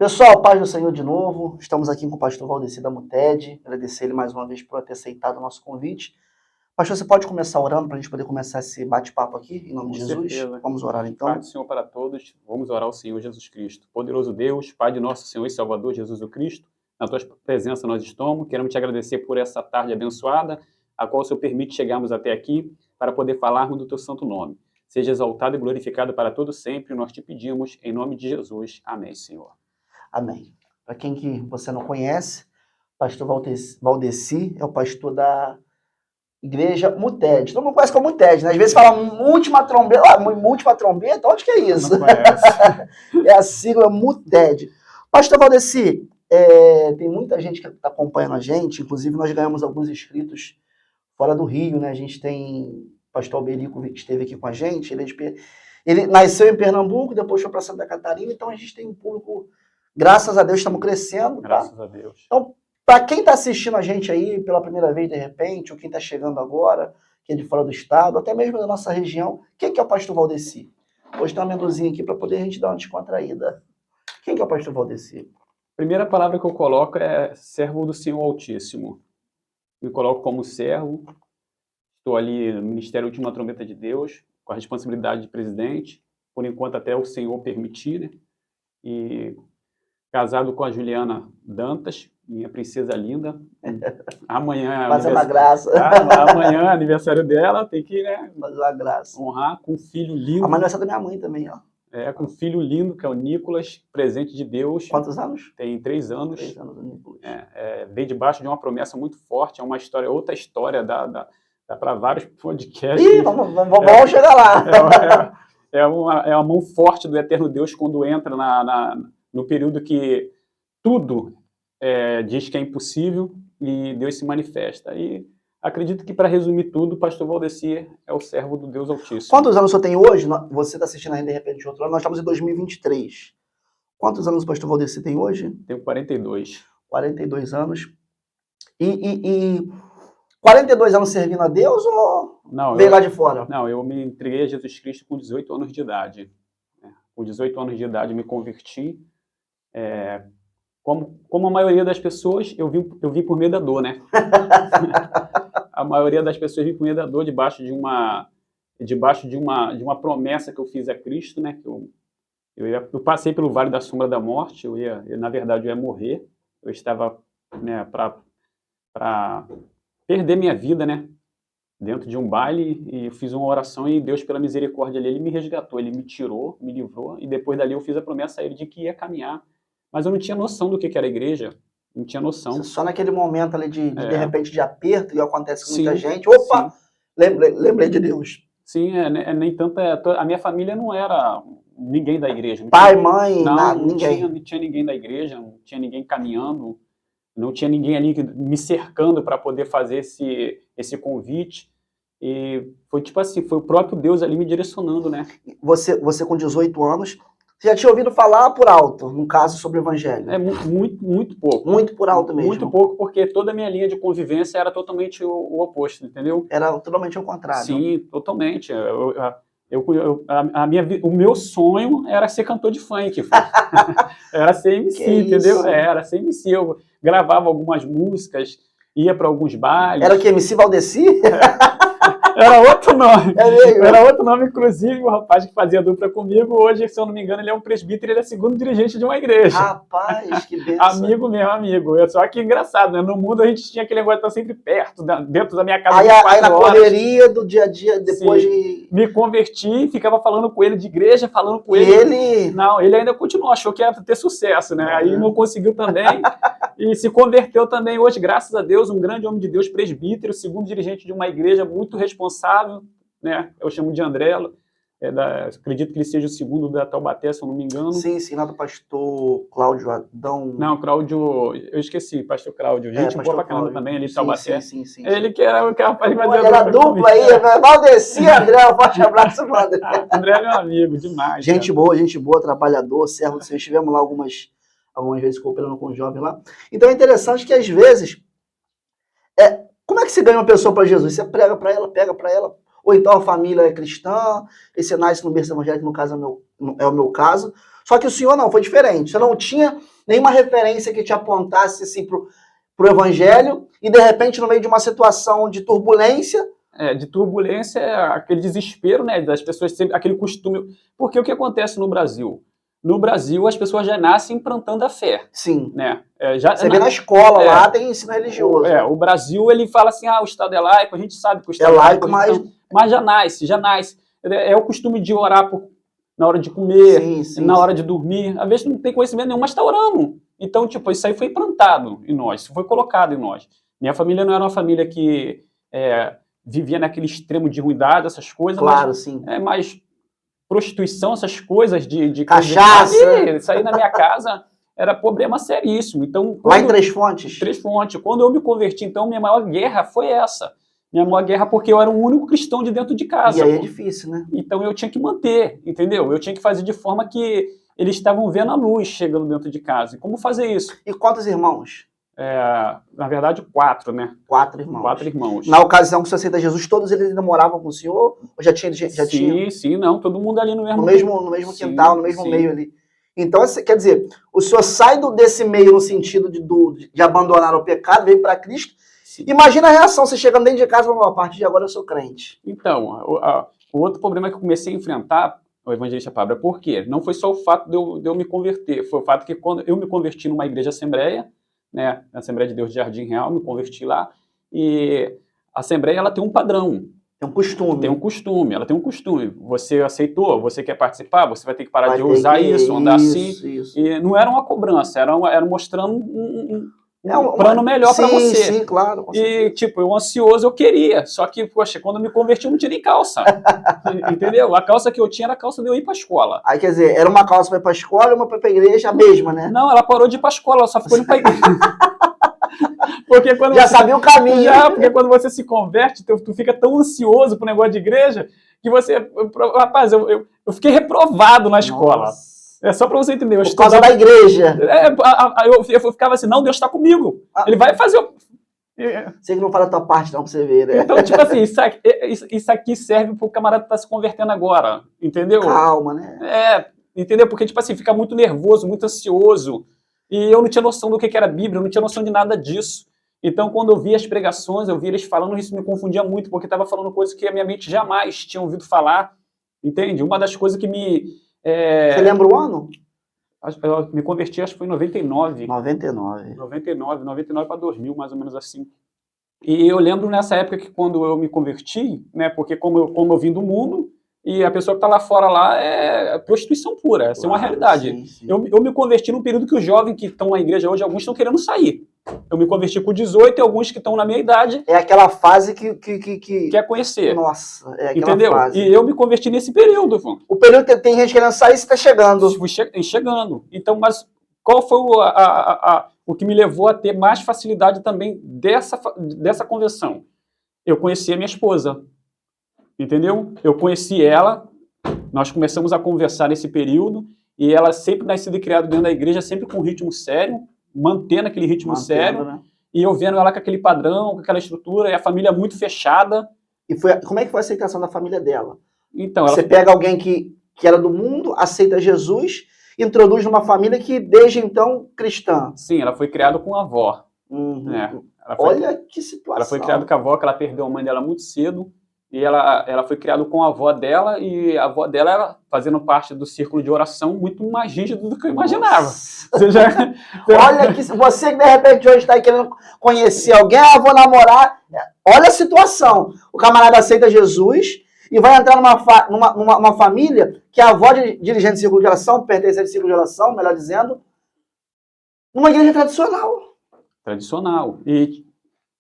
Pessoal, paz do Senhor de novo. Estamos aqui com o pastor Valdeci da Muted. Agradecer ele mais uma vez por ter aceitado o nosso convite. Pastor, você pode começar orando para a gente poder começar esse bate-papo aqui, em nome de Jesus? Certeza. Vamos orar então. Pai do Senhor para todos, vamos orar ao Senhor Jesus Cristo. Poderoso Deus, Pai de nosso Senhor e Salvador Jesus o Cristo, na tua presença nós estamos. Queremos te agradecer por essa tarde abençoada, a qual o Senhor permite chegarmos até aqui para poder falarmos do teu santo nome. Seja exaltado e glorificado para todo sempre, nós te pedimos, em nome de Jesus. Amém, Senhor. Amém. Para quem que você não conhece, pastor Valdeci é o pastor da Igreja Muted. Todo mundo conhece como Muted, né? Às vezes fala última trombeta. Última trombeta? Onde que é isso? Não conhece. É a sigla Muted. Pastor Valdeci, tem muita gente que está acompanhando a gente, inclusive nós ganhamos alguns inscritos fora do Rio, né? A gente tem o pastor Alberico que esteve aqui com a gente, ele nasceu em Pernambuco, depois foi para Santa Catarina, então a gente tem um público, graças a Deus, estamos crescendo. Tá? Graças a Deus. Então, para quem está assistindo a gente aí pela primeira vez, de repente, ou quem está chegando agora, que é de fora do estado, até mesmo da nossa região, quem que é o pastor Valdeci? Hoje tem uma amendozinha aqui para poder a gente dar uma descontraída. Quem que é o pastor Valdeci? Primeira palavra que eu coloco é servo do Senhor Altíssimo. Me coloco como servo, estou ali no Ministério Última Trombeta de Deus, com a responsabilidade de presidente, por enquanto até o Senhor permitir, né? E casado com a Juliana Dantas, minha princesa linda. Amanhã é Fazer uma graça. Amanhã é aniversário dela, tem que, né, fazer uma graça. Honrar com um filho lindo. Amanhã é aniversário da minha mãe também, ó. Com um filho lindo, que é o Nicolas, presente de Deus. Quantos anos? Tem 3 anos. 3 anos do Nicolas. Veio debaixo de uma promessa muito forte, é uma história, outra história, dá para vários podcasts. Ih, vamos chegar lá. É uma mão forte do eterno Deus quando entra no período que tudo diz que é impossível e Deus se manifesta. E acredito que, para resumir tudo, o pastor Valdeci é o servo do Deus Altíssimo. Quantos anos o senhor tem hoje? Você está assistindo ainda, de repente, outro ano. Nós estamos em 2023. Quantos anos o pastor Valdeci tem hoje? Tenho 42. 42 anos. E 42 anos servindo a Deus ou veio lá de fora? Não, eu me entreguei a Jesus Cristo com 18 anos de idade. Com 18 anos de idade me converti. Como a maioria das pessoas, eu vim por meio da dor, né? A maioria das pessoas vim por meio da dor, debaixo de uma promessa que eu fiz a Cristo, né? Eu passei pelo vale da sombra da morte. Na verdade, eu ia morrer. Eu estava, né, para perder minha vida, né? Dentro de um baile, e eu fiz uma oração e Deus, pela misericórdia dele, ele me resgatou, ele me tirou, me livrou, e depois dali eu fiz a promessa a ele de que ia caminhar. Mas eu não tinha noção do que era a igreja, não tinha noção. Só naquele momento ali de repente, de aperto, e acontece com muita gente. Opa! Lembrei de Deus. Sim, nem tanto. A minha família não era ninguém da igreja. Pai, mãe, ninguém. Não tinha ninguém da igreja, não tinha ninguém caminhando, não tinha ninguém ali me cercando para poder fazer esse convite. E foi tipo assim, foi o próprio Deus ali me direcionando, né? Você com 18 anos, você já tinha ouvido falar por alto, no caso, sobre o evangelho? Muito pouco. Muito por alto mesmo? Muito pouco, porque toda a minha linha de convivência era totalmente o oposto, entendeu? Era totalmente o contrário. Sim, totalmente. O meu sonho era ser cantor de funk. Era ser MC, entendeu? Era ser MC. Eu gravava algumas músicas, ia para alguns bailes. Era o que, MC Valdeci? Era outro nome. Era outro nome, inclusive, o rapaz que fazia dupla comigo, hoje, se eu não me engano, ele é um presbítero, ele é segundo dirigente de uma igreja. Rapaz, que benção. Amigo mesmo, amigo. Só que engraçado, né? No mundo a gente tinha aquele negócio de estar sempre perto, dentro da minha casa. Aí na correria do dia a dia, depois de... Me converti, ficava falando com ele de igreja, falando com ele. E ele... Não, ele ainda continuou, achou que ia ter sucesso, né? Aí não conseguiu também. E se converteu também hoje, graças a Deus, um grande homem de Deus, presbítero, segundo dirigente de uma igreja muito responsável, né? Eu chamo de Andrelo. Acredito que ele seja o segundo da Taubaté, se eu não me engano. Sim, lá do pastor Cláudio Adão. Não, Cláudio, eu esqueci, pastor Cláudio. Gente boa pra caramba também, ali de Taubaté. Sim. Ele que era o rapaz que fazia a dupla aí, Valdeci, André, um forte abraço, André. André é meu amigo, demais. Gente boa, trabalhador, servo do Senhor. Estivemos lá algumas vezes cooperando com o jovem lá. Então é interessante que às vezes, como é que se ganha uma pessoa para Jesus? Você prega para ela, pega para ela. ou então a família é cristã, e você nasce no berço evangélico, no caso é o meu caso. Só que o senhor não, foi diferente. Você não tinha nenhuma referência que te apontasse assim, pro evangelho, e de repente, no meio de uma situação de turbulência... De turbulência, aquele desespero, né, das pessoas, sempre, aquele costume... Porque o que acontece no Brasil? No Brasil, as pessoas já nascem implantando a fé. Sim. Né? Você vê na escola, lá tem ensino religioso. O Brasil, ele fala assim, o Estado é laico, a gente sabe que o Estado é laico, mas já nasce. É o costume de orar na hora de comer, na hora de dormir. Às vezes não tem conhecimento nenhum, mas está orando. Então, tipo, isso aí foi implantado em nós, isso foi colocado em nós. Minha família não era uma família que vivia naquele extremo de ruindade, essas coisas. Claro, mas, sim. Mas prostituição, essas coisas de cachaça. Isso aí na minha casa era problema seríssimo. Então, lá em Três Fontes? Três Fontes. Quando eu me converti, então, minha maior guerra foi essa. Minha maior guerra porque eu era o único cristão de dentro de casa. E aí é difícil, né? Então eu tinha que manter, entendeu? Eu tinha que fazer de forma que eles estavam vendo a luz chegando dentro de casa. E como fazer isso? E quantos irmãos? Na verdade, 4, né? 4 irmãos. 4 irmãos. Na ocasião que você aceita Jesus, todos eles ainda moravam com o senhor? Ou já tinha? Sim, não. Todo mundo ali no mesmo quintal, no mesmo meio ali. Então, quer dizer, o senhor sai desse meio no sentido de abandonar o pecado, veio para Cristo. Sim. Imagina a reação, você chegando dentro de casa e falando, a partir de agora eu sou crente. Então, o outro problema que eu comecei a enfrentar, o evangelista Pablo, por quê? Não foi só o fato de eu me converter, foi o fato que quando eu me converti numa igreja assembleia, né, na Assembleia de Deus de Jardim Real, me converti lá, e a Assembleia ela tem um padrão. Tem um costume. Ela tem um costume. Você aceitou, você quer participar, você vai ter que parar de usar isso, andar assim. Isso. E não era uma cobrança, era mostrando um plano melhor para você. Sim, claro. E, tipo, eu ansioso, eu queria. Só que, poxa, quando eu me converti, eu não tinha nem calça. Entendeu? A calça que eu tinha era a calça de eu ir para a escola. Aí, quer dizer, era uma calça para ir para a escola e uma para ir para a igreja, a mesma, né? Não, ela parou de ir para a escola, ela só ficou indo para a igreja. Porque quando já sabia o caminho. Porque quando você se converte, tu fica tão ansioso pro negócio de igreja, que você... Rapaz, eu fiquei reprovado na escola. Nossa. É só para você entender. Por causa da igreja. Eu ficava assim, não, Deus está comigo. Ele vai fazer... Você que não fala a tua parte, não, pra você ver, né? Então, tipo assim, isso aqui serve pro camarada que tá se convertendo agora, entendeu? Calma, né? Entendeu? Porque, tipo assim, fica muito nervoso, muito ansioso. E eu não tinha noção do que era Bíblia, eu não tinha noção de nada disso. Então, quando eu via as pregações, eu via eles falando, isso me confundia muito, porque estava falando coisas que a minha mente jamais tinha ouvido falar, entende? Uma das coisas que me... Você lembra o ano? Eu me converti, acho que foi em 99. 99 para 2000, mais ou menos assim. E eu lembro nessa época que quando eu me converti, né, porque como eu vim do mundo, e a pessoa que está lá fora lá é prostituição pura, essa é uma realidade. Sim. Eu me converti num período que os jovens que estão na igreja hoje, alguns estão querendo sair. Eu me converti com 18 e alguns que estão na minha idade... É aquela fase que... Quer conhecer. Nossa, é aquela entendeu? fase. E eu me converti nesse período. O período que tem gente querendo sair, você está chegando. Chegando. Então, mas qual foi o que me levou a ter mais facilidade também dessa conversão? Eu conheci a minha esposa. Entendeu? Eu conheci ela, nós começamos a conversar nesse período, e ela sempre nascida e criada dentro da igreja, sempre com um ritmo sério, mantendo aquele ritmo sério, né? E eu vendo ela com aquele padrão, com aquela estrutura, e a família muito fechada. E como é que foi a aceitação da família dela? Então, você pega alguém que era do mundo, aceita Jesus, introduz numa família que desde então cristã. Sim, ela foi criada com a avó. Olha que situação. Ela foi criada com a avó, que ela perdeu a mãe dela muito cedo. E ela foi criada com a avó dela, e a avó dela era fazendo parte do círculo de oração muito mais rígido do que eu imaginava. Olha, você que de repente hoje está aí querendo conhecer alguém, vou namorar. Olha a situação. O camarada aceita Jesus e vai entrar numa família que a avó dirigente do círculo de oração, pertencente ao círculo de oração, melhor dizendo, numa igreja tradicional. Tradicional. E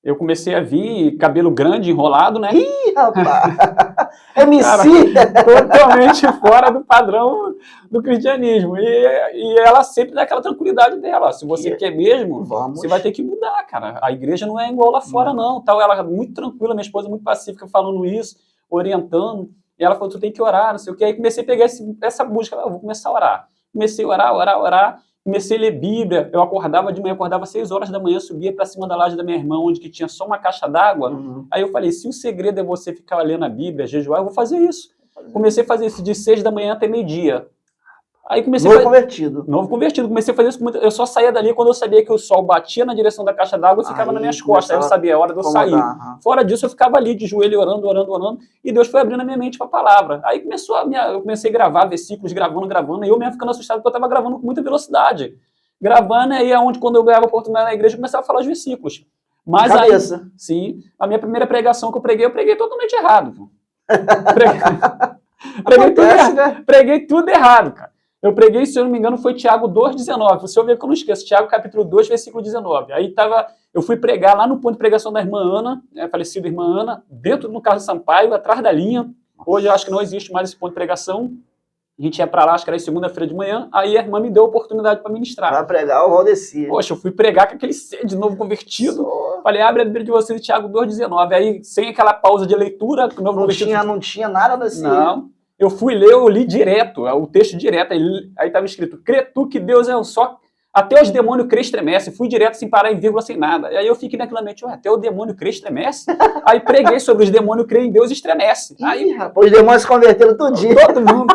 eu comecei a vir cabelo grande, enrolado, né? Ih, rapaz! MC! Cara, totalmente fora do padrão do cristianismo. E ela sempre dá aquela tranquilidade dela. Se você quer mesmo, você vai ter que mudar, cara. A igreja não é igual lá fora, não. Tal, ela muito tranquila, minha esposa muito pacífica, falando isso, orientando. E ela falou, tu tem que orar, não sei o quê. Aí comecei a pegar essa busca, eu vou começar a orar. Comecei a orar. comecei a ler Bíblia, eu acordava de manhã, acordava 6 horas da manhã, subia para cima da laje da minha irmã, onde que tinha só uma caixa d'água. Aí eu falei, se o segredo é você ficar lendo a Bíblia, jejuar, eu vou fazer isso. Comecei a fazer isso de 6 da manhã até meio-dia. Aí comecei Novo convertido. Novo convertido. Comecei a fazer isso com muito... Eu só saía dali quando eu sabia que o sol batia na direção da caixa d'água e ficava nas minhas costas. Aí eu sabia, é hora de eu sair. Fora disso, eu ficava ali de joelho, orando, orando, orando. E Deus foi abrindo a minha mente para a palavra. Aí eu comecei a gravar versículos, gravando. E eu mesmo ficando assustado porque eu estava gravando com muita velocidade. Gravando, aí é onde, quando eu ganhava a oportunidade na igreja, eu começava a falar os versículos. Mas aí, sim, a minha primeira pregação que eu preguei totalmente errado. Preguei tudo errado, cara. Eu preguei, se eu não me engano, foi Tiago 2,19. Se eu ver que eu não esqueço, Tiago capítulo 2, versículo 19. Aí eu fui pregar lá no ponto de pregação da irmã Ana, a falecida irmã Ana, dentro do Carlos Sampaio, atrás da linha. Hoje eu acho que não existe mais esse ponto de pregação. A gente ia para lá, acho que era segunda-feira de manhã, aí a irmã me deu a oportunidade para ministrar. Para pregar o Valdeci. Poxa, eu fui pregar com aquele ser de novo convertido. Falei, abre a Bíblia de vocês, Tiago 2,19. Aí, sem aquela pausa de leitura, o novo convertido... Não tinha nada desse... Não. Eu fui ler, eu li direto, o texto direto, aí estava escrito, crê tu que Deus é um só, até os demônios crê estremece, fui direto sem parar em vírgula, sem nada. E aí eu fiquei naquela mente, até o demônio crê estremece? Aí preguei sobre os demônios crê em Deus e estremece. Aí, rapaz, os demônios se converteram todo dia. Todo mundo.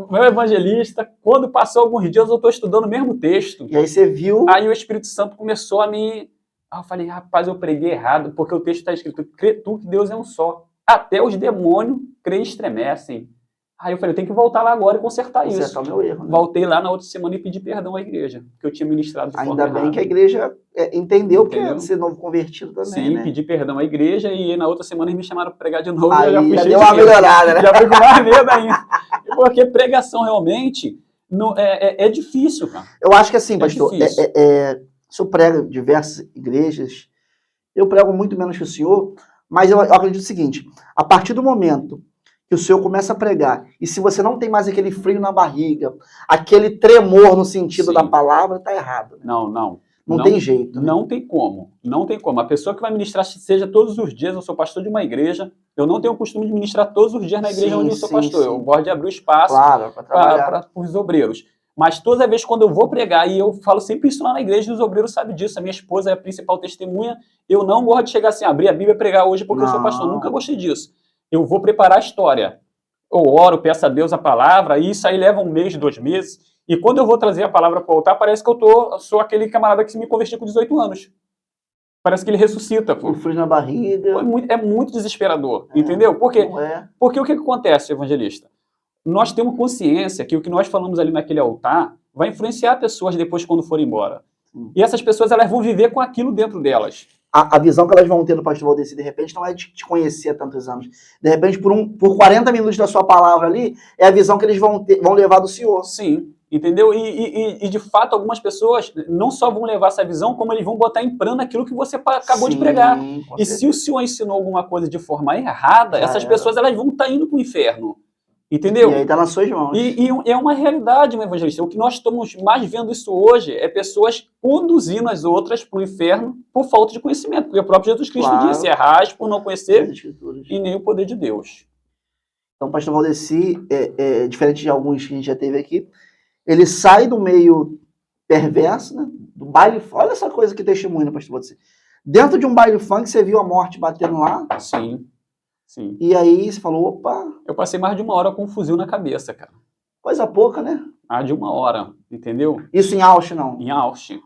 Meu evangelista, quando passou alguns dias, eu estou estudando o mesmo texto. E aí você viu... Aí o Espírito Santo começou a me... Aí eu falei, rapaz, eu preguei errado, porque o texto está escrito, crê tu que Deus é um só. Até os demônios creem e estremecem. Aí eu falei, eu tenho que voltar lá agora e consertar isso. Consertar o meu erro, né? Voltei lá na outra semana e pedi perdão à igreja, que eu tinha ministrado de forma errada. Ainda bem que a igreja entendeu que é ser novo convertido também, sim, né? pedi perdão à igreja e na outra semana eles me chamaram para pregar de novo. Aí eu já deu uma melhorada, né? Já fui com mais medo ainda. Porque pregação realmente é difícil, cara. Eu acho que assim, pastor, o senhor prega diversas igrejas, eu prego muito menos que o senhor, mas eu acredito o seguinte, a partir do momento que o senhor começa a pregar, e se você não tem mais aquele frio na barriga, aquele tremor no sentido da palavra, tá errado. Né? Não tem jeito. Né? Não tem como. A pessoa que vai ministrar, seja todos os dias, eu sou pastor de uma igreja, eu não tenho o costume de ministrar todos os dias na igreja onde eu sou pastor. Eu gosto de abrir o espaço para os obreiros. Mas toda vez quando eu vou pregar, e eu falo sempre isso lá na igreja, e os obreiros sabem disso, a minha esposa é a principal testemunha, eu não gosto de chegar assim, abrir a Bíblia e pregar hoje porque eu sou pastor, nunca gostei disso. Eu vou preparar a história. Eu oro, peço a Deus a palavra, e isso aí leva 1 mês, 2 meses, e quando eu vou trazer a palavra para o altar, parece que eu sou aquele camarada que se me convertiu com 18 anos. Parece que ele ressuscita. O frio na barriga. É muito desesperador, entendeu? Porque o que acontece, evangelista? Nós temos consciência que o que nós falamos ali naquele altar vai influenciar pessoas depois quando forem embora. E essas pessoas elas vão viver com aquilo dentro delas. A visão que elas vão ter do pastor Valdeci, de repente, não é de te conhecer há tantos anos. De repente, por 40 minutos da sua palavra ali, é a visão que eles vão levar do senhor. Sim, entendeu? E de fato, algumas pessoas não só vão levar essa visão, como eles vão botar em prana aquilo que você acabou de pregar. E se o senhor ensinou alguma coisa de forma errada, essas pessoas elas vão estar indo para o inferno. Entendeu? E aí está nas suas mãos. E é uma realidade, meu evangelista. O que nós estamos mais vendo isso hoje é pessoas conduzindo as outras para o inferno por falta de conhecimento. Porque o próprio Jesus Cristo disse, errais por não conhecer e nem o poder de Deus. Então, o pastor Valdeci, diferente de alguns que a gente já teve aqui, ele sai do meio perverso, né? Do baile. Olha essa coisa que testemunha, pastor Valdeci. Dentro de um baile funk, você viu a morte batendo lá? Sim. Sim. E aí você falou, opa... Eu passei mais de 1 hora com um fuzil na cabeça, cara. Coisa pouca, né? Mais de 1 hora, entendeu? Isso em Austin, não? Em Austin.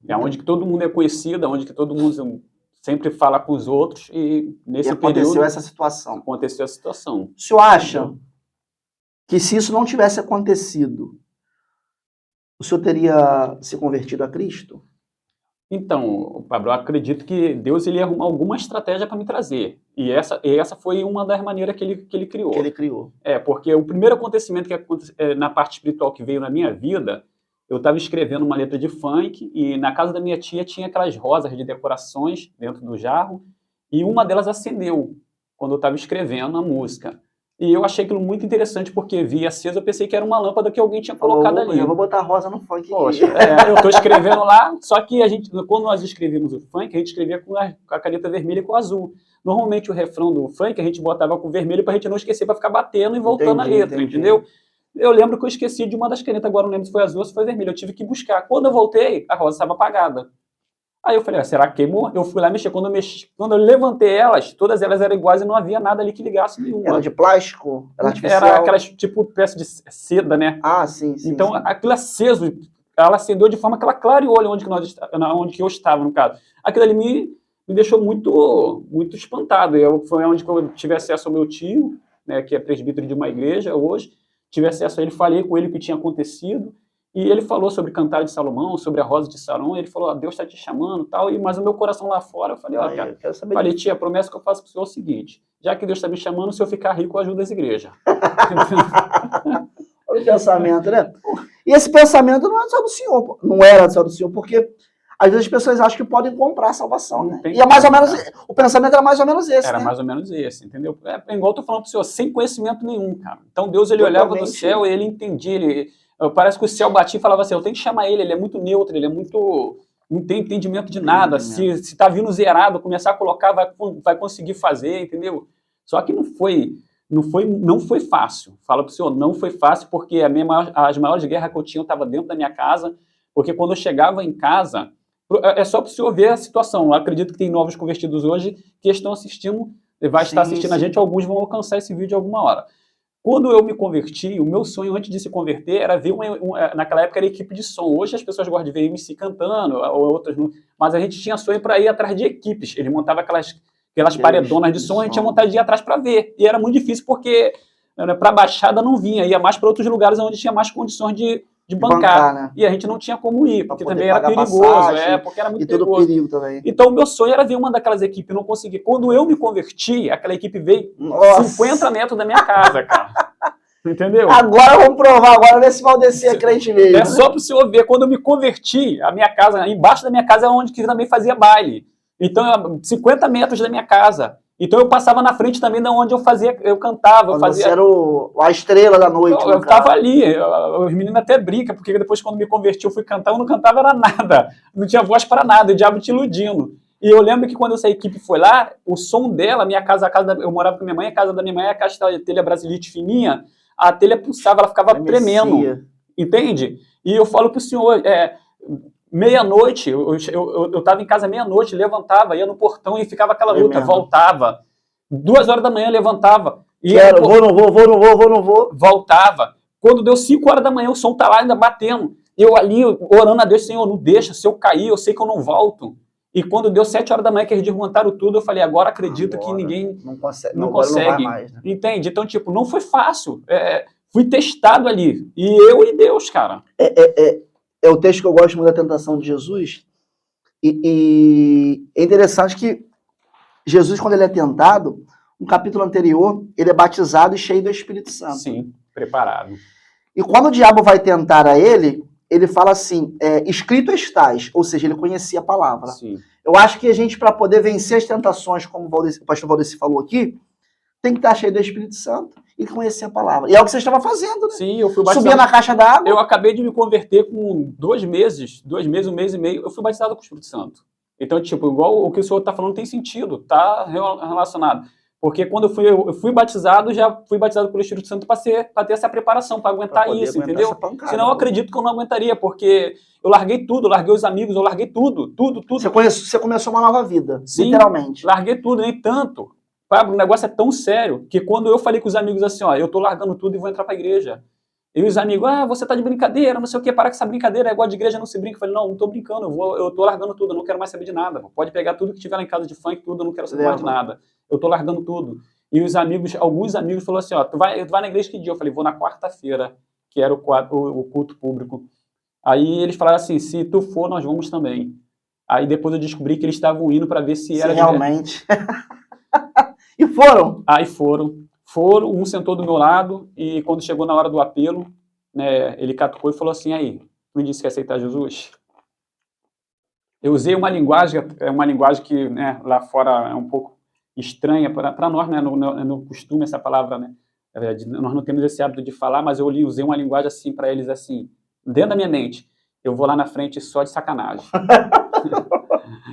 É onde que todo mundo é conhecido, onde que todo mundo sempre fala com os outros e nesse período... aconteceu essa situação. Aconteceu a situação. O senhor acha que se isso não tivesse acontecido, o senhor teria se convertido a Cristo? Então, Pablo, eu acredito que Deus ele ia arrumar alguma estratégia para me trazer. E essa foi uma das maneiras que ele criou. Que ele criou. Porque o primeiro acontecimento que aconteceu na parte espiritual que veio na minha vida, eu estava escrevendo uma letra de funk e na casa da minha tia tinha aquelas rosas de decorações dentro do jarro e uma delas acendeu quando eu estava escrevendo a música. E eu achei aquilo muito interessante, porque vi acesa, eu pensei que era uma lâmpada que alguém tinha colocado ali. Eu vou botar rosa no funk. Poxa, eu estou escrevendo lá, só que quando nós escrevíamos o funk, a gente escrevia com a caneta vermelha e com azul. Normalmente o refrão do funk a gente botava com vermelho para a gente não esquecer, para ficar batendo e voltando a letra, entendeu? Eu lembro que eu esqueci de uma das canetas, agora não lembro se foi azul ou se foi vermelha. Eu tive que buscar. Quando eu voltei, a rosa estava apagada. Aí eu falei, será que queimou? Eu fui lá mexer. Quando eu levantei elas, todas elas eram iguais e não havia nada ali que ligasse nenhuma. Era de plástico? Era artificial? Era aquelas, tipo, peça de seda, né? Ah, sim. Então, aquilo aceso, ela acendeu de forma que ela clareou ali onde eu estava, no caso. Aquilo ali me deixou muito, muito espantado. Foi onde eu tive acesso ao meu tio, né, que é presbítero de uma igreja hoje. Tive acesso a ele, falei com ele o que tinha acontecido. E ele falou sobre Cantar de Salomão, sobre a Rosa de Saron. Ele falou, Deus está te chamando e tal. Mas o meu coração lá fora, eu falei, cara, falei, tia, a promessa que eu faço para o senhor é o seguinte: já que Deus está me chamando, se eu ficar rico, eu ajudo as igrejas. Olha o pensamento, né? E esse pensamento não é só do Senhor, não era só do Senhor, porque às vezes as pessoas acham que podem comprar a salvação, né? E é mais ou menos, o pensamento era mais ou menos esse, Era mais ou menos esse, entendeu? É igual eu tô falando pro senhor, sem conhecimento nenhum, cara. Então Deus, ele olhava do céu e ele entendia, parece que o céu batia e falava assim, eu tenho que chamar ele é muito neutro, ele é muito... não tem entendimento de nada, se tá vindo zerado, começar a colocar, vai conseguir fazer, entendeu? Só que não foi fácil. Fala pro senhor, não foi fácil, porque as maiores guerras que eu tinha, eu estava dentro da minha casa, porque quando eu chegava em casa, é só para o senhor ver a situação. Eu acredito que tem novos convertidos hoje que estão assistindo, estar assistindo a gente, alguns vão alcançar esse vídeo alguma hora. Quando eu me converti, o meu sonho antes de se converter era ver naquela época era equipe de som. Hoje as pessoas gostam de ver MC cantando, ou outras não, mas a gente tinha sonho para ir atrás de equipes. Ele montava aquelas paredonas de som, a gente tinha vontade de ir atrás para ver. E era muito difícil porque para a Baixada não vinha, ia mais para outros lugares onde tinha mais condições de bancar, né? E a gente não tinha como ir, porque também era perigoso, porque era muito perigoso. Perigo também. Então o meu sonho era ver uma daquelas equipes, não consegui. Quando eu me converti, aquela equipe veio 50 metros da minha casa, cara. Entendeu? Agora vamos provar, agora ver se Valdeci é crente mesmo. É só para o senhor ver, quando eu me converti, a minha casa, embaixo da minha casa é onde que também fazia baile. Então, 50 metros da minha casa. Então eu passava na frente também de onde eu cantava. Você era a estrela da noite. Eu estava ali, os meninos até brincam, porque depois quando me converti eu fui cantar, eu não cantava era nada, não tinha voz para nada, o diabo te iludindo. E eu lembro que quando essa equipe foi lá, o som dela, eu morava com minha mãe, a casa da minha mãe, a caixa da telha brasilite fininha, a telha pulsava, ela ficava tremendo, entende? E eu falo pro senhor, meia-noite, eu estava em casa meia-noite, levantava, ia no portão e ficava aquela luta, voltava. 2 horas da manhã levantava. Vou, não vou. Voltava. Quando deu 5 horas da manhã, o som tá lá ainda batendo. Eu ali, orando a Deus, Senhor, não deixa, se eu cair, eu sei que eu não volto. E quando deu 7 horas da manhã, que eles desmontaram tudo, eu falei, agora acredito que ninguém não consegue. Não vai mais, né? Entende? Então, tipo, não foi fácil. Fui testado ali. E eu e Deus, cara. É o texto que eu gosto muito da tentação de Jesus. E é interessante que Jesus, quando ele é tentado, no capítulo anterior, ele é batizado e cheio do Espírito Santo. Sim, preparado. E quando o diabo vai tentar a ele fala assim, escrito estás, ou seja, ele conhecia a palavra. Sim. Eu acho que a gente, para poder vencer as tentações, como o pastor Valdeci falou aqui, tem que estar cheio do Espírito Santo e conhecer a palavra. E é o que você estava fazendo, né? Sim, eu fui batizado. Subia na caixa d'água. Eu acabei de me converter com 2 meses, 1 mês e meio, eu fui batizado com o Espírito Santo. Então, tipo, igual o que o senhor está falando tem sentido, tá relacionado. Porque quando eu fui batizado, já fui batizado pelo Espírito Santo para ter essa preparação, para aguentar isso, entendeu? Senão eu acredito que eu não aguentaria, porque eu larguei tudo, larguei os amigos, eu larguei tudo. Você começou uma nova vida, sim, literalmente. Larguei tudo, nem tanto. O negócio é tão sério que quando eu falei com os amigos assim, ó, eu tô largando tudo e vou entrar para a igreja. E os amigos, você tá de brincadeira, não sei o que, para com essa brincadeira, igual de igreja não se brinca. Eu falei, não tô brincando, eu tô largando tudo, eu não quero mais saber de nada. Pode pegar tudo que tiver lá em casa de funk, tudo, eu não quero saber mais de nada. Eu tô largando tudo. E alguns amigos falaram assim, ó, tu vai na igreja que dia? Eu falei, vou na quarta-feira, que era o culto público. Aí eles falaram assim, se tu for, nós vamos também. Aí depois eu descobri que eles estavam indo para ver se era realmente. E foram? Aí foram, um sentou do meu lado e quando chegou na hora do apelo, né, ele catucou e falou assim, aí, tu me disse que ia aceitar Jesus? Eu usei uma linguagem que, né, lá fora é um pouco estranha para nós, né, no costume essa palavra, né, nós não temos esse hábito de falar, mas eu usei uma linguagem assim para eles assim, dentro da minha mente, eu vou lá na frente só de sacanagem.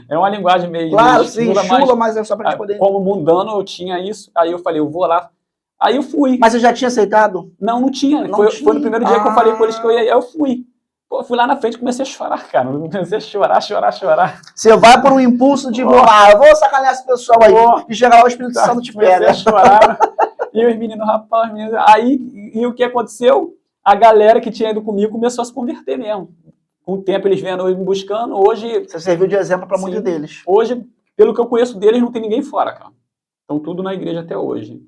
É uma linguagem meio... Claro, sim, chula, mas é só pra gente poder... Como mundano eu tinha isso, aí eu falei, eu vou lá, Aí eu fui. Mas você já tinha aceitado? Não tinha. Não Foi tinha. no primeiro dia que eu falei com eles que eu ia, aí eu fui. Pô, fui lá na frente e comecei a chorar, cara. Eu comecei a chorar. Você vai por um impulso de, eu vou sacanear esse pessoal aí. E chega lá, o Espírito Santo te Comecei pega. a chorar. E os meninos, rapaz, aí, e o que aconteceu? A galera que tinha ido comigo começou a se converter mesmo. Com o tempo eles vendo eu me buscando. Hoje... Você serviu de exemplo para muitos deles. Hoje, pelo que eu conheço deles, não tem ninguém fora, cara. Estão tudo na igreja até hoje.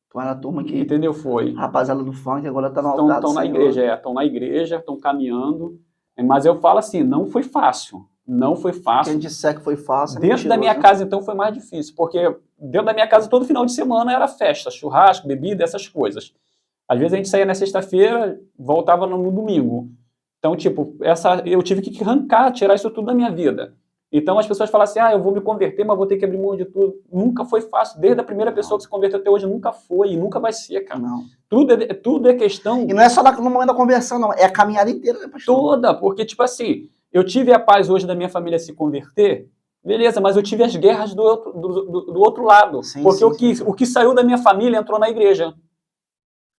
Tu era a turma que... Entendeu? Foi. Rapaziada do funk agora tá no altar do Estão na Senhor. igreja, estão na igreja, estão caminhando. Mas eu falo assim, não foi fácil. Não foi fácil. Quem disser que foi fácil é Dentro da minha casa, então, foi mais difícil. Porque dentro da minha casa, todo final de semana era festa, churrasco, bebida, essas coisas. Às vezes a gente saía na sexta-feira, voltava no domingo. Então, tipo, eu tive que arrancar, tirar isso tudo da minha vida. Então as pessoas falam assim, eu vou me converter, mas vou ter que abrir mão de tudo. Nunca foi fácil. Desde a primeira pessoa que se converteu até hoje, nunca foi e nunca vai ser, cara. Não. Tudo é questão... E não é só no momento da conversão, não. É a caminhada inteira, né, pastor? Toda, porque, tipo assim, eu tive a paz hoje da minha família se converter, beleza, mas eu tive as guerras do outro lado. Sim, porque o que saiu da minha família entrou na igreja.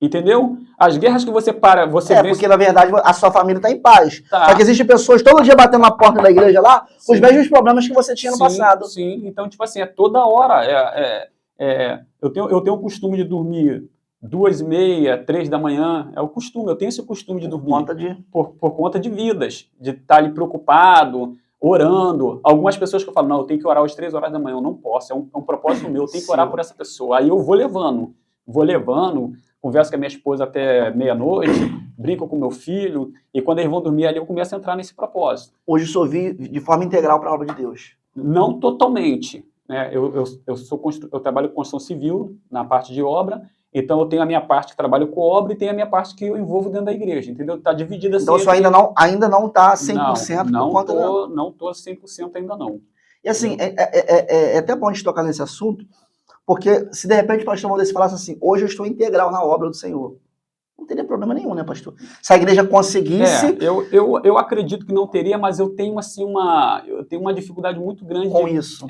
Entendeu? As guerras que você vê... porque na verdade a sua família está em paz. Tá. Só que existem pessoas todo dia batendo na porta da igreja lá, sim, os mesmos problemas que você tinha no passado. Sim, então, tipo assim, é toda hora. Eu tenho o costume de dormir 2h30, 3 da manhã. É o costume, eu tenho esse costume de dormir. Por conta de vidas, de estar ali preocupado, orando. Algumas pessoas que eu falo, não, eu tenho que orar às 3 horas da manhã, eu não posso, é um propósito meu, eu tenho que orar por essa pessoa. Aí eu vou levando. Converso com a minha esposa até meia-noite, brinco com meu filho, e quando eles vão dormir ali, eu começo a entrar nesse propósito. Hoje o senhor vive de forma integral para a obra de Deus? Não totalmente. Né? Eu trabalho com construção civil, na parte de obra, então eu tenho a minha parte que trabalho com obra e tenho a minha parte que eu envolvo dentro da igreja, entendeu? Está dividida assim. Então o senhor ainda não está 100% não, por conta não estou 100% ainda não. E assim, é até bom a gente tocar nesse assunto, porque se de repente o pastor Valdeci falasse assim, hoje eu estou integral na obra do Senhor, não teria problema nenhum, né, pastor? Se a igreja conseguisse... Eu acredito que não teria, mas eu tenho assim eu tenho uma dificuldade muito grande com isso.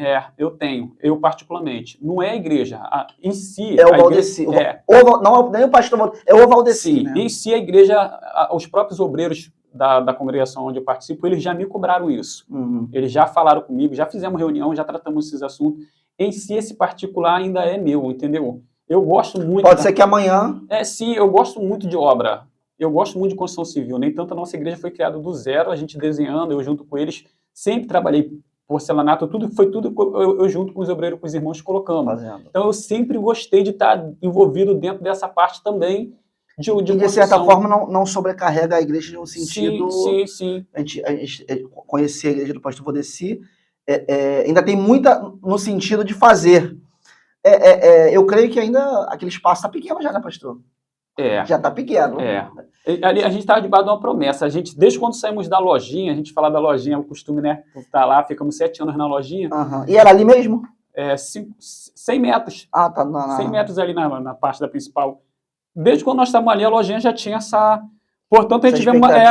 Eu particularmente. Não é a igreja, em si... É o Valdeci. Não é nem o pastor Valdeci, é o Valdeci. Sim, né? Em si a igreja, os próprios obreiros da congregação onde eu participo, eles já me cobraram isso. Uhum. Eles já falaram comigo, já fizemos reunião, já tratamos esses assuntos. Em si, esse particular ainda é meu, entendeu? Eu gosto muito... Pode ser que amanhã... Sim, eu gosto muito de obra. Eu gosto muito de construção civil. Nem tanto a nossa igreja foi criada do zero, a gente desenhando, eu junto com eles. Sempre trabalhei porcelanato, foi tudo eu junto com os obreiros, com os irmãos, colocamos. Então, eu sempre gostei de estar envolvido dentro dessa parte também de e de certa forma, não sobrecarrega a igreja no sentido... Sim. A gente conhecer a igreja do pastor Valdeci, ainda tem muita no sentido de fazer. Eu creio que ainda aquele espaço está pequeno já, né, pastor? Já está pequeno. Ali a gente estava debaixo de uma promessa. A gente, desde quando saímos da lojinha, a gente fala da lojinha, é o costume, né? Estar lá, ficamos 7 anos na lojinha. Uhum. E era ali mesmo? 100 metros. 100 metros ali na parte da principal. Desde quando nós estávamos ali, a lojinha já tinha essa... Portanto,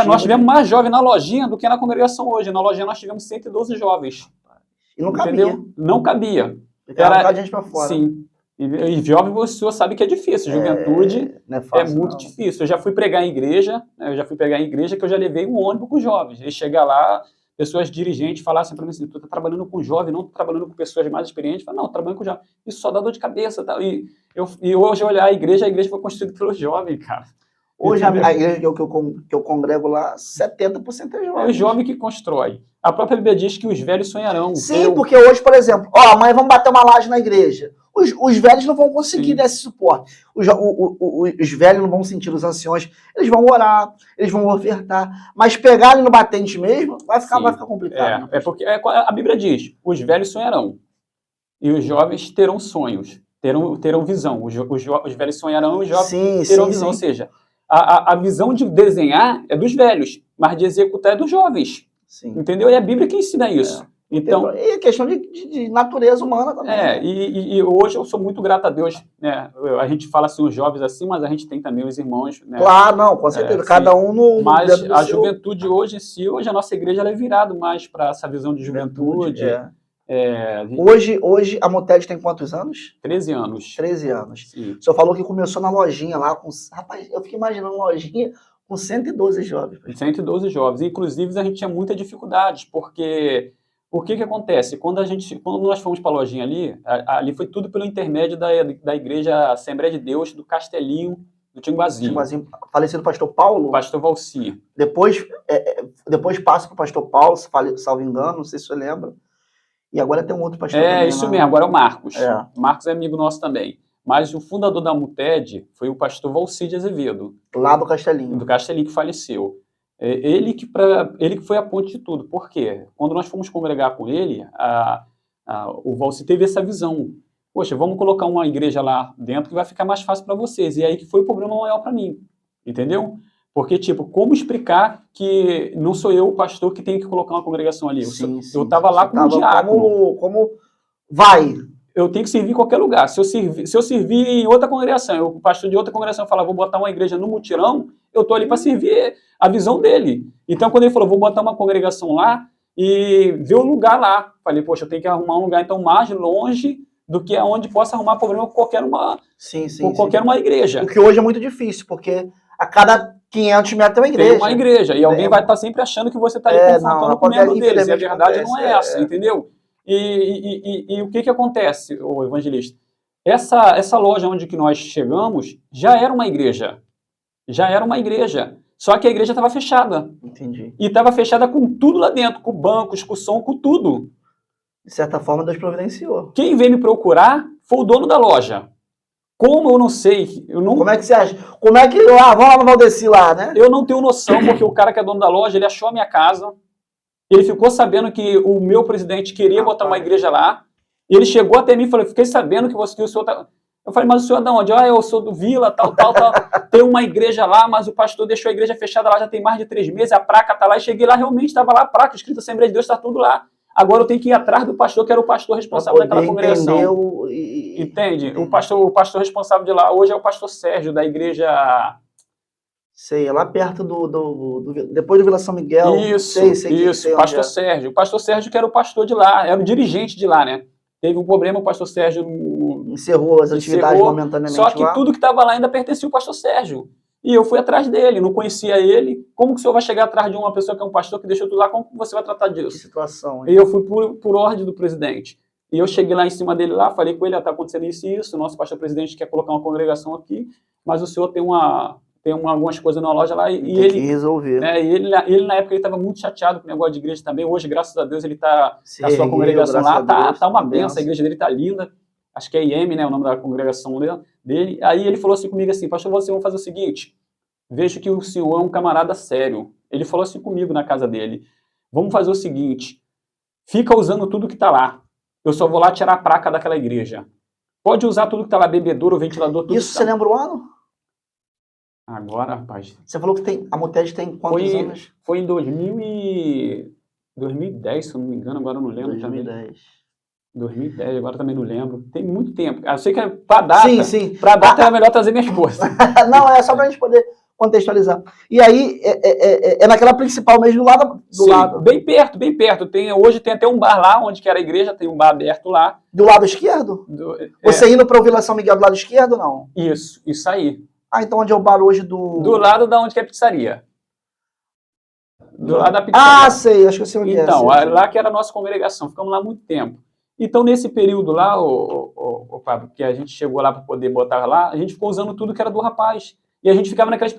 nós tivemos mais jovens na lojinha do que na congregação hoje. Na lojinha nós tivemos 112 jovens. E não cabia. Não cabia. Era gente para fora. Sim. E jovem, você sabe que é difícil. Juventude não é fácil, muito difícil. Eu já fui pregar em igreja, que eu já levei um ônibus com jovens. E chegar lá, pessoas dirigentes falassem para mim assim, tu está trabalhando com jovem, não está trabalhando com pessoas mais experientes. Eu falei, não, trabalhando com jovem. Isso só dá dor de cabeça. Tá? E hoje, olhar a igreja foi construída pelos jovens, cara. Hoje, a igreja que eu congrego lá, 70% é jovem. É o jovem que constrói. A própria Bíblia diz que os velhos sonharão. Sim, porque hoje, por exemplo, amanhã vamos bater uma laje na igreja. Os velhos não vão conseguir dar esse suporte. Os velhos não vão sentir, os anciões, eles vão orar, eles vão ofertar. Mas pegar ali no batente mesmo, vai ficar complicado. Porque a Bíblia diz, os velhos sonharão. E os jovens terão sonhos, terão visão. Os velhos sonharão e os jovens terão visão. Ou seja, a visão de desenhar é dos velhos, mas de executar é dos jovens. Sim. Entendeu? E é a Bíblia que ensina isso. Então, e a questão de natureza humana também. E hoje eu sou muito grato a Deus. Né? A gente fala assim, os jovens assim, mas a gente tem também os irmãos. Né? Claro, não, com certeza. Cada um no... Mas a juventude hoje em si, hoje a nossa igreja ela é virada mais para essa visão de juventude. Hoje a Muted tem quantos anos? 13 anos. 13 anos. Sim. O senhor falou que começou na lojinha lá com... Rapaz, eu fico imaginando uma lojinha com 112 jovens. 112 jovens. Inclusive, a gente tinha muita dificuldade, porque o que acontece? Quando nós fomos para a lojinha ali foi tudo pelo intermédio da Igreja Assembleia de Deus do Castelinho, do Tinguazinho. Falecido pastor Paulo? Pastor Valci. Depois passa para o pastor Paulo, salvo engano, não sei se você lembra. E agora tem um outro pastor também. Isso mesmo, agora é o Marcos. É. Marcos é amigo nosso também. Mas o fundador da Muted foi o pastor Valci de Azevedo. Lá do Castelinho. Do Castelinho, que faleceu. Ele que foi a ponte de tudo. Por quê? Quando nós fomos congregar com ele, o Valci teve essa visão. Poxa, vamos colocar uma igreja lá dentro que vai ficar mais fácil para vocês. E aí que foi o problema maior para mim. Entendeu? Porque, tipo, como explicar que não sou eu o pastor que tem que colocar uma congregação ali? Eu estava lá como diácono. Como vai? Eu tenho que servir em qualquer lugar. Se eu servir em outra congregação, o pastor de outra congregação falar, vou botar uma igreja no mutirão, eu estou ali para servir a visão dele. Então, quando ele falou, vou botar uma congregação lá e ver o lugar lá, falei, poxa, eu tenho que arrumar um lugar então mais longe do que aonde possa arrumar problema com qualquer uma igreja. O que hoje é muito difícil, porque a cada 500 metros tem uma igreja. Tem uma igreja, e alguém vai estar sempre achando que você está ali confrontando com o membro deles, e a verdade não é essa, entendeu? E o que acontece, o evangelista? Essa loja onde que nós chegamos já era uma igreja. Já era uma igreja. Só que a igreja estava fechada. Entendi. E estava fechada com tudo lá dentro, com bancos, com som, com tudo. De certa forma, Deus providenciou. Quem veio me procurar foi o dono da loja. Como eu não sei, Como é que você acha? Como é que... vamos lá no Valdeci lá, né? Eu não tenho noção, porque o cara que é dono da loja, ele achou a minha casa, ele ficou sabendo que o meu presidente queria botar uma igreja lá, e ele chegou até mim e falou, fiquei sabendo que o senhor tá... Eu falei, mas o senhor é de onde? Eu sou do Vila, tal. Tem uma igreja lá, mas o pastor deixou a igreja fechada lá já tem mais de 3 meses, a placa tá lá, e cheguei lá, realmente estava lá a placa, escrito Assembleia de Deus, tá tudo lá. Agora eu tenho que ir atrás do pastor, que era o pastor responsável daquela congregação. Entende? O pastor responsável de lá hoje é o pastor Sérgio, da igreja... Sei, é lá perto depois do Vila São Miguel. Isso, pastor Sérgio. O pastor Sérgio que era o pastor de lá, era o dirigente de lá, né? Teve um problema, o pastor Sérgio... Encerrou as atividades momentaneamente. Só que tudo que estava lá ainda pertencia ao pastor Sérgio. E eu fui atrás dele, não conhecia ele. Como que o senhor vai chegar atrás de uma pessoa que é um pastor que deixou tudo lá? Como que você vai tratar disso? Que situação, hein? E eu fui por ordem do presidente. E eu cheguei lá em cima dele lá, falei com ele, está acontecendo isso e isso, o nosso pastor presidente quer colocar uma congregação aqui, mas o senhor tem algumas coisas na loja lá, e ele... que resolver. Ele na época, ele estava muito chateado com o negócio de igreja também. Hoje, graças a Deus, ele está na sua congregação lá, tá uma benção, a igreja dele está linda. Acho que é IM, né, o nome da congregação dele. Aí ele falou assim comigo assim, pastor, vamos fazer o seguinte, vejo que o senhor é um camarada sério. Ele falou assim comigo na casa dele, vamos fazer o seguinte, fica usando tudo que está lá. Eu só vou lá tirar a placa daquela igreja. Pode usar tudo que está lá, bebedouro, ventilador, tudo. Isso você lembra o ano? Agora, rapaz. Você falou que a Muted tem quantos anos? Foi em 2010, se eu não me engano, agora eu não lembro 2010. também. 2010, agora também não lembro. Tem muito tempo. Eu sei que é pra data. Sim. Pra data é melhor trazer minha esposa. Não, é só pra gente poder contextualizar. E aí, é naquela principal mesmo, do lado. Bem perto. Hoje tem até um bar lá, onde que era a igreja, tem um bar aberto lá. Do lado esquerdo? Você indo para o Vila São Miguel do lado esquerdo, não? Isso aí. Então onde é o bar hoje do... Do lado da onde que é a pizzaria. Do lado da pizzaria. Sei, acho que eu sei onde é. Então, lá que era a nossa congregação, ficamos lá muito tempo. Então, nesse período lá, o Fábio, que a gente chegou lá para poder botar lá, a gente ficou usando tudo que era do rapaz. E a gente ficava naquela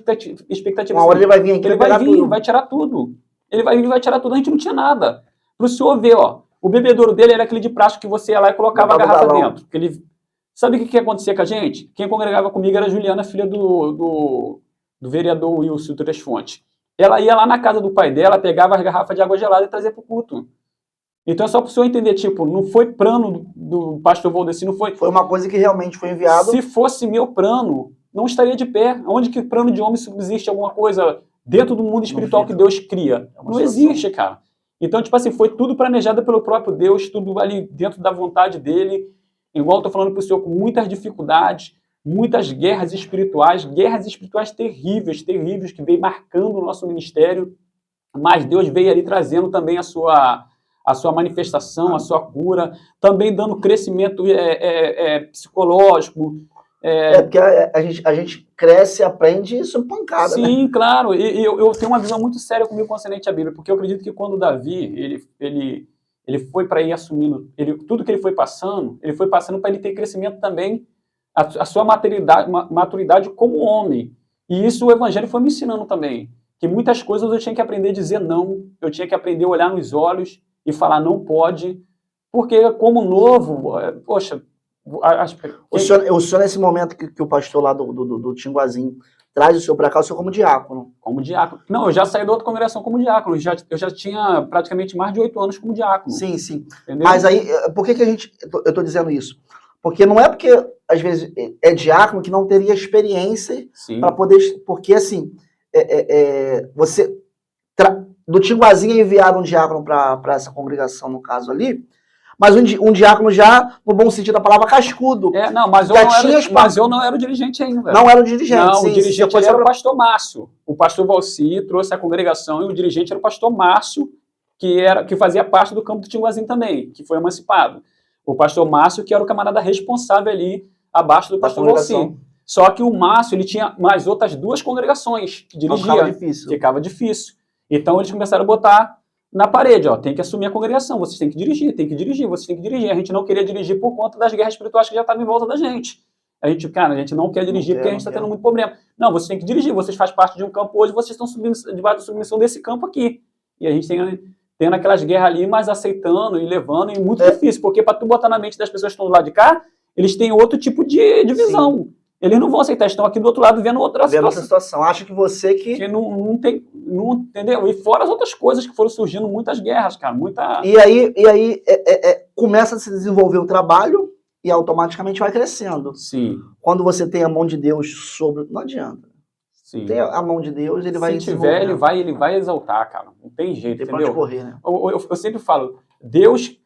expectativa. Uma hora ele vai vir aqui, ele vai vir, vai tirar tudo. Ele vai vir, vai tirar tudo. A gente não tinha nada. Para o senhor ver, o bebedouro dele era aquele de plástico que você ia lá e colocava a garrafa dentro. Sabe o que acontecia com a gente? Quem congregava comigo era a Juliana, filha do vereador Wilson Três Fontes. Ela ia lá na casa do pai dela, pegava as garrafas de água gelada e trazia para o culto. Então é só para o senhor entender, não foi plano do pastor Valdeci, não foi... Foi uma coisa que realmente foi enviada. Se fosse meu plano, não estaria de pé. Onde que plano de homem subsiste alguma coisa dentro do mundo espiritual que Deus cria? Não existe, cara. Então, foi tudo planejado pelo próprio Deus, tudo ali dentro da vontade dele. Igual eu estou falando para o senhor, com muitas dificuldades, muitas guerras espirituais terríveis, que veio marcando o nosso ministério, mas Deus veio ali trazendo também a sua a sua manifestação, a sua cura, também dando crescimento psicológico. Porque a gente cresce e aprende sob pancada, né? Sim, claro. E eu tenho uma visão muito séria comigo concernente à Bíblia, porque eu acredito que quando Davi, ele foi para ir assumindo, tudo que ele foi passando para ele ter crescimento também, a sua maturidade como homem. E isso o Evangelho foi me ensinando também, que muitas coisas eu tinha que aprender a dizer não, eu tinha que aprender a olhar nos olhos e falar não pode, porque como novo, poxa... O senhor, nesse momento que o pastor lá do Tinguazinho traz o senhor para cá, o senhor como diácono. Como diácono. Não, eu já saí da outra congregação como diácono. Eu já tinha praticamente mais de 8 anos como diacono. Sim, sim. Entendeu? Mas aí, por que eu tô dizendo isso? Porque não é porque, às vezes, é diácono que não teria experiência para poder... Porque, assim, você... Do Tinguazinho é enviado um diácono para essa congregação, no caso ali, mas um diácono já, no bom sentido da palavra, cascudo. Mas eu não era o dirigente ainda. Não era o dirigente, não, sim. O dirigente era o pastor Márcio. O pastor Valci trouxe a congregação e o dirigente era o pastor Márcio, que fazia parte do campo do Tinguazinho também, que foi emancipado. O pastor Márcio, que era o camarada responsável ali, abaixo do pastor Valci. Só que o Márcio, ele tinha mais outras 2 congregações que dirigia. Ficava difícil. Então eles começaram a botar na parede, ó, tem que assumir a congregação, vocês têm que dirigir, vocês têm que dirigir. A gente não queria dirigir por conta das guerras espirituais que já estavam em volta da gente. A gente não quer dirigir porque a gente está tendo muito problema. Não, vocês têm que dirigir, vocês fazem parte de um campo hoje, vocês estão debaixo da submissão desse campo aqui. E a gente tendo aquelas guerras ali, mas aceitando e levando, e muito difícil, porque para tu botar na mente das pessoas que estão do lado de cá, eles têm outro tipo de visão. Sim. Eles não vão aceitar, estão aqui do outro lado vendo outra situação. Acho que você que não tem, entendeu? E fora as outras coisas que foram surgindo, muitas guerras, cara, muita... E aí começa a se desenvolver o trabalho e automaticamente vai crescendo. Sim. Quando você tem a mão de Deus sobre... Não adianta. Sim. Tem a mão de Deus, ele vai... Se tiver, ele vai exaltar, cara. Não tem jeito, entendeu? Pode correr, né? Eu sempre falo, Deus...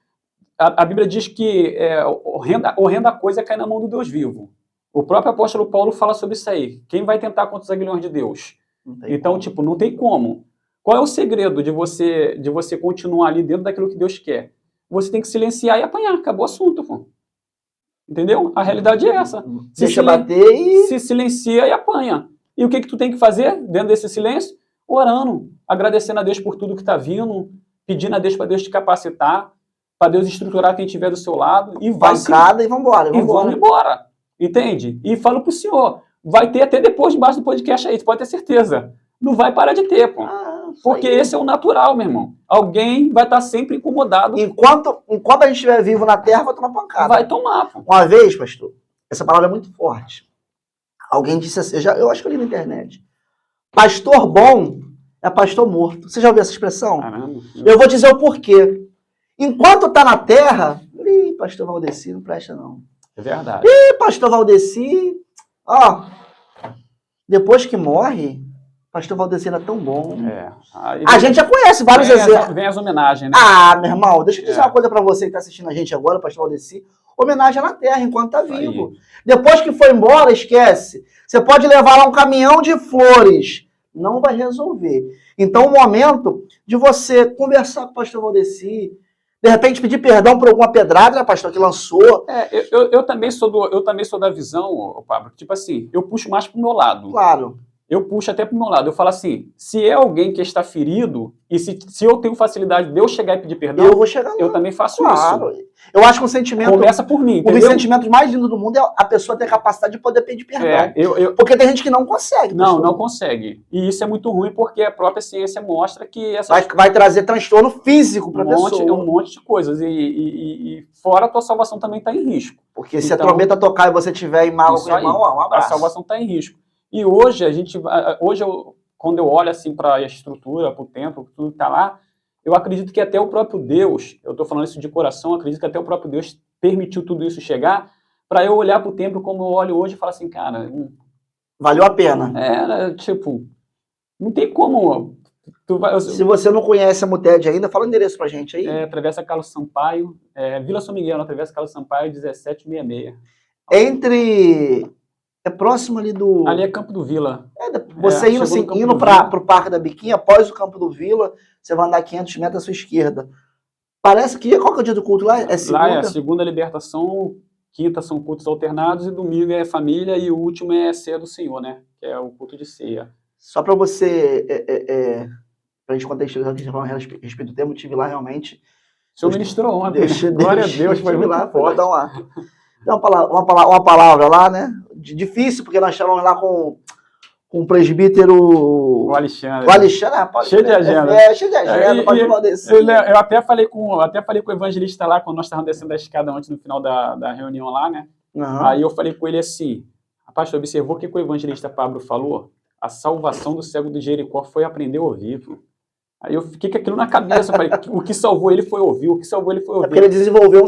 A Bíblia diz que horrenda coisa é cair na mão do Deus vivo. O próprio apóstolo Paulo fala sobre isso aí. Quem vai tentar contra os aguilhões de Deus? Então, tipo, não tem como. Qual é o segredo de você continuar ali dentro daquilo que Deus quer? Você tem que silenciar e apanhar. Acabou o assunto, pô. Entendeu? A realidade é essa. Deixa bater e... Se silencia e apanha. E o que tu tem que fazer dentro desse silêncio? Orando, agradecendo a Deus por tudo que está vindo, pedindo a Deus para Deus te capacitar, para Deus estruturar quem estiver do seu lado. E vai e vambora. E vamos embora. Entende? E falo pro senhor, vai ter até depois debaixo do podcast aí, você pode ter certeza. Não vai parar de ter, pô. Porque esse é o natural, meu irmão. Alguém vai estar sempre incomodado. Enquanto a gente estiver vivo na terra, vai tomar pancada. Vai tomar, pô. Uma vez, pastor, essa palavra é muito forte. Alguém disse assim, eu acho que eu li na internet. Pastor bom é pastor morto. Você já ouviu essa expressão? Caramba. Eu vou dizer o porquê. Enquanto tá na terra, pastor Valdeci, não presta não. É verdade. Pastor Valdeci, ó, depois que morre, pastor Valdeci era tão bom. A gente já conhece vários exemplos. Vem as homenagens, né? Meu irmão, deixa eu dizer uma coisa pra você que tá assistindo a gente agora, pastor Valdeci. Homenagem na terra, enquanto tá vivo. Aí. Depois que foi embora, esquece. Você pode levar lá um caminhão de flores. Não vai resolver. Então, o momento de você conversar com o pastor Valdeci, de repente pedir perdão por alguma pedrada, né, pastor, que lançou. Eu também sou da visão, Pablo, tipo assim, eu puxo mais pro meu lado. Claro. Eu puxo até pro meu lado. Eu falo assim, se é alguém que está ferido, e se eu tenho facilidade de eu chegar e pedir perdão, eu vou chegar lá. Eu também faço isso. Eu acho que o sentimento... Começa por mim, entendeu? Um dos sentimentos mais lindos do mundo é a pessoa ter a capacidade de poder pedir perdão. Porque tem gente que não consegue. Não consegue. E isso é muito ruim porque a própria ciência mostra que... Vai trazer transtorno físico para a pessoa. Um monte de coisas. E fora a tua salvação também está em risco. Porque se a trombeta tocar e você tiver em mal com o irmão, um abraço. A salvação está em risco. E hoje, quando eu olho assim para a estrutura, para o templo, tudo que está lá, eu acredito que até o próprio Deus, eu estou falando isso de coração, acredito que até o próprio Deus permitiu tudo isso chegar para eu olhar para o templo como eu olho hoje e falar assim, cara... valeu a pena. Não tem como... Se você não conhece a Muted ainda, fala o endereço pra gente aí. Travessa Carlos Sampaio, Vila São Miguel, na Travessa Carlos Sampaio, 1766. É próximo ali do... Ali é Campo do Vila. Você indo para o Parque da Biquinha, após o Campo do Vila, você vai andar 500 metros à sua esquerda. Parece que... Qual que é o dia do culto lá? É segunda? Lá é a segunda libertação, quinta são cultos alternados, e domingo é família, e o último é ceia do Senhor, né? Que é o culto de ceia. Só para você... pra gente contextualizar o que a gente tá falando a respeito do tema, eu tive lá realmente... O senhor ministrou ontem. Glória a Deus, foi muito lá, forte. Dar uma palavra lá, né? Difícil, porque nós estávamos lá com o presbítero... O Alexandre. O Alexandre, cheio de agenda. Cheio de agenda, pode Valdeci. Eu até falei com o evangelista lá, quando nós estávamos descendo a escada antes, no final da reunião lá, né? Uhum. Aí eu falei com ele assim, pastor, observou o que o evangelista Pablo falou? A salvação do cego de Jericó foi aprender a ouvir, viu? Aí eu fiquei com aquilo na cabeça, eu falei, o que salvou ele foi ouvir, o que salvou ele foi ouvir. É porque ele desenvolveu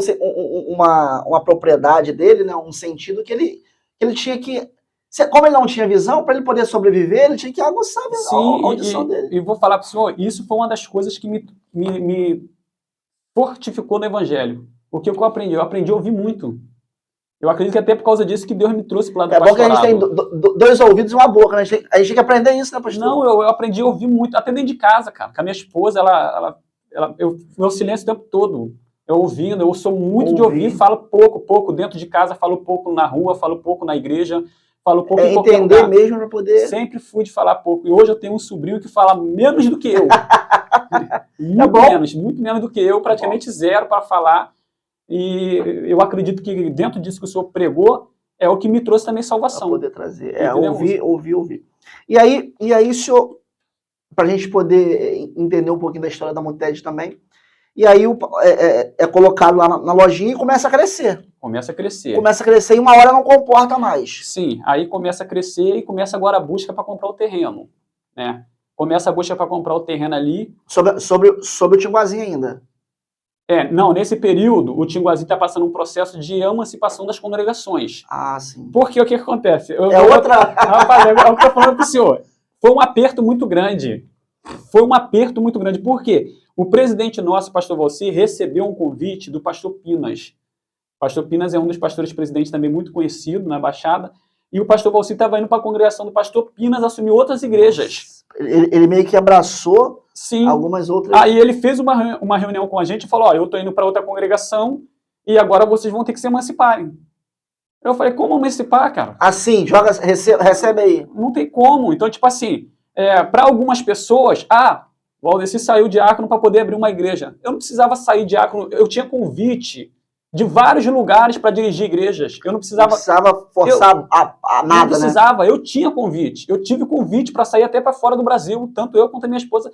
uma propriedade dele, né, um sentido que ele tinha que... Como ele não tinha visão, para ele poder sobreviver, ele tinha que aguçar a audição dele. E vou falar para o senhor, isso foi uma das coisas que me fortificou no evangelho. Porque o que eu aprendi a ouvir muito. Eu acredito que até por causa disso que Deus me trouxe para o lado do pastorado. É bom que a gente tem 2 ouvidos e uma boca, né? A gente tem que aprender isso, né, pastor? Não, eu aprendi a ouvir muito, até dentro de casa, cara. Com a minha esposa, meu silêncio o tempo todo. Eu ouvindo, eu sou muito de ouvir, falo pouco. Dentro de casa, falo pouco na rua, falo pouco na igreja, falo pouco em qualquer lugar. Entender mesmo para poder... Sempre fui de falar pouco. E hoje eu tenho um sobrinho que fala menos do que eu. Muito menos do que eu, praticamente zero para falar. E eu acredito que dentro disso que o senhor pregou, é o que me trouxe também salvação. Para poder trazer. Ouvir. E aí, senhor, para a gente poder entender um pouquinho da história da Muted também, e aí é colocado lá na lojinha e começa a crescer. Começa a crescer e uma hora não comporta mais. Sim, aí começa a crescer e começa agora a busca para comprar o terreno, né? Começa a busca para comprar o terreno ali. Sobre o Tinguazinho ainda. Não, nesse período, o Tinguazinho está passando um processo de emancipação das congregações. Ah, sim. Porque o que acontece? Rapaz, é o que eu estou falando para o senhor. Foi um aperto muito grande. Por quê? O presidente nosso, pastor Valci, recebeu um convite do pastor Pinas. O pastor Pinas é um dos pastores presidentes também muito conhecido na Baixada. E o pastor Valci estava indo para a congregação do pastor Pinas assumir outras igrejas. Ele meio que abraçou Sim. Algumas outras... Aí ele fez uma reunião com a gente e falou, eu estou indo para outra congregação e agora vocês vão ter que se emanciparem. Eu falei, como emancipar, cara? Assim, recebe aí. Não tem como. Então, tipo assim, para algumas pessoas, o Valdeci saiu diácono para poder abrir uma igreja. Eu não precisava sair diácono, eu tinha convite de vários lugares para dirigir igrejas. Eu não precisava forçar a nada, não precisava, né? Eu tinha convite. Eu tive convite para sair até para fora do Brasil, tanto eu quanto a minha esposa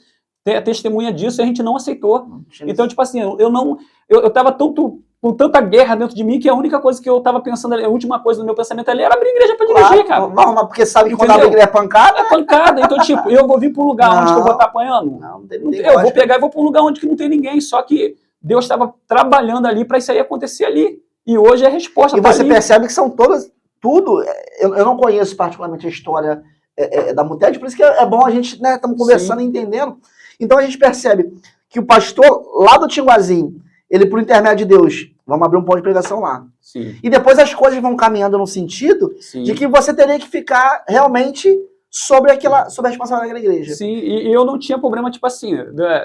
testemunha disso, e a gente não aceitou. Então, tipo assim, eu estava com tanta guerra dentro de mim que a única coisa que eu estava pensando, a última coisa do meu pensamento ali era abrir igreja para dirigir, cara. Não, mas porque sabe que quando abre igreja é pancada? É pancada. Então, tipo, eu vou vir para um lugar onde eu vou estar apanhando? Não tem ninguém. Eu vou pegar e vou para um lugar onde não tem ninguém, só que Deus estava trabalhando ali para isso aí acontecer ali. E hoje é a resposta. E você percebe que são todas, tudo, eu não conheço particularmente a história da Muted, por isso que é bom a gente, né, estamos conversando e entendendo. Então a gente percebe que o pastor lá do Tinguazinho, ele por intermédio de Deus, vamos abrir um ponto de pregação lá. Sim. E depois as coisas vão caminhando no sentido de que você teria que ficar realmente sobre a responsabilidade daquela igreja. Sim, e eu não tinha problema, tipo assim,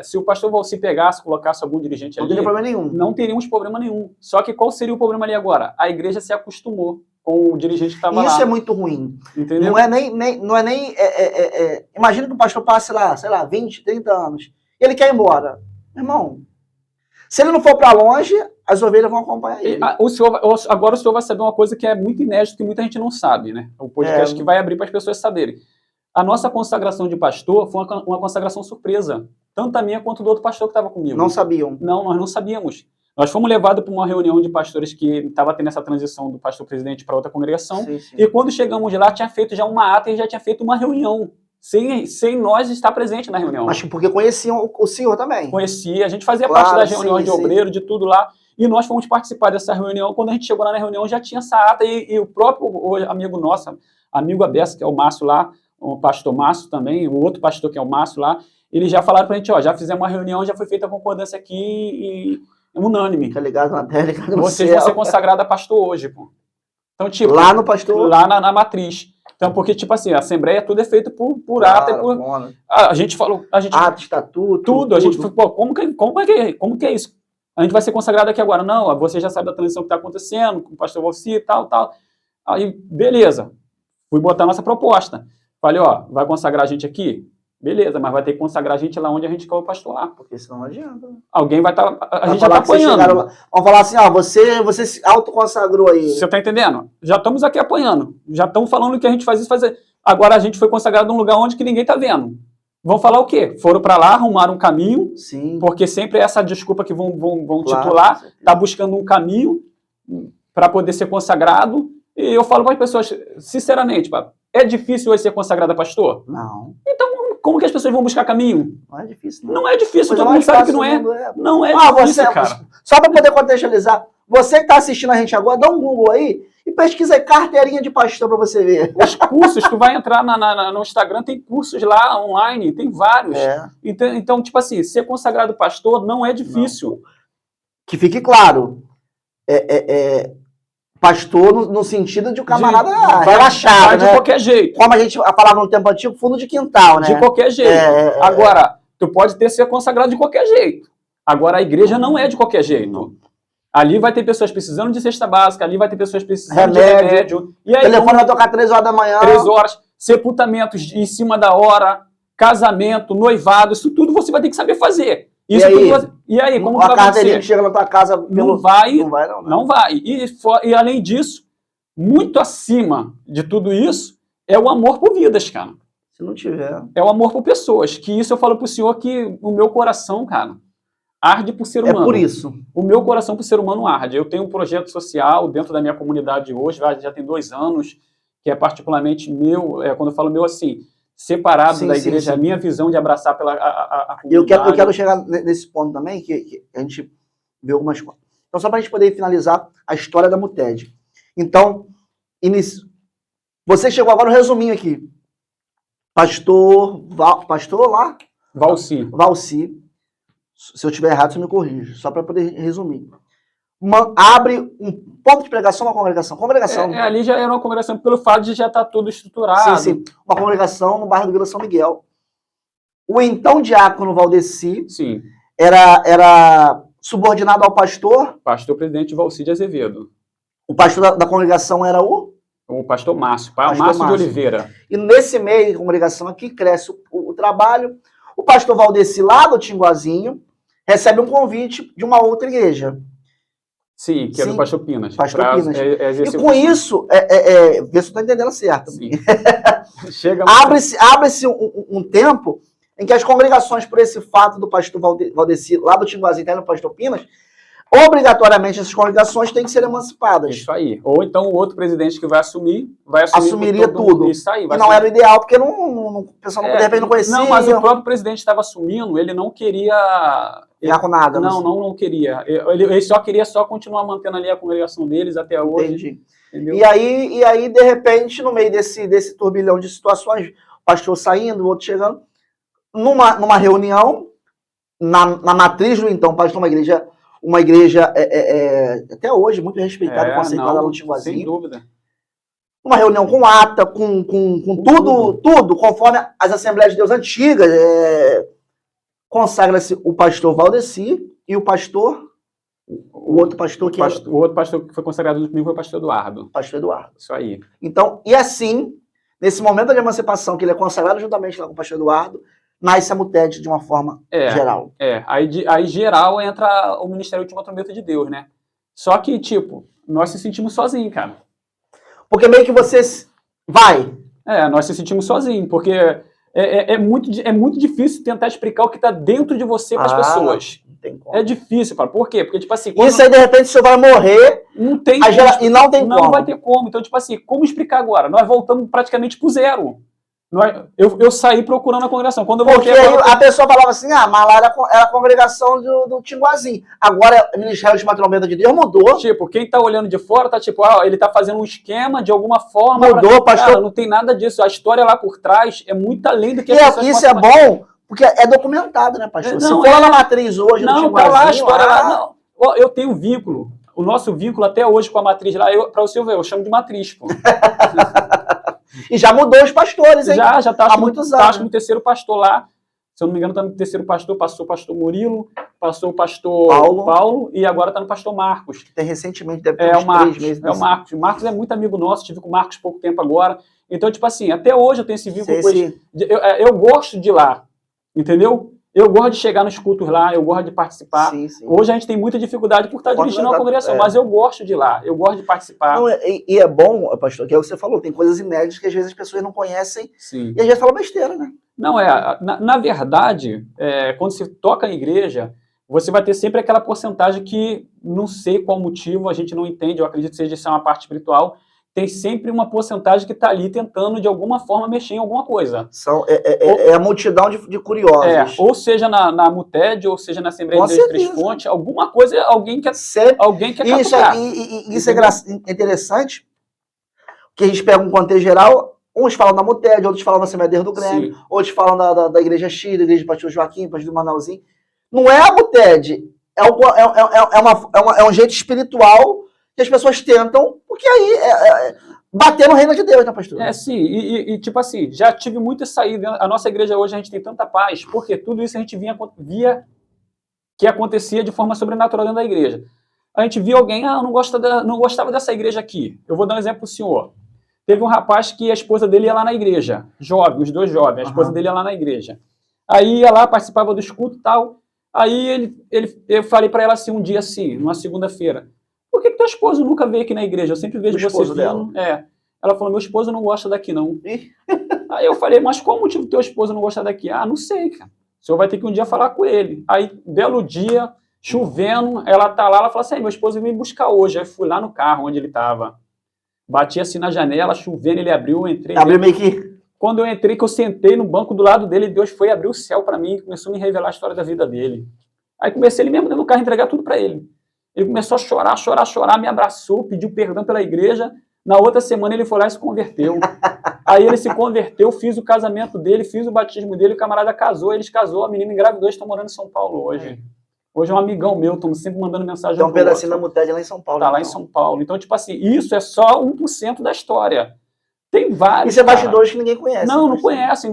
se o pastor Valci pegasse, colocasse algum dirigente ali... Não teria problema nenhum. Não teríamos problema nenhum. Só que qual seria o problema ali agora? A igreja se acostumou com o dirigente que estava lá. Isso é muito ruim. Entendeu? Não é nem... Imagina que o pastor passe lá, sei lá, 20, 30 anos, e ele quer ir embora. Irmão, se ele não for para longe, as ovelhas vão acompanhar ele. Agora o senhor vai saber uma coisa que é muito inédita, que muita gente não sabe, né? O podcast que vai abrir para as pessoas saberem. A nossa consagração de pastor foi uma consagração surpresa. Tanto a minha quanto do outro pastor que estava comigo. Não sabiam? Não, nós não sabíamos. Nós fomos levados para uma reunião de pastores que estava tendo essa transição do pastor presidente para outra congregação. Sim. E quando chegamos lá, tinha feito já uma ata e já tinha feito uma reunião. Sem nós estar presente na reunião. Mas porque conheciam o senhor também. Conhecia, a gente fazia parte das reuniões de obreiro, de tudo lá. E nós fomos participar dessa reunião. Quando a gente chegou lá na reunião, já tinha essa ata. E o próprio amigo nosso, amigo Abessa, que é o Márcio lá, o pastor Márcio também, o outro pastor que é o Márcio lá, eles já falaram pra gente, já fizemos uma reunião, já foi feita a concordância aqui e unânime. Tá ligado na terra, ligado no Vocês céu. vão ser consagrados a pastor hoje, pô. Então, tipo... Lá no pastor? Lá na matriz. Então, porque, tipo assim, a assembleia tudo é feito por ata e por... A gente falou... Ata, estatuto... Tudo. A gente falou, pô, como que é isso? a gente vai ser consagrado aqui agora. Não, você já sabe da transição que está acontecendo, com o pastor Valci e tal. Aí, beleza. Fui botar a nossa proposta. Falei, ó, vai consagrar a gente aqui? Beleza, mas vai ter que consagrar a gente lá onde a gente quer o pastor lá. Porque senão não adianta. Alguém vai estar... A gente já falar está apanhando. Vamos falar assim, ó, você se autoconsagrou aí. Você está entendendo? Já estamos aqui apanhando. Já estamos falando que a gente faz isso, fazer. Agora a gente foi consagrado num lugar onde que ninguém está vendo. Vão falar o quê? Foram para lá, arrumaram um caminho, Sim. Porque sempre é essa desculpa que vão Claro, titular, tá buscando um caminho para poder ser consagrado. E eu falo para as pessoas, sinceramente, é difícil hoje ser consagrado a pastor? Não. Então, como que as pessoas vão buscar caminho? Não é difícil, não. Não é difícil, Coisa todo mundo mais sabe que fácil não é. do mundo é. Não é difícil, cara. Só para poder contextualizar, você que está assistindo a gente agora, dá um Google aí e pesquisa aí carteirinha de pastor para você ver. Os cursos, tu vai entrar no Instagram, tem cursos lá online, tem vários. É. Então, tipo assim, ser consagrado pastor não é difícil. Não. Que fique claro, pastor no sentido de um camarada relaxado, vai né? de qualquer jeito. Como a gente falava no tempo antigo, fundo de quintal, né? De qualquer jeito. Agora, tu pode ter ser consagrado de qualquer jeito. Agora, a igreja não é de qualquer jeito. Não. Ali vai ter pessoas precisando de cesta básica, ali vai ter pessoas precisando Remédio. de remédio. E aí, O telefone vai tocar 3 horas da manhã. 3 horas, sepultamentos em cima da hora, casamento, noivado, isso tudo você vai ter que saber fazer. Isso e aí, como a vai carteirinha acontecer? que chega na tua casa Não vai, não vai, não. Não vai. E além disso, muito acima de tudo isso, é o amor por vidas, cara. Se não tiver. É o amor por pessoas. Que isso eu falo pro senhor que o meu coração, cara, arde por ser humano. É por isso. O meu coração por ser humano arde. Eu tenho um projeto social dentro da minha comunidade hoje, já tem 2 anos, que é particularmente meu, quando eu falo meu assim, separado da igreja, a minha visão de abraçar a comunidade. Eu quero chegar nesse ponto também, que a gente vê algumas coisas. Então, só para a gente poder finalizar a história da Muted. Então, você chegou agora no resuminho aqui. Pastor lá? Valci. Se eu estiver errado, você me corrige. Só para poder resumir. Abre um ponto de pregação, uma congregação. Ali já era uma congregação, pelo fato de já estar tudo estruturado. Sim. Uma congregação no bairro do Vila São Miguel. O então diácono Valdeci era subordinado ao pastor? Pastor presidente Valci de Azevedo. O pastor da congregação era o pastor Márcio, Márcio de Oliveira. E nesse meio de congregação aqui cresce o trabalho. O pastor Valdeci, lá do Tinguazinho, recebe um convite de uma outra igreja. Sim, que é do pastor Pinas. Pinas. E com isso, vê se eu estou entendendo certo. Abre-se um tempo em que as congregações, por esse fato do pastor Valdeci, lá do Tinguazinho, no pastor Pinas, obrigatoriamente essas congregações têm que ser emancipadas. Isso aí. Ou então o outro presidente que vai assumiria tudo. Isso aí. E não era o ideal, porque o pessoal de repente não conhecia. Não, mas o próprio presidente estava assumindo, ele não queria... Ficar com nada. Não queria. Ele só queria continuar mantendo ali a congregação deles até hoje. Entendi. E aí, de repente, no meio desse turbilhão de situações, o pastor saindo, o outro chegando, numa reunião, na matriz do então pastor, uma igreja até hoje muito respeitada, conceituada no Tinguazinho. Sem dúvida. Uma reunião com ata, com tudo, conforme as Assembleias de Deus antigas. Consagra-se o pastor Valdeci e o outro pastor que o outro pastor que foi consagrado comigo foi o pastor Eduardo. Pastor Eduardo. Isso aí. Então, e assim, nesse momento de emancipação, que ele é consagrado juntamente lá com o pastor Eduardo, nasce a Muted de uma forma geral. Aí geral entra o Ministério Última Trombeta de Deus, né? Só que, nós se sentimos sozinhos, cara. Porque meio que vocês... nós se sentimos sozinhos, porque é muito difícil tentar explicar o que está dentro de você para as pessoas. Não tem como. É difícil, cara. Por quê? Porque, isso aí, de repente, o senhor vai morrer... Não tem e não tem como. Não vai ter como. Então, como explicar agora? Nós voltamos praticamente pro zero. Eu saí procurando a congregação. Quando eu voltei, a pessoa falava assim, mas lá era a congregação do Tinguazinho. Agora, o Ministério de uma Trombeta de Deus mudou. Quem tá olhando de fora tá ele tá fazendo um esquema de alguma forma. Mudou, pastor. Cara, não tem nada disso. A história lá por trás é muito além do que isso é bom, porque é documentado, né, pastor? Se for lá na matriz hoje, no Tinguazinho... Não, tá lá a história lá. Não. Eu tenho vínculo. O nosso vínculo até hoje com a matriz lá, para o senhor ver, eu chamo de matriz, pô. E já mudou os pastores, hein? Já tá há muitos anos. Acho que o terceiro pastor lá. Se eu não me engano, está no terceiro pastor, passou o pastor Murilo, passou o pastor Paulo e agora está no pastor Marcos. Tem recentemente, deve ter uns 3 meses. É o Marcos. O Marcos é muito amigo nosso, tive com o Marcos pouco tempo agora. Então, tipo assim, até hoje eu tenho esse vínculo com eles. Eu gosto de ir lá, entendeu? Eu gosto de chegar nos cultos lá, eu gosto de participar. Sim. Hoje a gente tem muita dificuldade por estar dirigindo uma congregação, mas eu gosto de ir lá, eu gosto de participar. Não, e é bom, pastor, que é o que você falou, tem coisas inéditas que às vezes as pessoas não conhecem. Sim. E às vezes falam besteira, né? Não, na verdade, quando você toca em igreja, você vai ter sempre aquela porcentagem que, não sei qual motivo, a gente não entende, eu acredito que seja isso uma parte espiritual, tem sempre uma porcentagem que está ali tentando, de alguma forma, mexer em alguma coisa. É a multidão de curiosos. Ou seja na MUTED, ou seja na Assembleia de Deus Três Fontes, alguma coisa, alguém quer capturar. Isso é interessante, que a gente pega um contexto geral, uns falam da MUTED, outros falam da Assembleia de Deus do Grêmio, outros falam da Igreja X, da Igreja do Pastor Joaquim, Pastor do Manauzinho. Não é a MUTED, é um jeito espiritual que as pessoas tentam, porque aí bater no reino de Deus, né, pastor? Sim, e tipo assim, já tive muita saída. A nossa igreja hoje, a gente tem tanta paz, porque tudo isso a gente via que acontecia de forma sobrenatural dentro da igreja. A gente via alguém, eu não gostava dessa igreja aqui. Eu vou dar um exemplo para o senhor. Teve um rapaz que a esposa dele ia lá na igreja, jovem, os dois jovens, a esposa dele ia lá na igreja. Aí ia lá, participava do culto e tal. Aí eu falei para ela assim, um dia assim, numa segunda-feira, por que teu esposo nunca veio aqui na igreja? Eu sempre vejo você vindo. Ela falou, meu esposo não gosta daqui, não. Aí eu falei, mas qual o motivo do teu esposo não gostar daqui? Não sei, cara. O senhor vai ter que um dia falar com ele. Aí, belo dia, chovendo, ela tá lá, ela falou assim, meu esposo veio me buscar hoje. Aí fui lá no carro onde ele tava. Bati assim na janela, chovendo, ele abriu, eu entrei. Abriu meio que... Quando eu entrei, que eu sentei no banco do lado dele, Deus foi abrir o céu para mim e começou a me revelar a história da vida dele. Aí comecei ele mesmo dentro do carro a entregar tudo para ele. Ele começou a chorar, me abraçou, pediu perdão pela igreja. Na outra semana ele foi lá e se converteu. Aí ele se converteu, fiz o casamento dele, fiz o batismo dele, o camarada casou, eles casou, a menina engravidou, estão morando em São Paulo hoje. Hoje é um amigão meu, estamos sempre mandando mensagem. Então um pedacinho da MUTED lá em São Paulo. Tá lá em São Paulo. Então, tipo assim, isso é só 1% da história. Tem vários. Isso é bastidores que ninguém conhece. Não conhece.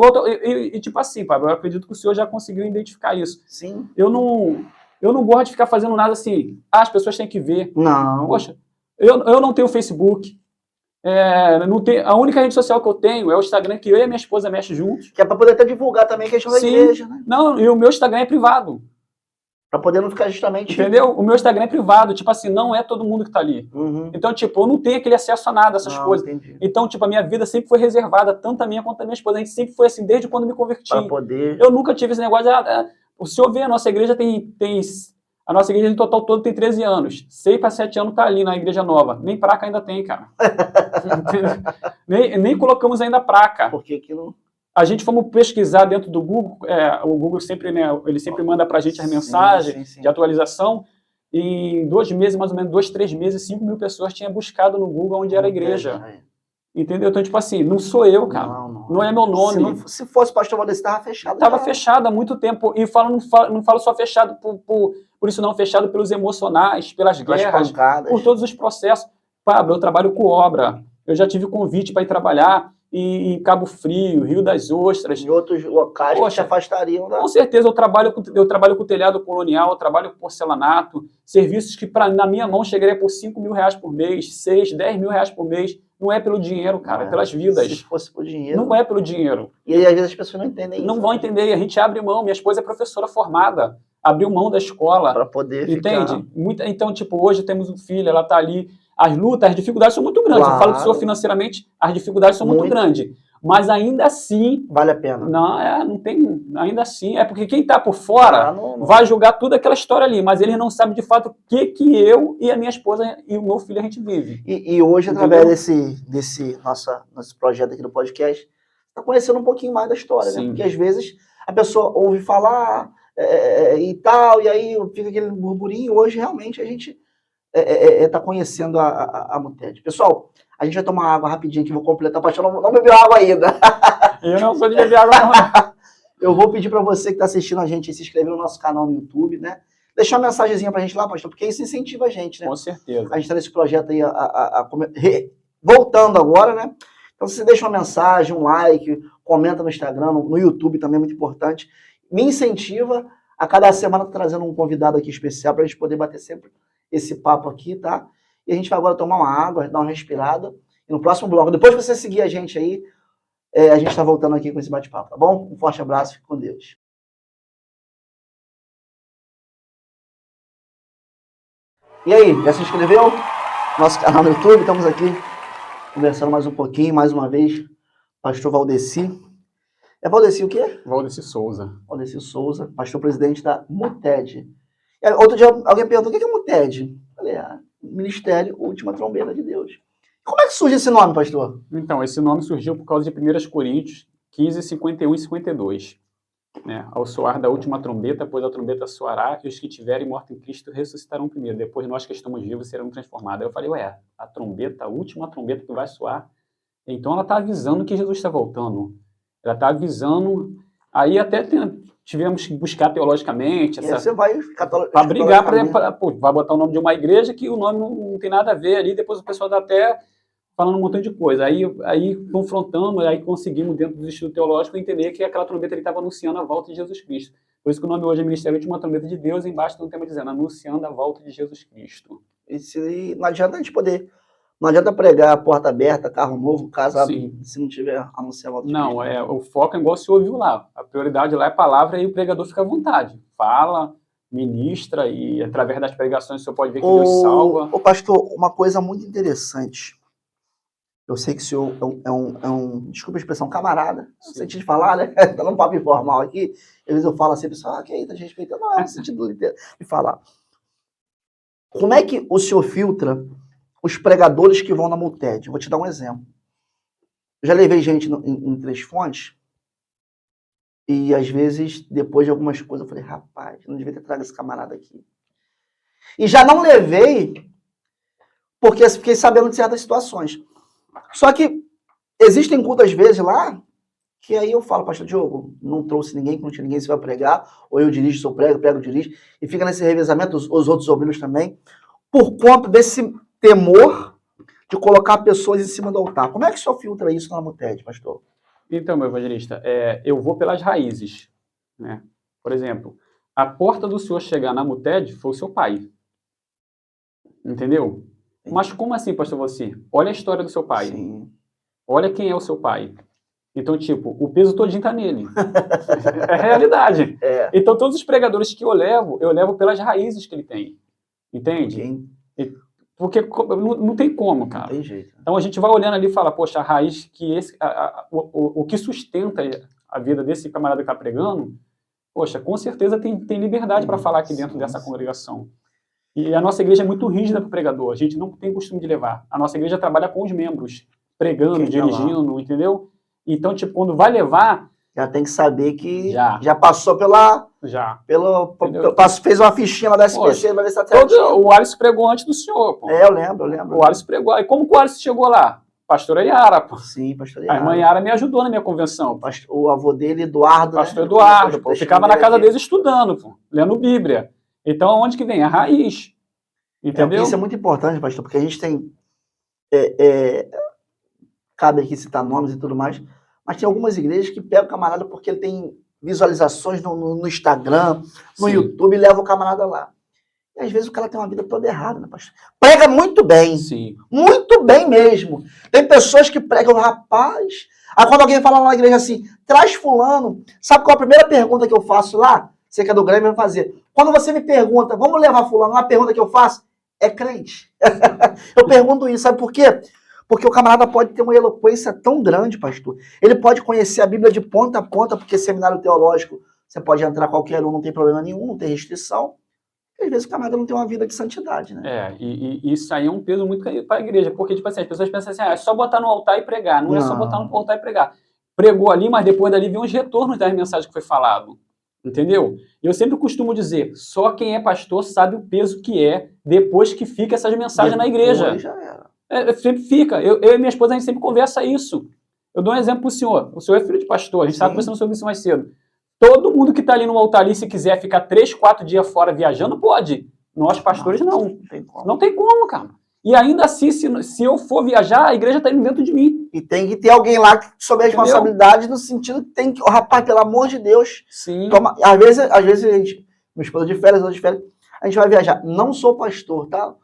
E tipo assim, Pablo, eu acredito que o senhor já conseguiu identificar isso. Sim. Eu não gosto de ficar fazendo nada assim. As pessoas têm que ver. Não. Poxa, eu não tenho Facebook. A única rede social que eu tenho é o Instagram, que eu e a minha esposa mexem juntos. Que é para poder até divulgar também a questão da igreja, né? Não, e o meu Instagram é privado. Para poder não ficar justamente... Entendeu? O meu Instagram é privado. Tipo assim, não é todo mundo que tá ali. Então, tipo, eu não tenho aquele acesso a nada, essas coisas. Entendi. Então, tipo, a minha vida sempre foi reservada, tanto a minha quanto a minha esposa. A gente sempre foi assim, desde quando me converti. Para poder... Eu nunca tive esse negócio de... O senhor vê, a nossa igreja a nossa igreja em total todo tem 13 anos. 6 para 7 anos tá ali na igreja nova. Nem placa ainda tem, cara. nem colocamos ainda placa. Por que que não... A gente fomos pesquisar dentro do Google, o Google sempre, né, ele sempre manda pra gente as mensagens de atualização, e em 2 meses, mais ou menos 2, 3 meses, 5 mil pessoas tinham buscado no Google onde era a igreja. Entendeu? Então, tipo assim, não sou eu, cara. Não é meu nome. Se fosse o pastor Valdeci, estava fechado. Estava fechado há muito tempo. E não falo só fechado por isso não, fechado pelos emocionais, pelas guerras, por todos os processos. Pablo, eu trabalho com obra. Eu já tive convite para ir trabalhar em Cabo Frio, Rio das Ostras. Em outros locais que se afastariam da... Com certeza, eu trabalho com telhado colonial, eu trabalho com porcelanato, serviços que na minha mão chegaria por 5 mil reais por mês, 6, 10 mil reais por mês. Não é pelo dinheiro, cara, é pelas vidas. Se fosse por dinheiro... Não é pelo dinheiro. E aí, às vezes, as pessoas não entendem isso. Não vão entender, a gente abre mão. Minha esposa é professora formada, abriu mão da escola. Para poder entende? Então, tipo, hoje temos um filho, ela tá ali. As lutas, as dificuldades são muito grandes. Claro. Eu falo que o senhor financeiramente, as dificuldades são muito grandes. Mas ainda assim... Vale a pena. Não tem... Ainda assim... É porque quem está por fora vai julgar tudo aquela história ali, mas eles não sabem de fato o que eu e a minha esposa e o meu filho a gente vive. E hoje, através desse nosso projeto aqui do podcast, está conhecendo um pouquinho mais da história, né? Porque às vezes a pessoa ouve falar e tal, e aí fica aquele burburinho. Hoje, realmente, a gente está conhecendo a MUTED. Pessoal, a gente vai tomar água rapidinho aqui, vou completar. Pastor, não bebeu água ainda. Eu não sou de beber água, não. Eu vou pedir para você que está assistindo a gente se inscrever no nosso canal no YouTube, né? Deixar uma mensagenzinha para a gente lá, pastor, porque isso incentiva a gente, né? Com certeza. A gente está nesse projeto aí, voltando agora, né? Então, você deixa uma mensagem, um like, comenta no Instagram, no YouTube também é muito importante. me incentiva a cada semana trazendo um convidado aqui especial para a gente poder bater sempre esse papo aqui, tá? E a gente vai agora tomar uma água, dar uma respirada. E no próximo bloco, depois que você seguir a gente aí, a gente está voltando aqui com esse bate-papo, tá bom? Um forte abraço, fique com Deus. E aí, já se inscreveu no nosso canal no YouTube? Estamos aqui conversando mais um pouquinho, mais uma vez, pastor Valdeci. É Valdeci o quê? Valdeci Souza. Valdeci Souza, pastor presidente da MUTED. Outro dia alguém perguntou, o que é MUTED? Eu falei, Ministério Última Trombeta de Deus. Como é que surge esse nome, pastor? Então, esse nome surgiu por causa de 1 Coríntios 15, 51 e 52. Né? Ao soar da última trombeta, pois a trombeta soará, e os que tiverem morto em Cristo ressuscitarão primeiro. Depois nós que estamos vivos serão transformados. Aí eu falei, a trombeta, a última trombeta que vai soar. Então ela está avisando que Jesus está voltando. Ela está avisando. Aí até tivemos que buscar teologicamente. Você vai para brigar, vai botar o nome de uma igreja que o nome não tem nada a ver ali. Depois o pessoal está até falando um montão de coisa. Aí confrontamos, aí conseguimos, dentro do estudo teológico, entender que aquela trombeta estava anunciando a volta de Jesus Cristo. Por isso que o nome hoje é Ministério Última Trombeta de Deus, e embaixo tem um tema dizendo, anunciando a volta de Jesus Cristo. E não adianta a gente poder... Não adianta pregar a porta aberta, carro novo, casa, se não tiver anunciar a volta de Cristo. Não, o foco é igual você ouviu lá. A prioridade lá é a palavra e o pregador fica à vontade. Fala, ministra, e através das pregações você pode ver que Deus salva. Ô pastor, uma coisa muito interessante. Eu sei que o senhor é um desculpa a expressão, camarada. No sentido de falar, né? Tá num papo informal aqui. Às vezes eu falo assim, pessoal, que aí, tá te respeitando. Não, é no sentido literal de falar. Como é que o senhor filtra os pregadores que vão na MUTED? Eu vou te dar um exemplo. Eu já levei gente em Três Fontes e, às vezes, depois de algumas coisas, eu falei, rapaz, não devia ter trago esse camarada aqui. E já não levei porque fiquei sabendo de certas situações. Só que existem cultos, às vezes, lá, que aí eu falo, pastor Diogo, não trouxe ninguém, que não tinha ninguém, você vai pregar, ou eu dirijo, sou prego, dirijo, e fica nesse revezamento, os outros obreiros também, por conta desse temor de colocar pessoas em cima do altar. Como é que o senhor filtra isso na MUTED, pastor? Então, meu evangelista, eu vou pelas raízes. Né? Por exemplo, a porta do senhor chegar na MUTED foi o seu pai. Entendeu? Mas como assim, pastor Valci? Olha a história do seu pai. Sim. Olha quem é o seu pai. Então, tipo, o peso todinho tá nele. É realidade. Então, todos os pregadores que eu levo pelas raízes que ele tem. Entende? Porque não tem como, cara. Não tem jeito. Então, a gente vai olhando ali e fala, poxa, a raiz que o que sustenta a vida desse camarada que está pregando, poxa, com certeza tem liberdade para falar aqui dentro dessa congregação. E a nossa igreja é muito rígida para o pregador. A gente não tem costume de levar. A nossa igreja trabalha com os membros, pregando, dirigindo, entendeu? Então, tipo, quando vai levar... Já tem que saber que já passou fez uma fichinha lá da SPC, vai ver se tá certinho. O Alisson pregou antes do senhor, pô. Eu lembro. O Alisson pregou. E como que o Alisson chegou lá? Pastora Yara, pô. Sim, pastora Yara. A irmã Yara me ajudou na minha convenção. O avô dele, Eduardo, Pastor Eduardo, pô. Eu ficava na casa deles estudando, pô. Lendo Bíblia. Então, onde que vem? A raiz. Entendeu? Isso é muito importante, pastor, porque a gente tem... cabe aqui citar nomes e tudo mais, mas tem algumas igrejas que pegam o camarada porque ele tem visualizações no Instagram, no YouTube, e leva o camarada lá. E às vezes o cara tem uma vida toda errada, né, pastor? Prega muito bem. Sim. Muito bem mesmo. Tem pessoas que pregam, rapaz... Aí quando alguém fala lá na igreja assim, traz fulano, sabe qual é a primeira pergunta que eu faço lá? Você que é do Grêmio vai fazer. Quando você me pergunta, vamos levar fulano, a pergunta que eu faço é crente. Eu pergunto isso, sabe por quê? Porque o camarada pode ter uma eloquência tão grande, pastor. Ele pode conhecer a Bíblia de ponta a ponta, porque seminário teológico, você pode entrar qualquer um, não tem problema nenhum, não tem restrição. E às vezes o camarada não tem uma vida de santidade, né? E isso aí é um peso muito para a igreja, porque, tipo assim, as pessoas pensam assim, é só botar no altar e pregar. Não é só botar no altar e pregar. Pregou ali, mas depois dali vem uns retornos das mensagens que foi falado. Entendeu? Eu sempre costumo dizer, só quem é pastor sabe o peso que é depois que fica essas mensagens na igreja. Já era. Sempre fica. Eu e minha esposa, a gente sempre conversa isso. Eu dou um exemplo para o senhor. O senhor é filho de pastor, a gente estava conversando sobre isso mais cedo. Todo mundo que está ali no altar ali, se quiser ficar 3, 4 dias fora viajando, pode. Nós, pastores, não. Não tem como. Não tem como, cara. E ainda assim, se eu for viajar, a igreja está indo dentro de mim. E tem que ter alguém lá sob a responsabilidade, no sentido que tem que, rapaz, pelo amor de Deus, Sim. toma, às vezes a gente, minha esposa de férias, eu de férias, a gente vai viajar. Não sou pastor, tá?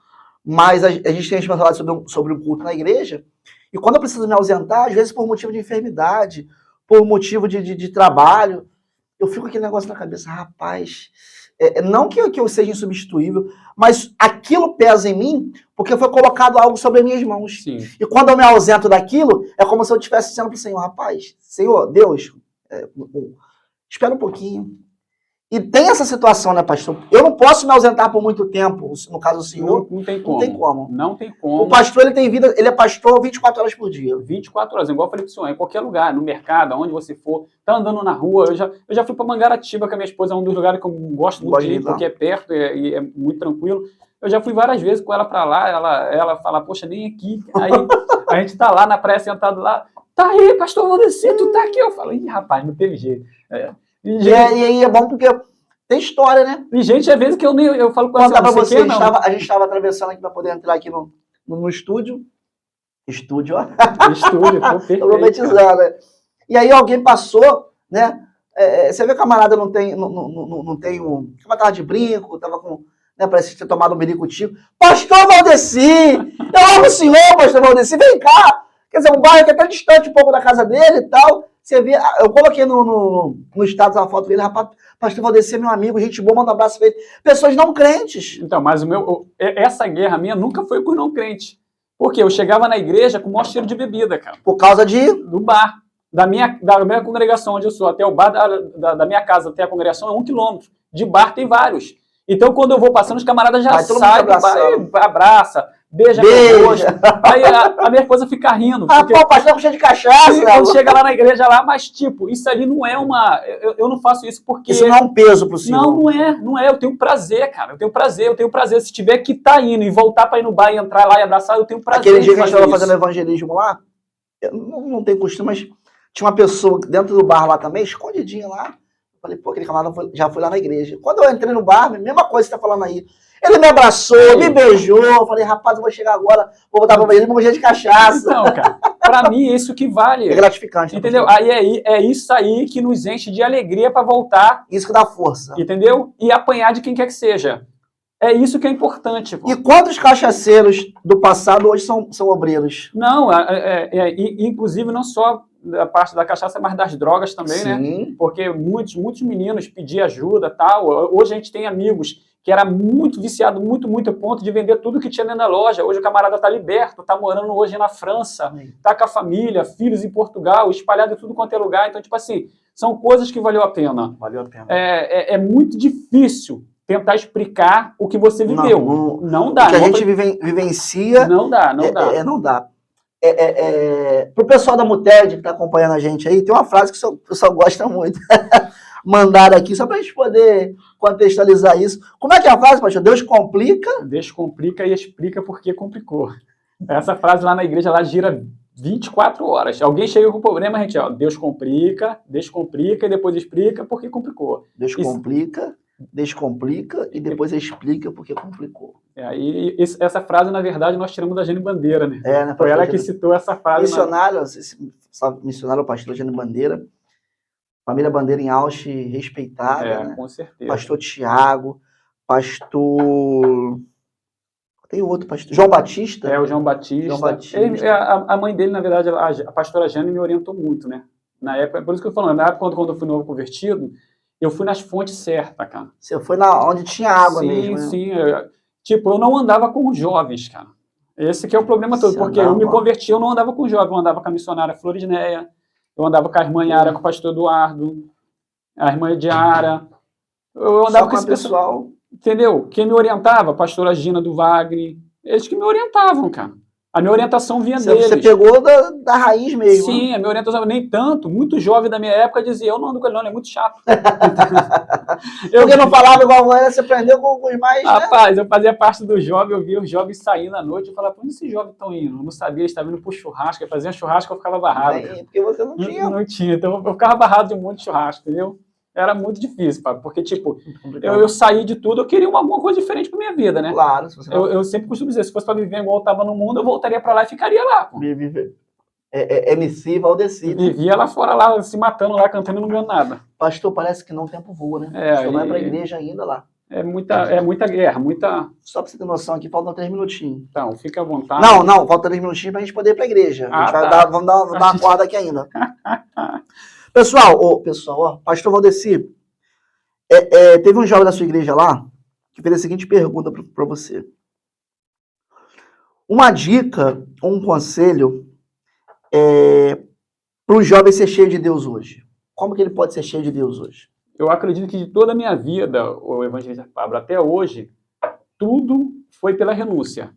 Mas a gente tem responsabilidade sobre um culto na igreja, e quando eu preciso me ausentar, às vezes por motivo de enfermidade, por motivo de trabalho, eu fico com aquele negócio na cabeça, rapaz, não que eu seja insubstituível, mas aquilo pesa em mim porque foi colocado algo sobre as minhas mãos. Sim. E quando eu me ausento daquilo, é como se eu estivesse dizendo para o Senhor, rapaz, Senhor, Deus, espera um pouquinho. E tem essa situação, né, pastor? Eu não posso me ausentar por muito tempo, no caso do senhor. Não tem como. Não tem como. Não tem como. O pastor, ele tem vida, ele é pastor 24 horas por dia. 24 horas, igual eu falei pro senhor, em qualquer lugar, no mercado, aonde você for, tá andando na rua. Eu já fui pra Mangaratiba, que a minha esposa é um dos lugares que eu gosto muito de ir, porque é perto e é muito tranquilo. Eu já fui várias vezes com ela pra lá, ela fala, poxa, nem aqui. Aí a gente tá lá na praia, sentado lá, tá aí, pastor Valdeci, tu tá aqui. Eu falo, ih, rapaz, não teve jeito. E aí é bom porque tem história, né? E gente, às vezes que eu falo com ela, contar pra você, a gente estava atravessando aqui para poder entrar aqui no estúdio. Estúdio, ó. Estúdio, pô, perfeito. Romantizando, né? E aí alguém passou, né? Você vê que a camarada não tem um... Tava de brinco, tava com... Né, parece ter tomado um milicotico. Pastor Valdeci! Eu amo o senhor, pastor Valdeci, vem cá! Quer dizer, um bairro que é até distante um pouco da casa dele e tal. Você vê, eu coloquei no status uma foto dele, rapaz, pastor Valdeci é meu amigo, gente boa, manda um abraço pra ele. Pessoas não crentes. Então, mas essa guerra minha nunca foi com não crente. Porque eu chegava na igreja com o maior cheiro de bebida, cara. Por causa do bar. Da minha congregação onde eu sou, até o bar da minha casa até a congregação é 1 quilômetro. De bar tem vários. Então, quando eu vou passando, os camaradas já saem do bar, abraça, beija. Aí a minha esposa fica rindo. Porque... pô, pastor com cheio de cachaça. Quando chega lá na igreja, mas tipo, isso ali não é uma... Eu não faço isso porque... Isso não é um peso pro senhor. Não é. Eu tenho prazer, cara. Eu tenho prazer. Se tiver que tá indo e voltar pra ir no bar e entrar lá e abraçar, eu tenho prazer. Aquele dia que a gente estava fazendo evangelismo lá, eu não tenho costume, mas tinha uma pessoa dentro do bar lá também, escondidinha lá. Falei, pô, aquele camarada já foi lá na igreja. Quando eu entrei no bar, mesma coisa que você tá falando aí. Ele me abraçou, me beijou. Eu falei, rapaz, eu vou chegar agora, vou botar pra ele uma de cachaça. Não, cara, pra mim é isso que vale. É gratificante. Entendeu? Aí é isso aí que nos enche de alegria pra voltar. Isso que dá força. Entendeu? E apanhar de quem quer que seja. É isso que é importante. Pô. E quantos cachaceiros do passado hoje são obreiros? Não, inclusive não só da parte da cachaça, mas das drogas também, sim, né? Porque muitos meninos pediam ajuda e tal. Hoje a gente tem amigos que era muito viciado, muito a ponto de vender tudo que tinha dentro da loja. Hoje o camarada tá liberto, tá morando hoje na França, tá com a família, filhos em Portugal, espalhado em tudo quanto é lugar. Então, tipo assim, são coisas que valeu a pena. Valeu a pena. É muito difícil tentar explicar o que você viveu. Não dá. O que a gente vivencia... Não dá. Não dá. Pro pessoal da Muted que tá acompanhando a gente aí, tem uma frase que o pessoal gosta muito. Mandaram aqui, só pra gente poder contextualizar isso. Como é que é a frase, pastor? Deus complica? Deus complica e explica porque complicou. Essa frase lá na igreja, ela gira 24 horas. Alguém chega com problema, a gente, Deus complica e depois explica porque complicou. Deus complica e depois explica porque complicou. E essa frase, na verdade, nós tiramos da Jane Bandeira, né? Né, foi ela que citou essa frase. Missionário, o pastor Jane Bandeira. Família Bandeira em Ausch, respeitada. Né? Com certeza. Pastor Tiago, pastor... Tem outro pastor, João Batista. O João Batista. A mãe dele, na verdade, a pastora Jane me orientou muito, né? Na época, por isso que eu falo, na época, quando eu fui novo convertido, eu fui nas fontes certas, cara. Você foi onde tinha água mesmo, né? Sim. Tipo, eu não andava com os jovens, cara. Esse que é o problema todo, porque eu me converti, eu não andava com os jovens, eu andava com a missionária Floridneia, eu andava com a irmã Yara, com o pastor Eduardo, a irmã Ediara. Eu andava com esse pessoal. Entendeu? Quem me orientava? A pastora Gina do Wagner. Eles que me orientavam, cara. A minha orientação vinha deles. Você pegou da raiz mesmo. Sim, né? A minha orientação, nem tanto. Muito jovem da minha época dizia, eu não ando com ele não, ele é muito chato. Porque não falava igual a você aprendeu com os mais, Rapaz, eu fazia parte do jovem, eu via os jovens saindo à noite, eu falava, onde esses jovens estão indo? Eu não sabia, eles estavam indo pro churrasco, eu fazia churrasco, eu ficava barrado. Porque você não tinha. Não tinha, então eu ficava barrado de um monte de churrasco, entendeu? Era muito difícil, porque, tipo, eu saí de tudo, eu queria alguma coisa diferente pra minha vida, né? Claro. Eu sempre costumo dizer, se fosse pra viver igual eu tava no mundo, eu voltaria pra lá e ficaria lá. MC Valdeci, né? Vivia lá fora, lá, se matando lá, cantando e não ganhando nada. Pastor, parece que não, o tempo voa, né? É, Pastor vai e- pra igreja ainda lá. É muita guerra, muita... Só pra você ter noção aqui, faltam 3 minutinhos. Então, fica à vontade. Não, falta 3 minutinhos pra gente poder ir pra igreja. A gente vai tá. vamos dar uma corda aqui ainda. Pessoal, ó, pastor Valdeci, teve um jovem da sua igreja lá que fez a seguinte pergunta para você. Uma dica ou um conselho para o jovem ser cheio de Deus hoje. Como que ele pode ser cheio de Deus hoje? Eu acredito que de toda a minha vida, o evangelista Pablo, até hoje, tudo foi pela renúncia.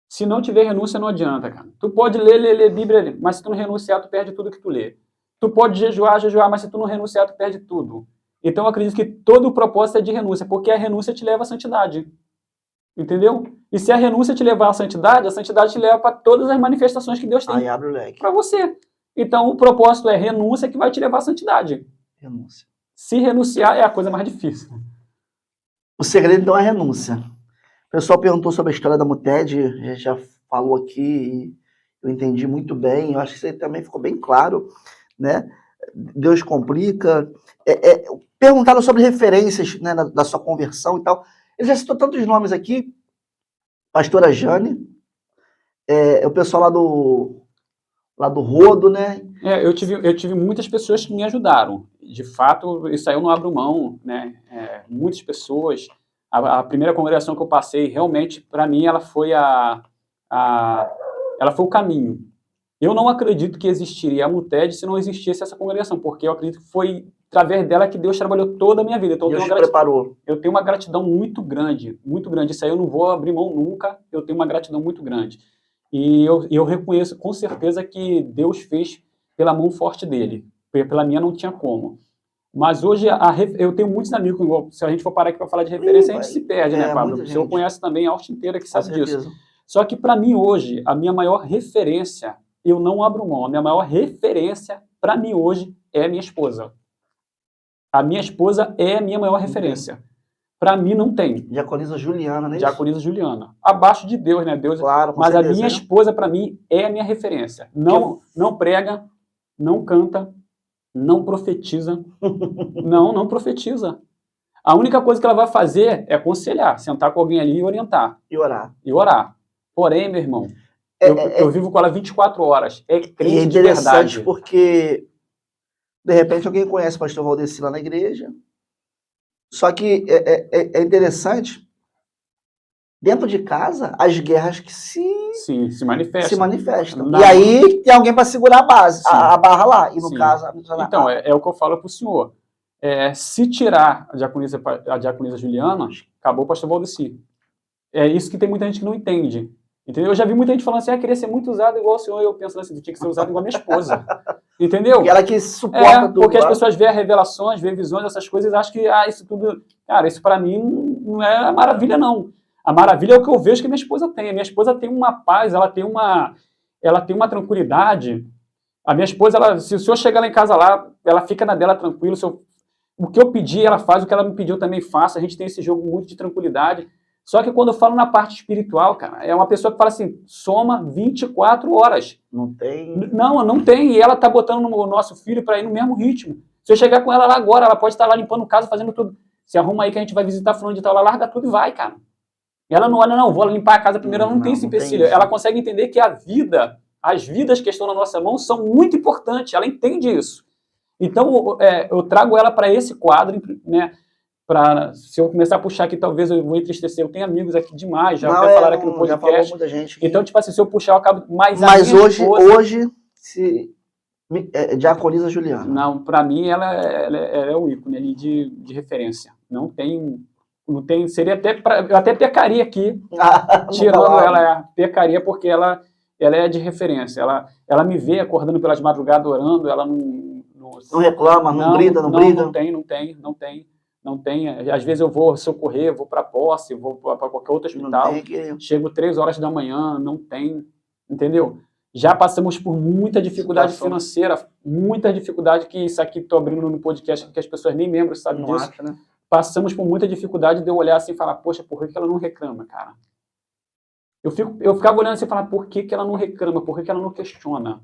Se não tiver renúncia, não adianta, cara. Tu pode ler Bíblia, mas se tu não renunciar, tu perde tudo que tu lê. Tu pode jejuar, mas se tu não renunciar, tu perde tudo. Então eu acredito que todo o propósito é de renúncia, porque a renúncia te leva à santidade. Entendeu? E se a renúncia te levar à santidade, a santidade te leva para todas as manifestações que Deus tem Aí abre o leque. para você. Então o propósito é renúncia que vai te levar à santidade. Renúncia. Se renunciar é a coisa mais difícil. O segredo então é a renúncia. O pessoal perguntou sobre a história da Muted, a gente já falou aqui e eu entendi muito bem, eu acho que isso aí também ficou bem claro, né? Deus complica. Perguntaram sobre referências, né, da sua conversão e tal. Ele já citou tantos nomes aqui. Pastora Jane, o pessoal lá do Rodo, né? Eu tive muitas pessoas que me ajudaram. De fato, isso aí eu não abro mão, né? Muitas pessoas. A primeira congregação que eu passei, realmente, para mim, ela foi ela foi o caminho. Eu não acredito que existiria a Muted se não existisse essa congregação, porque eu acredito que foi através dela que Deus trabalhou toda a minha vida. Então, Deus te preparou. Eu tenho uma gratidão muito grande, muito grande. Isso aí eu não vou abrir mão nunca, eu tenho uma gratidão muito grande. E eu reconheço com certeza que Deus fez pela mão forte dele. Pela minha não tinha como. Mas hoje eu tenho muitos amigos, se a gente for parar aqui para falar de referência, a gente se perde, né, Pablo? O senhor conhece também a Austin inteira que sabe disso. Só que para mim hoje, a minha maior referência, eu não abro mão, a minha maior referência para mim hoje é a minha esposa. A minha esposa é a minha maior referência. Para mim não tem. Diaconisa Juliana, né? Diaconisa Juliana. Abaixo de Deus, né? Deus. Claro, mas certeza, a minha esposa, para mim, é a minha referência. Não prega, não canta, não profetiza. não profetiza. A única coisa que ela vai fazer é aconselhar, sentar com alguém ali e orientar. E orar. Porém, meu irmão, eu vivo com ela 24 horas. É crente e é de verdade. Porque, de repente, alguém conhece o pastor Valdeci lá na igreja. Só que é interessante, dentro de casa, as guerras que se manifestam. E aí tem alguém para segurar a base, a barra lá. E no caso, então, é o que eu falo para o senhor. Se tirar a diaconisa Juliana, acabou o pastor Valdeci. É isso que tem muita gente que não entende. Entendeu? Eu já vi muita gente falando assim, queria ser muito usado igual o senhor, e eu penso assim, tinha que ser usado igual a minha esposa. Entendeu? E ela que suporta tudo. Porque as pessoas veem revelações, veem visões, essas coisas, e acham que, isso tudo... Cara, isso para mim não é maravilha, não. A maravilha é o que eu vejo que a minha esposa tem. A minha esposa tem uma paz, ela tem uma tranquilidade. A minha esposa, se o senhor chegar lá em casa lá, ela fica na dela tranquilo. O que eu pedi, ela faz. O que ela me pediu, eu também faço. A gente tem esse jogo muito de tranquilidade. Só que quando eu falo na parte espiritual, cara, é uma pessoa que fala assim, soma 24 horas. Não tem? Não tem. E ela tá botando no nosso filho para ir no mesmo ritmo. Se eu chegar com ela lá agora, ela pode estar lá limpando casa, fazendo tudo. Se arruma aí que a gente vai visitar fulano de tal, ela larga tudo e vai, cara. Ela não olha, não, vou limpar a casa primeiro, ela não tem esse empecilho. Ela consegue entender que as vidas que estão na nossa mão são muito importantes, ela entende isso. Então, eu trago ela para esse quadro, né? Se eu começar a puxar aqui, talvez eu vou entristecer. Eu tenho amigos aqui demais, já até falaram aqui no podcast. Já falou muita gente aqui. Então, tipo assim, se eu puxar, eu acabo mais... Mas hoje diaconisa Juliana. Não, para mim, ela é o ícone ali de referência. Não tem, seria eu até pecaria aqui, tirando ela, pecaria porque ela é de referência. Ela me vê acordando pelas madrugadas orando, ela não reclama, não grita, não briga? Não tem. Às vezes eu vou socorrer, vou para Posse, vou para qualquer outro hospital, chego 3 horas da manhã, não tem, entendeu? Já passamos por muita dificuldade financeira, muita dificuldade, que isso aqui estou abrindo no podcast, que as pessoas nem membros sabem disso. Acha, né? Passamos por muita dificuldade de eu olhar assim e falar, poxa, por que ela não reclama, cara? Eu ficava olhando assim e falar, por que ela não reclama? Por que ela não questiona?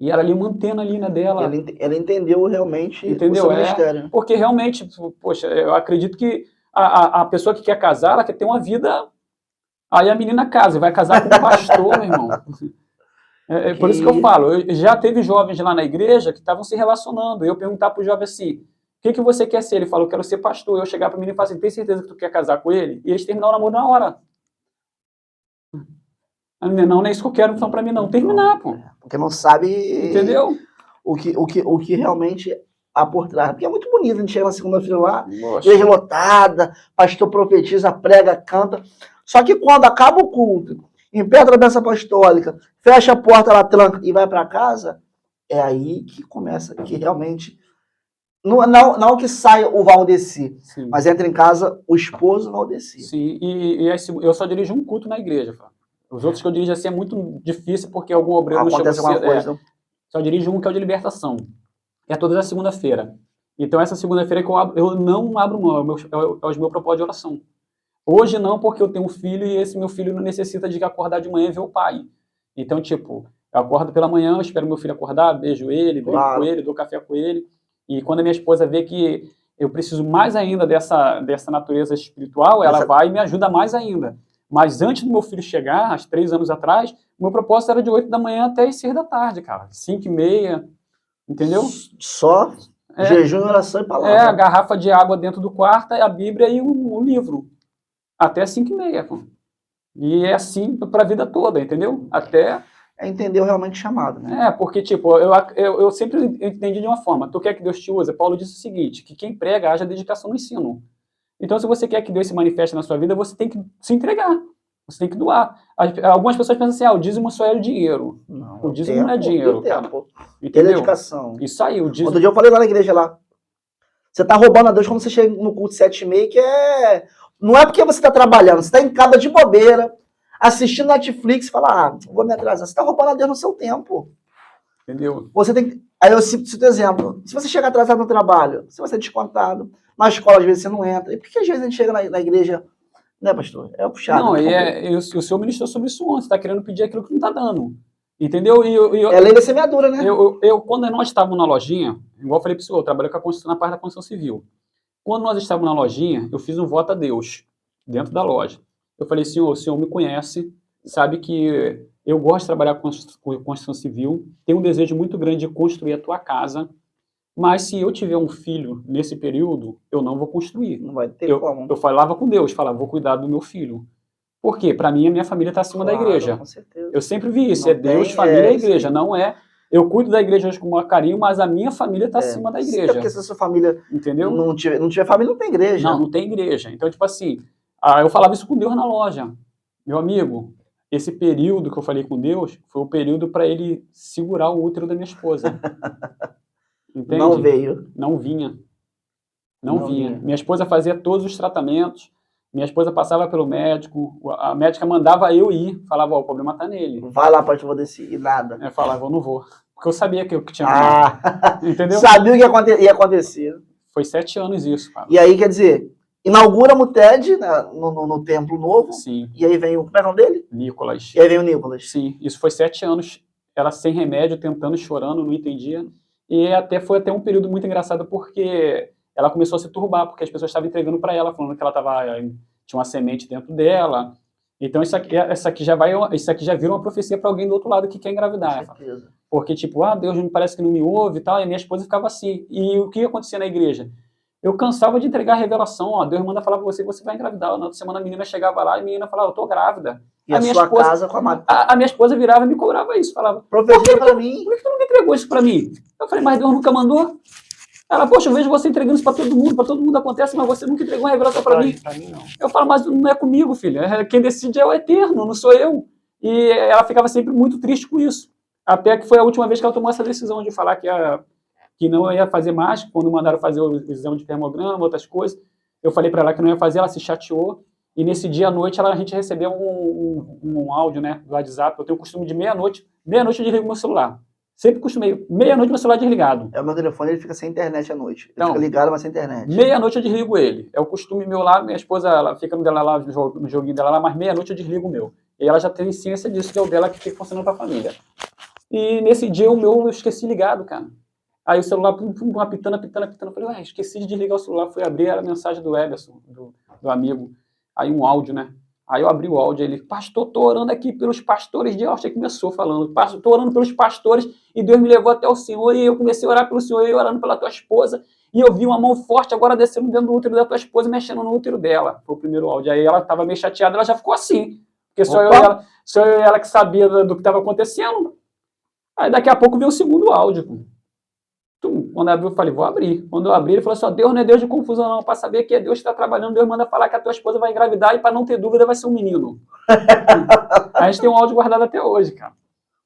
E ela ali mantendo ali na dela. Ela entendeu realmente Entendeu? o seu ministério. Porque realmente, poxa, eu acredito que a pessoa que quer casar, ela quer ter uma vida. Aí a menina casa, vai casar com um pastor, meu irmão. Por isso que eu falo, já teve jovens lá na igreja que estavam se relacionando. Eu perguntar pro jovem assim, o que você quer ser? Ele falou, eu quero ser pastor. Eu chegar pra menina e falar assim, tem certeza que tu quer casar com ele? E eles terminaram o namoro na hora. A menina, não é isso que eu quero, então pra mim não. Terminar, pô. Porque não sabe... Entendeu? O que realmente há por trás. Porque é muito bonito, a gente chega na segunda-feira lá, igreja lotada, pastor profetiza, prega, canta. Só que quando acaba o culto, impede a bênção apostólica, fecha a porta, ela tranca e vai para casa, é aí que começa, que realmente... Não que saia o Valdeci, mas entra em casa o esposo Valdeci. Sim, e eu só dirijo um culto na igreja, Fábio. Os outros que eu dirijo assim é muito difícil porque algum obreiro não chegou alguma coisa. Só dirijo um que é o de libertação. É toda a segunda-feira. Então essa segunda-feira que eu não abro mão, é o meu propósito de oração. Hoje não, porque eu tenho um filho e esse meu filho não necessita de acordar de manhã e ver o pai. Então, tipo, eu acordo pela manhã, eu espero meu filho acordar, beijo ele, brinco com ele, dou café com ele. E quando a minha esposa vê que eu preciso mais ainda dessa natureza espiritual, ela vai e me ajuda mais ainda. Mas antes do meu filho chegar, há 3 anos atrás, o meu propósito era de 8 da manhã até as 6 da tarde, cara. 5h30, entendeu? Só jejum, oração e palavra. A garrafa de água dentro do quarto, a Bíblia e o livro. Até 5h30, pô. E é assim para a vida toda, entendeu? Até... entendeu realmente o chamado, né? Porque, tipo, eu sempre entendi de uma forma. Tu quer que Deus te use? Paulo disse o seguinte, que quem prega haja dedicação no ensino. Então, se você quer que Deus se manifeste na sua vida, você tem que se entregar. Você tem que doar. Algumas pessoas pensam assim, o dízimo só é o dinheiro. Não, o dízimo não é dinheiro, cara. Entendeu? Dedicação. Isso aí, o dízimo... Outro dia eu falei lá na igreja lá. Você tá roubando a Deus quando você chega no culto 7h30, que é... Não é porque você tá trabalhando, você tá em casa de bobeira, assistindo Netflix, e fala, vou me atrasar. Você tá roubando a Deus no seu tempo. Entendeu? Você tem que... Aí eu cito exemplo. Se você chegar atrasado no trabalho, você vai ser descontado. Na escola, às vezes, você não entra. E por que às vezes a gente chega na igreja... Né, pastor? É puxado. Não, o senhor ministrou sobre isso ontem. Você tá querendo pedir aquilo que não tá dando. Entendeu? É lei da semeadura, né? Quando nós estávamos na lojinha, igual eu falei para o senhor, eu trabalhei na parte da construção civil. Quando nós estávamos na lojinha, eu fiz um voto a Deus, dentro da loja. Eu falei, senhor, o senhor me conhece, sabe que eu gosto de trabalhar com construção civil, tenho um desejo muito grande de construir a tua casa, mas se eu tiver um filho nesse período, eu não vou construir. Não vai ter como. Eu falava com Deus, falava, vou cuidar do meu filho. Por quê? Para mim, a minha família está acima da igreja. Com certeza. Eu sempre vi isso, Deus, família e igreja, não é... Eu cuido da igreja hoje com maior carinho, mas a minha família está acima da igreja. Porque se a sua família entendeu? não tiver família, não tem igreja. Não tem igreja. Então, tipo assim, eu falava isso com Deus na loja. Meu amigo, esse período que eu falei com Deus foi o período para ele segurar o útero da minha esposa. Entende? Não veio. Não vinha. Não vinha. Minha esposa fazia todos os tratamentos, minha esposa passava pelo médico, a médica mandava eu ir, falava, o problema tá nele. Vai lá, pastor Valdeci, e nada. Eu falava, eu não vou. Porque eu sabia que tinha entendeu? Sabia o que ia acontecer. Foi 7 anos isso, cara. E aí, quer dizer, inaugura o TED, né, no Templo Novo. Sim. E aí vem como é o nome dele? Nicolas. E aí vem o Nicolas. Sim, isso foi 7 anos, ela sem remédio, tentando, chorando, não entendia. E foi até um período muito engraçado, porque ela começou a se turbar, porque as pessoas estavam entregando para ela, falando que ela tinha uma semente dentro dela. Então isso aqui já vira uma profecia para alguém do outro lado que quer engravidar. Com certeza. Porque tipo, Deus me parece que não me ouve e tal, e a minha esposa ficava assim. E o que acontecia na igreja? Eu cansava de entregar a revelação, Deus manda falar para você vai engravidar. Na outra semana a menina chegava lá e a menina falava, eu tô grávida. E a minha sua esposa, casa com a minha esposa virava e me cobrava isso, falava, profecia para mim. Por que tu não me entregou isso para mim? Eu falei, mas Deus nunca mandou. Ela, poxa, eu vejo você entregando isso para todo mundo acontece, mas você nunca entregou uma revelação para mim. Pra mim não. Eu falo, mas não é comigo, filha. Quem decide é o Eterno, não sou eu. E ela ficava sempre muito triste com isso. Até que foi a última vez que ela tomou essa decisão de falar que não ia fazer mais, quando mandaram fazer o exame de termograma, outras coisas. Eu falei para ela que não ia fazer, ela se chateou. E nesse dia à noite a gente recebeu um áudio, né, do WhatsApp. Eu tenho o costume de meia-noite eu desligo meu celular. Sempre costumei, meia-noite meu celular desligado. O meu telefone ele fica sem internet à noite. Ele então, fica ligado, mas sem internet. Meia-noite eu desligo ele. É o costume meu lá, minha esposa ela fica no joguinho dela lá, mas meia-noite eu desligo o meu. E ela já tem ciência disso, que é o dela que fica funcionando para a família. E nesse dia o meu eu esqueci ligado, cara. Aí o celular apitando. Eu falei, ué, esqueci de desligar o celular. Fui abrir, era a mensagem do Everson, do amigo. Aí um áudio, né? Aí eu abri o áudio, ele, pastor, tô orando aqui pelos pastores de Austin. Aí começou falando, pastor, tô orando pelos pastores e Deus me levou até o Senhor e eu comecei a orar pelo Senhor e orando pela tua esposa. E eu vi uma mão forte agora descendo dentro do útero da tua esposa, mexendo no útero dela. Foi o primeiro áudio. Aí ela estava meio chateada, ela já ficou assim. Porque só eu e ela que sabia do que estava acontecendo. Aí daqui a pouco veio o segundo áudio. Quando abriu, eu falei, vou abrir. Quando eu abri, ele falou assim, Deus não é Deus de confusão não, para saber que é Deus que está trabalhando, Deus manda falar que a tua esposa vai engravidar e para não ter dúvida vai ser um menino. A gente tem um áudio guardado até hoje, cara.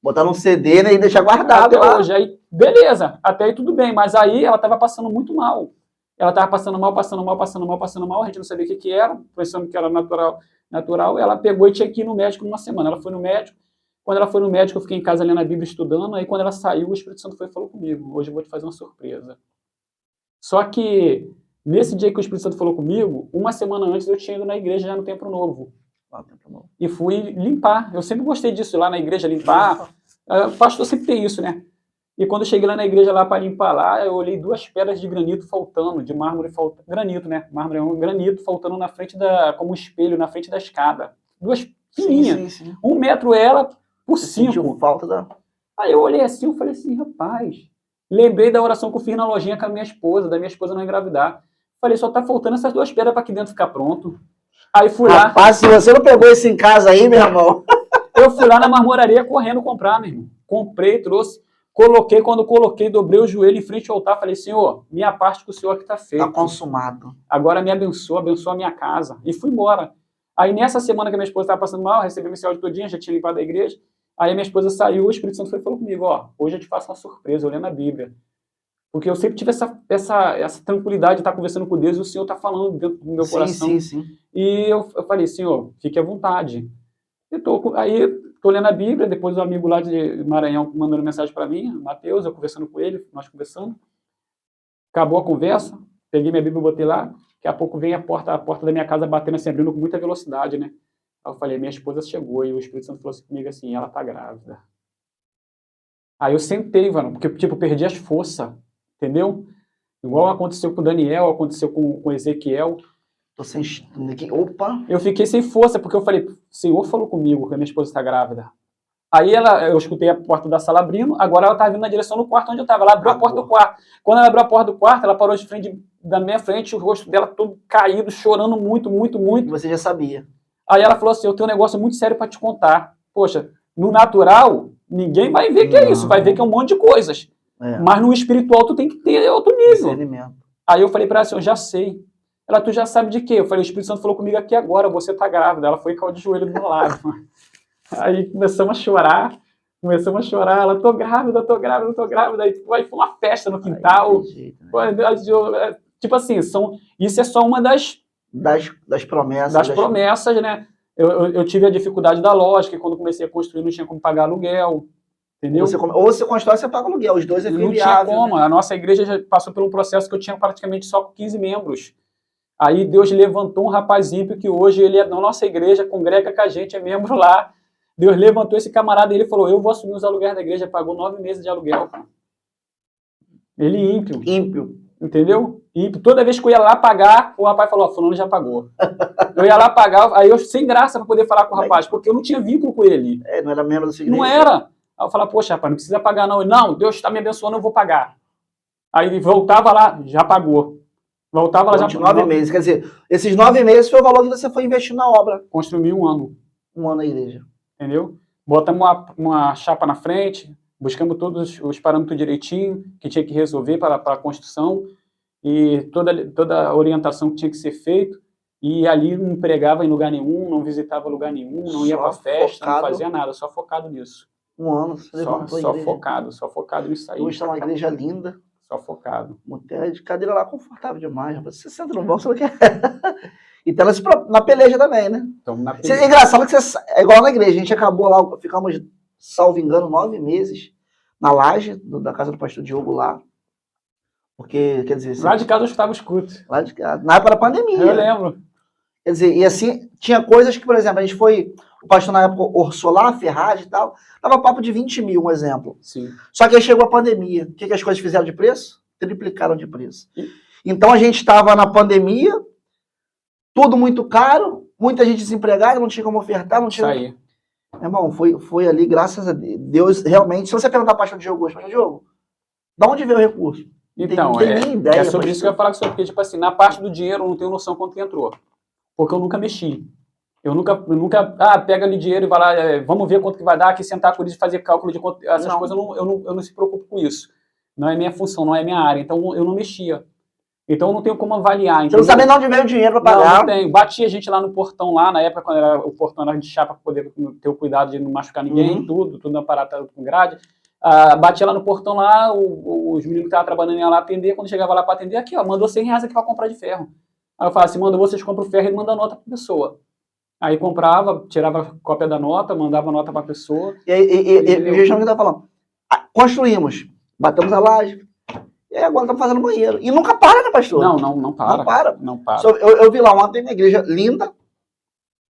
Botar num CD, né, e deixar guardado até lá. Hoje. Aí, beleza, até aí tudo bem, mas aí ela estava passando muito mal. Ela estava passando mal, a gente não sabia o que era, pensando que era natural, ela pegou e tinha que ir no médico numa semana. Ela foi no médico. Quando ela foi no médico, eu fiquei em casa lendo a Bíblia, estudando. Aí, quando ela saiu, o Espírito Santo foi e falou comigo. Hoje eu vou te fazer uma surpresa. Só que, nesse dia que o Espírito Santo falou comigo, uma semana antes eu tinha ido na igreja já no Templo Novo. E fui limpar. Eu sempre gostei disso, ir lá na igreja limpar. O pastor sempre tem isso, né? E quando eu cheguei lá na igreja lá para limpar lá, eu olhei 2 pedras de granito faltando, de mármore faltando. Granito, né? Mármore é um granito faltando na frente como espelho, na frente da escada. 2 fininhas. Sim. 1 metro ela por 5. Falta da... Aí eu olhei assim, eu falei assim, rapaz. Lembrei da oração que eu fiz na lojinha com a minha esposa, da minha esposa não engravidar. Falei, só tá faltando essas 2 pedras para aqui dentro ficar pronto. Aí fui lá. Rapaz, se você não pegou isso em casa aí, meu irmão. Eu fui lá na marmoraria correndo comprar, meu irmão. Comprei, trouxe. Coloquei, quando coloquei, dobrei o joelho em frente ao altar, falei, Senhor, minha parte com o Senhor que está feita. Está consumado. Agora me abençoa a minha casa. E fui embora. Aí nessa semana que a minha esposa estava passando mal, recebi esse áudio todinho, já tinha limpado a igreja. Aí a minha esposa saiu, o Espírito Santo foi e falou comigo, ó, hoje eu te faço uma surpresa, eu lendo a Bíblia. Porque eu sempre tive essa tranquilidade de estar conversando com Deus e o Senhor está falando dentro do meu coração. Sim. E eu falei, Senhor, fique à vontade. Aí estou lendo a Bíblia, depois o amigo lá de Maranhão mandando mensagem para mim, Mateus, eu conversando com ele, nós conversando. Acabou a conversa, peguei minha Bíblia e botei lá, daqui a pouco vem a porta da minha casa batendo assim, abrindo com muita velocidade, né? Aí eu falei, minha esposa chegou, e o Espírito Santo falou assim comigo assim, ela tá grávida. Aí eu sentei, mano, porque tipo, perdi as forças, entendeu? Igual aconteceu com Daniel, aconteceu com Ezequiel. Tô sem... Opa! Eu fiquei sem força, porque eu falei, o Senhor falou comigo que a minha esposa está grávida. Aí eu escutei a porta da sala abrindo, agora ela estava vindo na direção do quarto onde eu estava. Ela abriu a porta do quarto. Quando ela abriu a porta do quarto, ela parou de frente da minha frente, o rosto dela todo caído, chorando muito. E você já sabia. Aí ela falou assim, eu tenho um negócio muito sério para te contar. Poxa, no natural, ninguém vai ver que é isso, vai ver que é um monte de coisas. Mas no espiritual tu tem que ter outro nível. Aí eu falei para ela assim, eu já sei. Ela, tu já sabe de quê? Eu falei, o Espírito Santo falou comigo aqui agora, você tá grávida. Ela foi e caiu de joelho do meu lado. Aí começamos a chorar, ela, tô grávida. Aí foi uma festa no quintal. Tipo assim, isso é só uma das promessas. Das promessas, né? Eu tive a dificuldade da lógica, quando comecei a construir não tinha como pagar aluguel. Entendeu? Ou você constrói ou você paga aluguel, os dois é viável. Não tinha como, né? A nossa igreja já passou por um processo que eu tinha praticamente só 15 membros. Aí Deus levantou um rapaz ímpio que hoje ele é na nossa igreja, congrega com a gente, é membro lá. Deus levantou esse camarada e ele falou, eu vou assumir os aluguéis da igreja, pagou 9 meses de aluguel. Ele ímpio. Ímpio. Entendeu? Ímpio. Toda vez que eu ia lá pagar, o rapaz falou, fulano já pagou. Eu ia lá pagar, aí eu sem graça para poder falar com o rapaz, porque eu não tinha vínculo com ele. Não era membro da sua igreja. Não era. Aí eu falava, poxa, rapaz, não precisa pagar não. Não, Deus está me abençoando, eu vou pagar. Aí ele voltava lá, já pagou. Voltava lá já... 9 meses, quer dizer, esses 9 meses foi o valor que você foi investir na obra. Construir 1 ano. 1 ano na igreja. Entendeu? Botamos uma chapa na frente, buscamos todos os parâmetros direitinho, que tinha que resolver para a construção, e toda a orientação que tinha que ser feita, e ali não pregava em lugar nenhum, não visitava lugar nenhum, não ia para festa, não fazia nada, só focado nisso. 1 ano, você levantou a igreja. Só focado nisso aí. Hoje está uma igreja linda. Só focado. De cadeira lá confortável demais, rapaz. Você senta no banco, você não quer. E tá na peleja também, né? Então, na peleja. É engraçado que você é igual na igreja. A gente acabou lá, ficamos, salvo engano, 9 meses na laje da casa do pastor Diogo lá. Porque, quer dizer... Lá de casa eu estava escuto. Lá de casa. Na época da pandemia. Eu lembro. Quer dizer, e assim, tinha coisas que, por exemplo, a gente foi, o pastor na época orçou lá, Ferrari e tal, tava papo de 20 mil, um exemplo. Sim. Só que aí chegou a pandemia. O que as coisas fizeram de preço? Triplicaram de preço. E- Então a gente estava na pandemia, tudo muito caro, muita gente desempregada, não tinha como ofertar, não Isso tinha... aí. Irmão, foi ali, graças a Deus, realmente, se você perguntar para o pastor Diogo hoje, pastor Diogo, da onde veio o recurso? Então, Não tem nem ideia. é sobre isso que eu ia falar com você, porque, tipo assim, na parte do dinheiro eu não tenho noção quanto que entrou. Porque eu nunca mexi. Eu nunca pega ali dinheiro e vai lá, vamos ver quanto que vai dar, aqui sentar por isso e fazer cálculo de quanto, essas Não. coisas, eu não se preocupo com isso. Não é minha função, não é minha área, então eu não mexia. Então eu não tenho como avaliar. Você não sabe nem de onde veio o dinheiro para pagar. Não tenho. Batia a gente lá no portão, lá, na época, quando era, o portão era de chapa, para poder ter o cuidado de não machucar ninguém, tudo na parada com grade. Batia lá no portão lá, os meninos que estavam trabalhando iam lá atender, quando chegava lá para atender, aqui, ó, mandou 100 reais aqui para comprar de ferro. Aí eu falava assim, manda, vocês compram o ferro e manda a nota para a pessoa. Aí comprava, tirava cópia da nota, mandava a nota para a pessoa. E o Gestão que estava falando, construímos, batemos a laje, e agora estamos fazendo banheiro. E nunca para, né, pastor? Não para. Não para. Eu vi lá ontem uma igreja linda,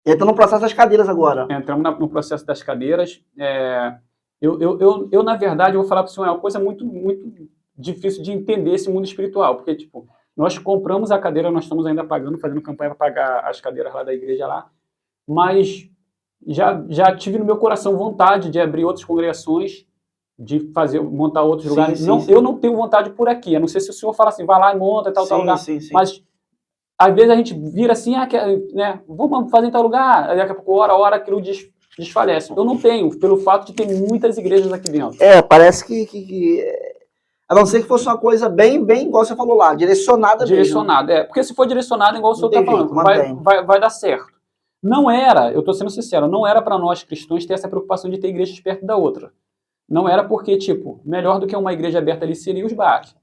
e está no processo das cadeiras agora. Entramos no processo das cadeiras. Eu, na verdade, eu vou falar para o senhor, é uma coisa muito, muito difícil de entender esse mundo espiritual, porque, tipo, nós compramos a cadeira, nós estamos ainda pagando, fazendo campanha para pagar as cadeiras lá da igreja lá, mas já tive no meu coração vontade de abrir outras congregações, de montar outros lugares. Sim. Eu não tenho vontade por aqui, a não ser se o senhor fala assim, vai lá e monta tal lugar, Sim. mas às vezes a gente vira assim, né, vamos fazer em tal lugar, daqui a pouco, hora, aquilo desfalece. Eu não tenho, pelo fato de ter muitas igrejas aqui dentro. Parece que a não ser que fosse uma coisa bem, igual você falou lá, direcionada mesmo. Porque se for direcionado, igual o senhor está falando, vai dar certo. Não era, eu estou sendo sincero, não era para nós cristãos ter essa preocupação de ter igrejas perto da outra. Não era porque, tipo, melhor do que uma igreja aberta ali seria os bares.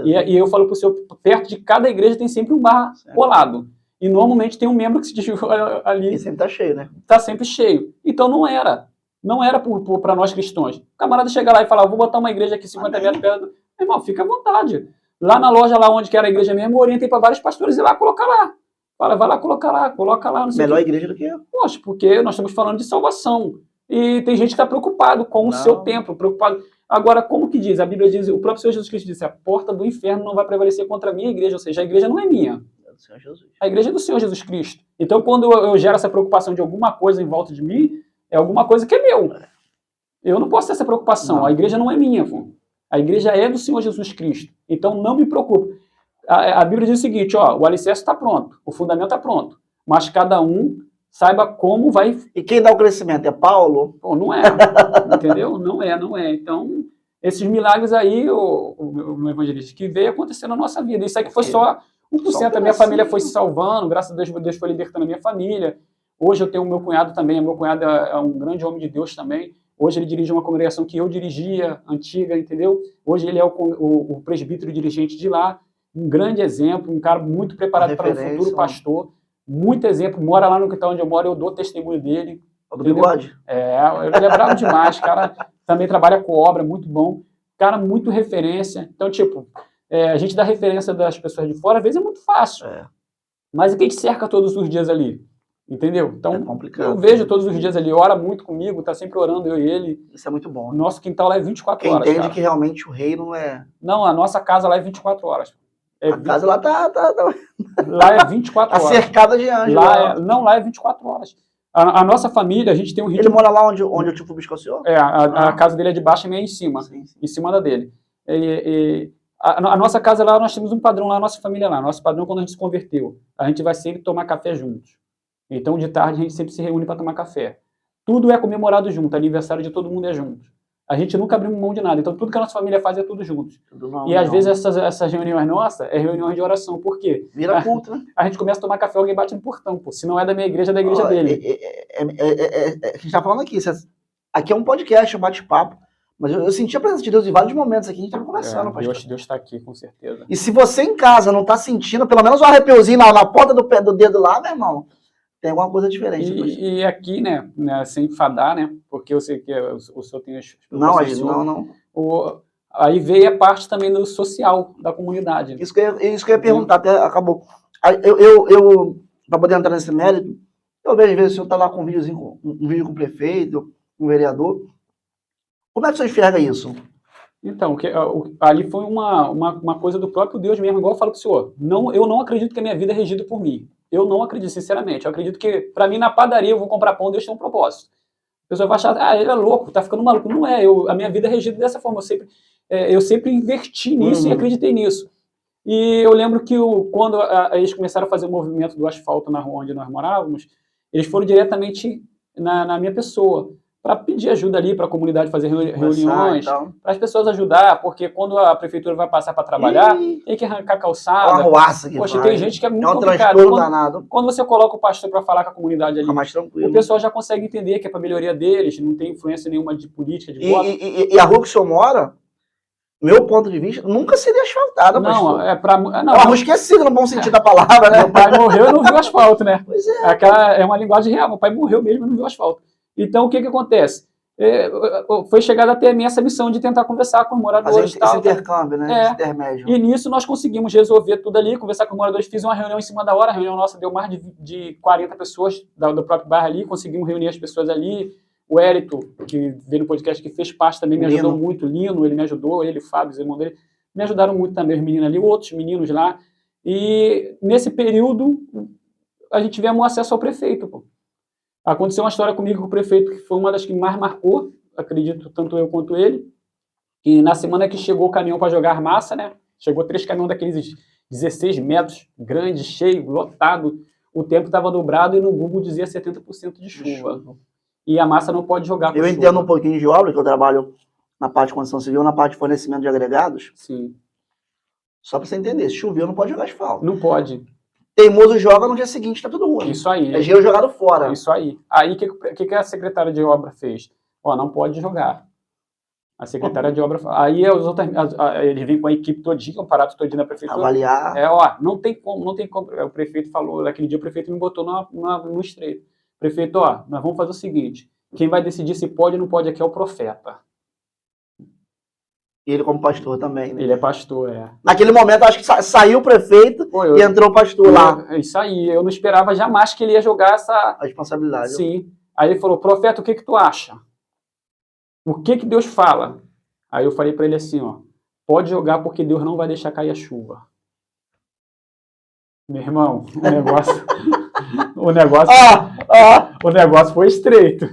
E eu falo para o senhor, perto de cada igreja tem sempre um bar colado. E normalmente tem um membro que se desvia ali. E sempre está cheio, né? Está sempre cheio. Então não era. Não era para nós cristãos. O camarada chega lá e fala, vou botar uma igreja aqui 50 metros perto. Irmão, fica à vontade. Lá na loja, lá onde que era a igreja mesmo, orientei para vários pastores ir lá colocar lá. Fala, vai lá, coloca lá. Não sei melhor igreja do que eu. Poxa, porque nós estamos falando de salvação. E tem gente que está preocupado com o seu templo, preocupado. Agora, como que diz? A Bíblia diz, o próprio Senhor Jesus Cristo disse, a porta do inferno não vai prevalecer contra a minha igreja, ou seja, a igreja não é minha. É do Senhor Jesus. A igreja é do Senhor Jesus Cristo. Então, quando eu gero essa preocupação de alguma coisa em volta de mim, é alguma coisa que é meu. Eu não posso ter essa preocupação. A igreja não é minha, pô. A igreja é do Senhor Jesus Cristo. Então, não me preocupe. A Bíblia diz o seguinte, ó, o alicerce está pronto, o fundamento está pronto, mas cada um saiba como vai... E quem dá o crescimento é Paulo? Pô, não é, entendeu? Não é. Então, esses milagres aí, o evangelista, que veio acontecer na nossa vida. Isso aqui foi só 1%. A minha família foi se salvando, graças a Deus foi libertando a minha família. Hoje eu tenho o meu cunhado também, meu cunhado é um grande homem de Deus também. Hoje ele dirige uma congregação que eu dirigia, antiga, entendeu? Hoje ele é o presbítero dirigente de lá. Um grande exemplo, um cara muito preparado para o futuro pastor. Muito exemplo, mora lá no quintal onde eu moro, eu dou testemunho dele. O do bigode? Ele é bravo demais, cara também trabalha com obra, muito bom. Cara, muito referência. Então, tipo, a gente dá referência das pessoas de fora, às vezes é muito fácil. Mas quem te cerca todos os dias ali? Entendeu? Então, eu vejo todos os dias ali, ora muito comigo, tá sempre orando, eu e ele. Isso é muito bom. Nosso quintal lá é 24 horas, Quem entende que realmente o reino é... Não, a nossa casa lá é 24 horas. A casa lá tá... Lá é 24 horas. Cercada de anjos. Lá é 24 horas. A nossa família, a gente tem um ritmo... Ele mora lá onde eu te fui buscar o senhor? A casa dele é de baixo e meio em cima. Sim. Em cima da dele. A nossa casa lá, nós temos um padrão lá, a nossa família lá. Nosso padrão, quando a gente se converteu, a gente vai sempre tomar café juntos. Então, de tarde, a gente sempre se reúne para tomar café. Tudo é comemorado junto, aniversário de todo mundo é junto. A gente nunca abriu mão de nada. Então, tudo que a nossa família faz é tudo juntos. Às vezes, essas reuniões nossas é reuniões de oração. Por quê? Vira culto, né? A gente começa a tomar café, alguém bate no portão, pô. Se não é da minha igreja, é da igreja dele. A gente tá falando aqui. Aqui é um podcast, um bate-papo. Mas eu senti a presença de Deus em vários momentos aqui. A gente tava conversando, pastor. Deus está aqui, com certeza. E se você em casa não tá sentindo, pelo menos um arrepiozinho na ponta do dedo lá, meu irmão, tem alguma coisa diferente. E aqui, né, sem enfadar, né, porque eu sei que o senhor tem as... Não. Aí veio a parte também do social, da comunidade. Isso que eu ia perguntar, até acabou. para poder entrar nesse mérito, eu vejo às vezes o senhor tá lá com um videozinho, um vídeo com o prefeito, com o vereador. Como é que o senhor enxerga isso? Então, ali foi uma coisa do próprio Deus mesmo, igual eu falo para o senhor. Não, eu não acredito que a minha vida é regida por mim. Eu não acredito, sinceramente. Eu acredito que, para mim, na padaria, eu vou comprar pão, Deus tem um propósito. A pessoa vai achar, ele é louco, tá ficando maluco. Não é, a minha vida é regida dessa forma. Eu sempre inverti nisso e acreditei nisso. E eu lembro que quando eles começaram a fazer o movimento do asfalto na rua onde nós morávamos, eles foram diretamente na minha pessoa, para pedir ajuda ali, para a comunidade fazer reuniões, para as pessoas ajudar, porque quando a prefeitura vai passar para trabalhar, tem que arrancar calçada. Uma arruaça que Poxa, faz. tem gente que é muito complicado. Quando você coloca o pastor para falar com a comunidade ali, mais tranquilo. O pessoal já consegue entender que é para melhoria deles, não tem influência nenhuma de política, de voto. E a rua que o senhor mora, meu ponto de vista, nunca seria asfaltada, pastor. Não, uma rua esquecida no bom sentido da palavra, né? Meu pai morreu e não viu asfalto, né? Pois é. É uma linguagem real, meu pai morreu mesmo e não viu asfalto. Então, o que acontece? Foi chegada até a mim essa missão de tentar conversar com os moradores. Fazer esse intercâmbio, né? Esse intermédio. E nisso nós conseguimos resolver tudo ali, conversar com os moradores, fiz uma reunião em cima da hora, a reunião nossa deu mais de 40 pessoas do próprio bairro ali, conseguimos reunir as pessoas ali. O Hélito, que veio no podcast, que fez parte também, me ajudou muito. Lino, ele me ajudou, ele, Fábio, os irmãos dele, me ajudaram muito também, os meninos ali, outros meninos lá. E nesse período, a gente tivemos acesso ao prefeito, pô. Aconteceu uma história comigo com o prefeito, que foi uma das que mais marcou, acredito, tanto eu quanto ele. E na semana que chegou o caminhão para jogar massa, né? Chegou 3 caminhões daqueles 16 metros, grande, cheio, lotado. O tempo estava dobrado e no Google dizia 70% de chuva. E a massa não pode jogar com chuva. Eu entendo um pouquinho de obra, que eu trabalho na parte de construção civil, na parte de fornecimento de agregados. Sim. Só para você entender, se choveu não pode jogar asfalto. Não pode. Teimoso joga no dia seguinte, tá tudo ruim. Isso aí. É gelo jogado fora. Isso aí. Aí o que a secretária de obra fez? Não pode jogar. A secretária de obra... Aí eles vêm com a equipe todinha, o aparato todinho da prefeitura. Avaliar. Não tem como. O prefeito falou, naquele dia o prefeito me botou no estreito. Prefeito, nós vamos fazer o seguinte, quem vai decidir se pode ou não pode aqui é o profeta. E ele como pastor também, né? Ele é pastor, Naquele momento, acho que saiu o prefeito e entrou o pastor lá. Isso aí, eu não esperava jamais que ele ia jogar essa... responsabilidade. Sim. Aí ele falou, profeta, o que tu acha? O que Deus fala? Aí eu falei para ele assim, pode jogar porque Deus não vai deixar cair a chuva. Meu irmão, o negócio foi estreito.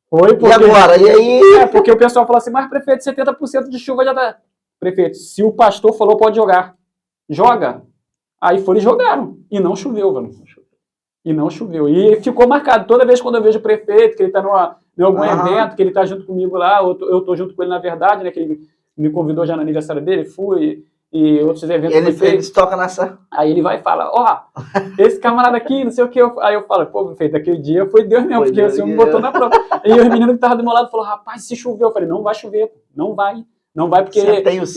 Foi porque... E agora? E aí? Porque o pessoal falou assim, mas prefeito, 70% de chuva já tá... Prefeito, se o pastor falou, pode jogar. Joga. Aí foram e jogaram. E não choveu, velho. E não choveu. E ficou marcado. Toda vez quando eu vejo o prefeito, que ele tá em algum evento, que ele tá junto comigo lá, eu tô junto com ele na verdade, né, que ele me convidou já no aniversário dele, fui... E outros eventos ele se toca nessa... Aí ele vai e fala, esse camarada aqui, não sei o que. Aí eu falo, pô, prefeito, aquele dia foi Deus mesmo, porque o senhor me botou na prova. E os meninos que estavam do meu lado falaram, rapaz, se choveu. Eu falei, não vai chover, pô. Não vai, porque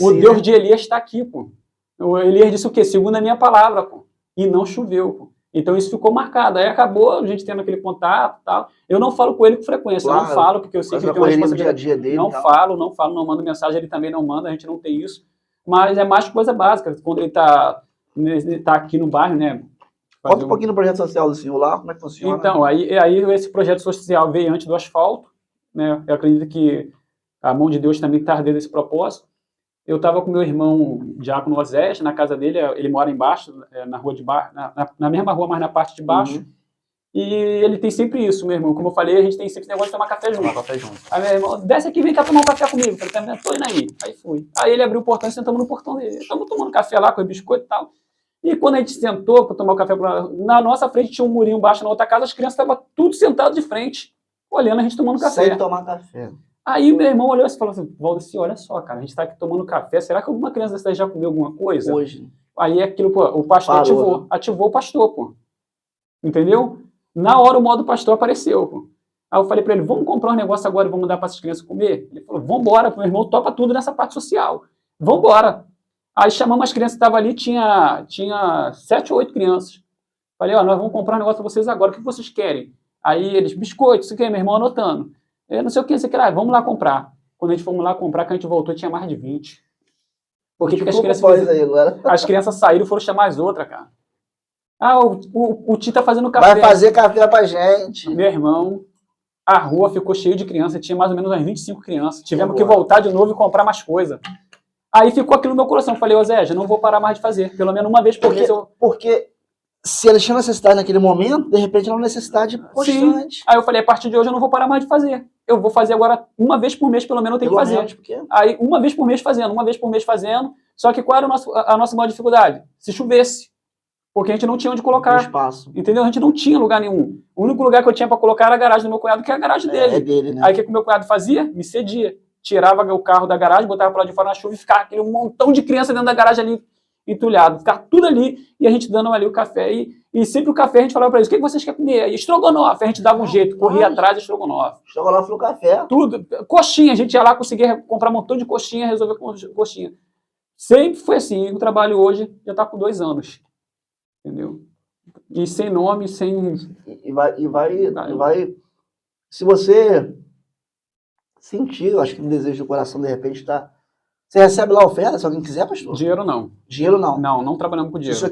o Deus de Elias está aqui, pô. O Elias disse o quê? Segundo a minha palavra, pô. E não choveu, pô. Então isso ficou marcado. Aí acabou a gente tendo aquele contato e tal. Eu não falo com ele com frequência, eu não falo, porque eu sei que ele tem uma responsabilidade. Dia a dia dele, não mando mensagem, ele também não manda, a gente não tem isso. Mas é mais coisa básica, quando ele tá aqui no bairro, né? Conta um pouquinho do projeto social do senhor lá, como é que funciona? Então, aí esse projeto social veio antes do asfalto, né? Eu acredito que a mão de Deus também está dentro desse propósito. Eu estava com meu irmão Diácono Osés, na casa dele, ele mora embaixo, na rua de baixo, na mesma rua, mas na parte de baixo. E ele tem sempre isso, meu irmão. Como eu falei, a gente tem sempre esse negócio de tomar café junto. Aí meu irmão, desce aqui, vem cá tomar um café comigo. Eu falei, tô indo aí. Aí fui. Aí ele abriu o portão e sentamos no portão dele. Estamos tomando café lá com biscoito e tal. E quando a gente sentou para tomar o café, na nossa frente tinha um murinho baixo na outra casa, as crianças estavam tudo sentadas de frente, olhando a gente tomando café. Sem tomar café. Aí meu irmão olhou e falou assim, Valdeci, olha só, cara, a gente está aqui tomando café, será que alguma criança dessa já comeu alguma coisa? Hoje. Aí aquilo, pô, o pastor ativou o pastor, pô. Entendeu? Na hora o modo pastor apareceu, pô. Aí eu falei para ele, vamos comprar um negócio agora e vamos dar para essas crianças comer? Ele falou, vambora, meu irmão topa tudo nessa parte social. Vambora. Aí chamamos as crianças que estavam ali, tinha 7 ou 8 crianças. Falei, nós vamos comprar um negócio para vocês agora, o que vocês querem? Aí eles, biscoito, isso aqui, meu irmão anotando. Eu não sei o que, você quer, vamos lá comprar. Quando a gente fomos lá comprar, que a gente voltou, tinha mais de 20. Porque as crianças saíram e foram chamar as outras, cara. Ah, o tio tá fazendo café. Vai fazer café pra gente. Meu irmão, a rua ficou cheia de crianças, tinha mais ou menos umas 25 crianças. Tivemos que agora? voltar de novo e comprar mais coisa. Aí ficou aquilo no meu coração. Falei, ô Zé, já não vou parar mais de fazer. Pelo menos uma vez por mês eu... Porque se eles tinham necessidade naquele momento, de repente era uma necessidade constante. Sim. Aí eu falei, a partir de hoje eu não vou parar mais de fazer. Eu vou fazer agora uma vez por mês, pelo menos eu tenho que fazer. Menos, porque... Aí uma vez por mês fazendo, uma vez por mês fazendo. Só que qual era a nossa maior dificuldade? Se chovesse. Porque a gente não tinha onde colocar. Espaço. Entendeu? A gente não tinha lugar nenhum. O único lugar que eu tinha para colocar era a garagem do meu cunhado, que é a garagem dele. É dele, né? Aí o que o meu cunhado fazia? Me cedia. Tirava o carro da garagem, botava para lá de fora na chuva e ficava aquele montão de criança dentro da garagem ali, entulhado. Ficava tudo ali e a gente dando ali o café. E sempre o café a gente falava para eles, o que vocês querem comer? E estrogonofe. A gente dava um jeito, corria atrás de estrogonofe. Estrogonofe no café. Tudo. Coxinha, a gente ia lá, conseguia comprar um montão de coxinha, resolver com coxinha. Sempre foi assim. E o trabalho hoje já está com 2 anos. Entendeu? E sem nome, sem... E vai... Se você sentir, eu acho que o desejo do coração, de repente, tá... Você recebe lá a oferta, se alguém quiser, pastor? Dinheiro não. Dinheiro não. Não trabalhamos com dinheiro. Se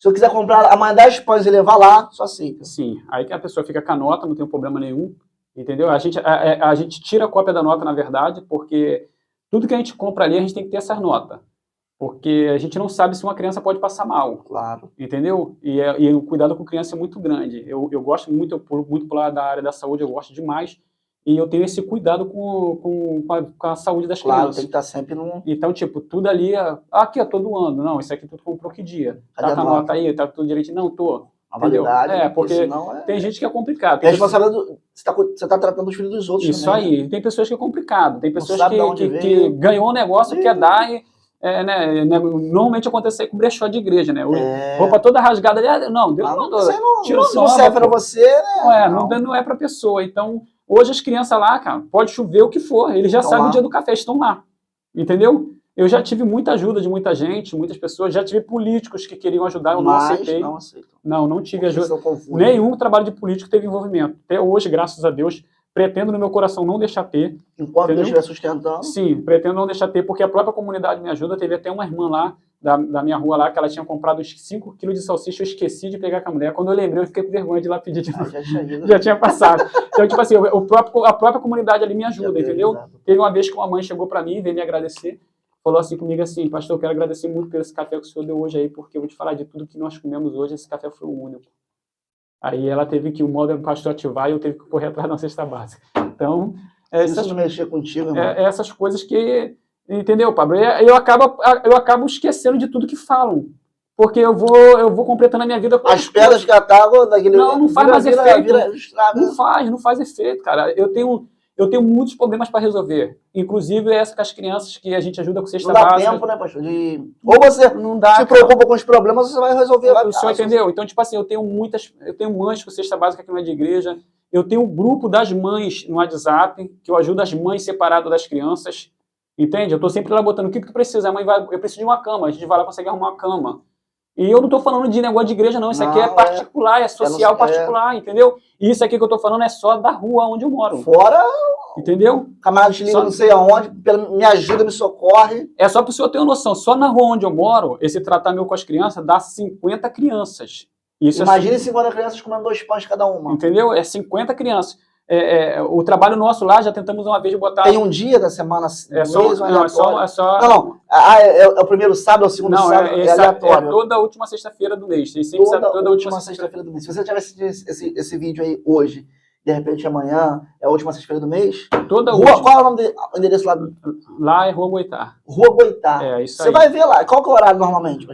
eu quiser comprar, amanhã 10 pães e levar lá, só aceita. Sim. Aí que a pessoa fica com a nota, não tem problema nenhum. Entendeu? A gente tira a cópia da nota, na verdade, porque tudo que a gente compra ali, a gente tem que ter essas notas. Porque a gente não sabe se uma criança pode passar mal. Claro. Entendeu? E o cuidado com criança é muito grande. Eu gosto muito, eu pulo muito para da área da saúde, eu gosto demais. E eu tenho esse cuidado com a saúde das crianças. Claro, tem que estar sempre no... Então, tipo, tudo ali, aqui, ó, todo ano. Não, isso aqui tu comprou que dia? Tá com a nota aí, tá tudo direitinho? Não, tô. A validade, entendeu? Porque senão tem gente que é complicado. Tem responsabilidade você tá tratando os filhos dos outros isso também. Aí. Tem pessoas que é complicado. Tem pessoas que ganhou um negócio, quer dar e... normalmente acontece com brechó de igreja, né? Roupa toda rasgada ali, não, Deus não mandou. Se não serve pra você, né? Não é pra pessoa. Então, hoje as crianças lá, cara, pode chover o que for, eles já sabem o dia do café, estão lá. Entendeu? Eu já tive muita ajuda de muita gente, muitas pessoas, já tive políticos que queriam ajudar, eu não aceitei. Não tive ajuda. Nenhum trabalho de político teve envolvimento. Até hoje, graças a Deus, pretendo no meu coração não deixar ter. Enquanto Deus estiver sustentando. Sim, pretendo não deixar ter, porque a própria comunidade me ajuda. Teve até uma irmã lá, da minha rua lá, que ela tinha comprado uns 5 quilos de salsicha, eu esqueci de pegar com a mulher. Quando eu lembrei, eu fiquei com vergonha de ir lá pedir de novo. Já tinha passado. Então, tipo assim, a própria comunidade ali me ajuda, entendeu? Teve uma vez que uma mãe chegou para mim, veio me agradecer, falou assim comigo assim, pastor, eu quero agradecer muito por esse café que o senhor deu hoje aí, porque eu vou te falar de tudo que nós comemos hoje, esse café foi o único. Aí ela teve que o modo pastor ativar e eu teve que correr atrás da cesta básica. Então, isso não mexer contigo, essas coisas que, entendeu, Pablo? Eu acabo esquecendo de tudo que falam, porque eu vou completando a minha vida com as pedras que atacam daquele... Não faz mais efeito. Não faz efeito, cara. Eu tenho muitos problemas para resolver. Inclusive essa com as crianças que a gente ajuda com cesta básica. Não dá tempo, né, pastor? Ou você não se preocupa com os problemas, você vai resolver lá. O senhor entendeu? Então, tipo assim, eu tenho mães com cesta básica que não é de igreja. Eu tenho um grupo das mães no WhatsApp, que eu ajudo as mães separadas das crianças. Entende? Eu estou sempre lá botando o que tu precisa. A mãe vai, eu preciso de uma cama. A gente vai lá conseguir arrumar uma cama. E eu não estou falando de negócio de igreja, não. Isso aqui é particular, é social particular, entendeu? E isso aqui que eu estou falando é só da rua onde eu moro. Fora... Entendeu? Camarada te liga não sei aonde, me ajuda, me socorre. É só para o senhor ter uma noção. Só na rua onde eu moro, esse tratar meu com as crianças dá 50 crianças. Isso imagine 50 crianças comendo 2 pães cada uma. Entendeu? É 50 crianças. O trabalho nosso lá, já tentamos uma vez botar... Tem um dia da semana é só... É o primeiro sábado, é o segundo sábado, é aleatório. É toda a última sexta-feira do mês. Tem sempre toda a última sexta-feira do mês. Se você tivesse esse vídeo aí hoje, de repente amanhã é a última sexta-feira do mês. Qual é o nome do endereço lá? Lá é Rua Goitá. Rua Goitá. Isso você vai ver lá. Qual que é o horário normalmente?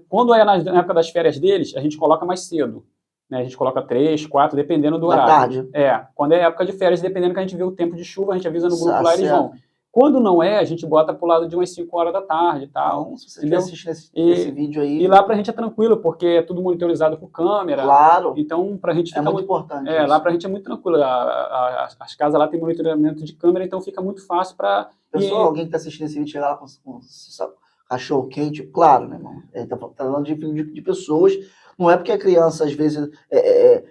Quando é na época das férias deles, a gente coloca mais cedo. Né? A gente coloca 3, 4, dependendo do horário. Tarde. Quando é época de férias, dependendo que a gente vê o tempo de chuva, a gente avisa no grupo lá e eles vão. Quando não é, a gente bota pro lado de umas 5 horas da tarde e tal. Então, se você estiver assistindo esse vídeo aí... E lá pra gente é tranquilo, porque é tudo monitorizado por câmera. Claro. Então, pra gente fica muito importante. Lá pra gente é muito tranquilo. As casas lá tem monitoramento de câmera, então fica muito fácil pra... Pessoal, alguém que tá assistindo esse vídeo chegar lá com cachorro quente, claro, né, irmão? Tá falando de pessoas Não é porque a criança, às vezes,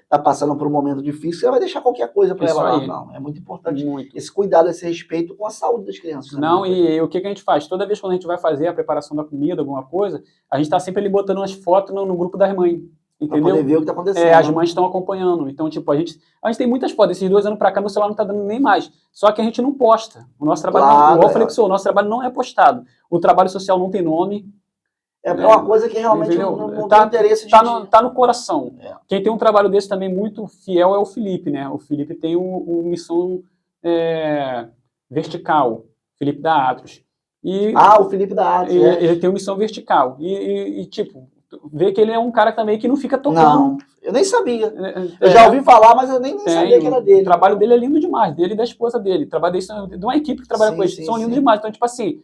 tá passando por um momento difícil, você vai deixar qualquer coisa para Isso ela lá. aí. Não, é muito importante Muito. esse cuidado, esse respeito com a saúde das crianças. também, Não, né? e o que a gente faz? Toda vez quando a gente vai fazer a preparação da comida, alguma coisa, a gente está sempre ali botando umas fotos no grupo das mães, Pra poder entendeu? ver o que tá acontecendo. As mães estão acompanhando. Então, tipo, a gente tem muitas fotos. Esses 2 anos pra cá, meu celular não tá dando nem mais. Só que a gente não posta. O nosso trabalho, Claro, igual eu falei que o nosso trabalho não é postado. O trabalho social não tem nome. É uma coisa que realmente Entendeu? não Tá- tem interesse de... Tá no coração. É. Quem tem um trabalho desse também muito fiel é o Felipe, né? O Felipe tem o Missão Vertical, Felipe da Atros. E o Felipe da Arte, ele tem uma missão vertical. Tipo, vê que ele é um cara também que não fica tocando. Não, eu nem sabia. Eu já ouvi falar, mas eu nem sabia que era dele. O trabalho dele é lindo demais, dele e da esposa dele. O trabalho dele de uma equipe que trabalha Sim, com eles. sim, São lindos sim. demais. Então, tipo assim,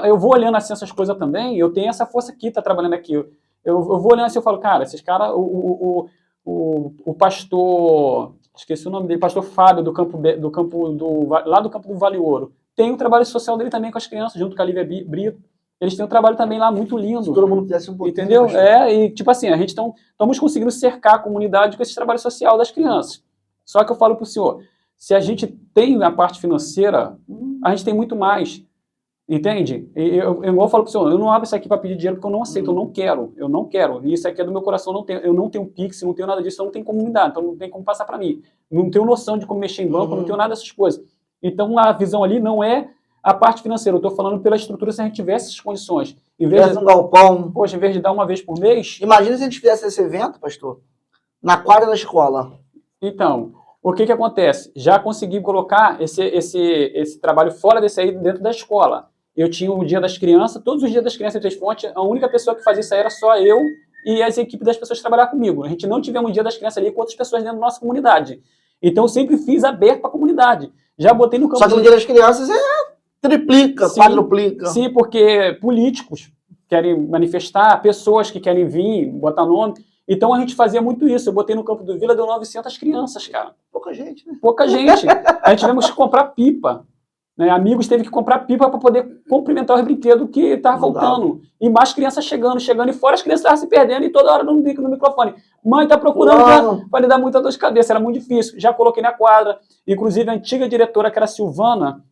eu vou olhando assim essas coisas também, eu tenho essa força aqui, tá trabalhando aqui. Eu vou olhando assim, eu falo, cara, esses caras, o pastor, esqueci o nome dele, pastor Fábio, lá do campo do Vale Ouro, tem o trabalho social dele também com as crianças, junto com a Lívia Brito. Eles têm um trabalho também lá muito lindo. Se todo mundo fizesse um pouquinho. Entendeu? pastor. E tipo assim, a gente estamos conseguindo cercar a comunidade com esse trabalho social das crianças. Só que eu falo para o senhor, se a gente tem a parte financeira, a gente tem muito mais. Entende? Eu falo para o senhor, eu não abro isso aqui para pedir dinheiro porque eu não aceito, eu não quero. E isso aqui é do meu coração, eu não tenho Pix, não tenho nada disso, eu não tenho comunidade, então não tem como passar para mim. Não tenho noção de como mexer em banco, não tenho nada dessas coisas. Então a visão ali não é a parte financeira, eu estou falando pela estrutura se a gente tivesse essas condições. Em vez um galpão. Poxa, em vez de dar uma vez por mês... Imagina se a gente fizesse esse evento, pastor, na quadra da escola. Então, o que acontece? Já consegui colocar esse trabalho fora desse aí dentro da escola. Eu tinha o Dia das Crianças, todos os dias das crianças em Três Pontes, a única pessoa que fazia isso aí era só eu e as equipes das pessoas que trabalhavam comigo. A gente não tivemos um Dia das Crianças ali com outras pessoas dentro da nossa comunidade. Então, eu sempre fiz aberto para a comunidade. Já botei no campo... Só que no Dia das Crianças triplica, quadruplica. Sim, porque políticos querem manifestar, pessoas que querem vir, botar nome. Então a gente fazia muito isso. Eu botei no campo do Vila, deu 900 crianças, cara. Pouca gente, né? Pouca gente. A gente tivemos que comprar pipa. Né? Amigos teve que comprar pipa para poder cumprimentar os brinquedos que estavam faltando. E mais crianças chegando, e fora as crianças estavam se perdendo e toda hora no microfone. Mãe, tá procurando para lhe dar muita dor de cabeça. Era muito difícil. Já coloquei na quadra. Inclusive a antiga diretora, que era a Silvana,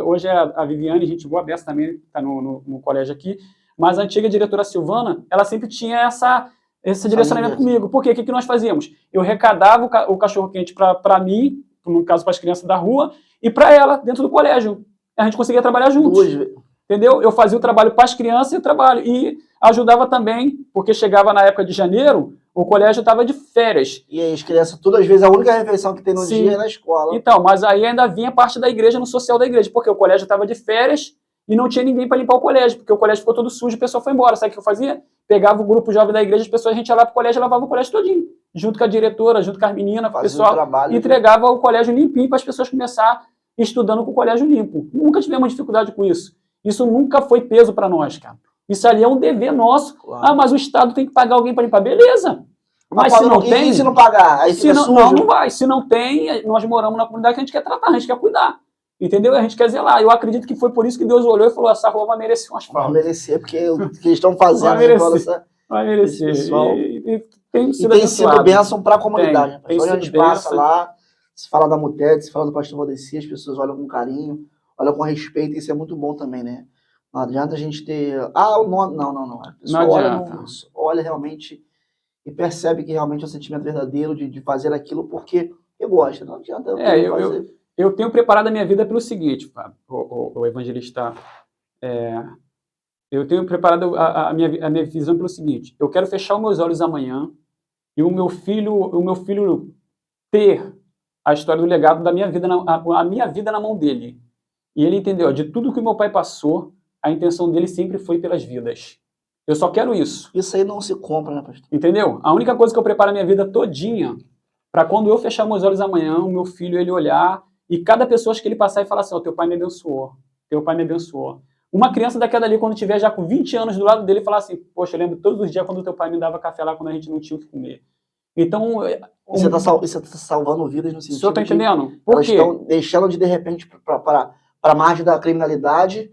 hoje é a Viviane, gente boa beça também, está no colégio aqui, mas a antiga diretora Silvana, ela sempre tinha esse direcionamento comigo. Por quê? O que nós fazíamos? Eu arrecadava o cachorro-quente para mim, no caso para as crianças da rua, e para ela, dentro do colégio. A gente conseguia trabalhar juntos. Entendeu? Eu fazia o trabalho para as crianças e ajudava também, porque chegava na época de janeiro, o colégio estava de férias. E aí as crianças, todas as vezes, a única refeição que tem no dia é na escola. Então, mas aí ainda vinha parte da igreja, no social da igreja, porque o colégio estava de férias e não tinha ninguém para limpar o colégio, porque o colégio ficou todo sujo e o pessoal foi embora. Sabe o que eu fazia? Pegava o grupo jovem da igreja, as pessoas, a gente ia lá para o colégio e lavava o colégio todinho, junto com a diretora, junto com as meninas, com o pessoal, e entregava o colégio limpinho para as pessoas começarem estudando com o colégio limpo. Nunca tivemos dificuldade com isso. Isso nunca foi peso para nós, cara. Isso ali é um dever nosso. Claro. Mas o Estado tem que pagar alguém para limpar. Beleza. Mas se não tem... E se não pagar? Aí se não vai. Se não tem, nós moramos na comunidade que a gente quer tratar, a gente quer cuidar. Entendeu? A gente quer zelar. Eu acredito que foi por isso que Deus olhou e falou, essa rua vai merecer um asfalto. Vai merecer, porque o que eles estão fazendo... Vai merecer. E tem sido bênção para a comunidade. Olha, a gente passa lá, se fala da Mutete, se fala do pastor Valdeci, as pessoas olham com carinho, olham com respeito, e isso é muito bom também, né? Não adianta a gente ter... o nome... Não. A pessoa olha realmente e percebe que realmente é um sentimento verdadeiro de fazer aquilo porque eu gosto. Não adianta fazer... Eu tenho preparado a minha vida pelo seguinte, Fábio, o evangelista... eu tenho preparado a minha visão pelo seguinte. Eu quero fechar os meus olhos amanhã e o meu filho ter a história do legado da minha vida, a minha vida na mão dele. E ele entendeu, de tudo que meu pai passou, a intenção dele sempre foi pelas vidas. Eu só quero isso. Isso aí não se compra, né, pastor? Entendeu? A única coisa que eu preparo a minha vida todinha, para quando eu fechar meus olhos amanhã, o meu filho, ele olhar, e cada pessoa que ele passar e falar assim, teu pai me abençoou, teu pai me abençoou. Uma criança daquela ali, quando tiver já com 20 anos do lado dele, falar assim, poxa, eu lembro todos os dias quando teu pai me dava café lá, quando a gente não tinha o que comer. Então... Você está salvando vidas no sentido de... Você está entendendo? Por quê? Elas estão deixando de repente, para a margem da criminalidade,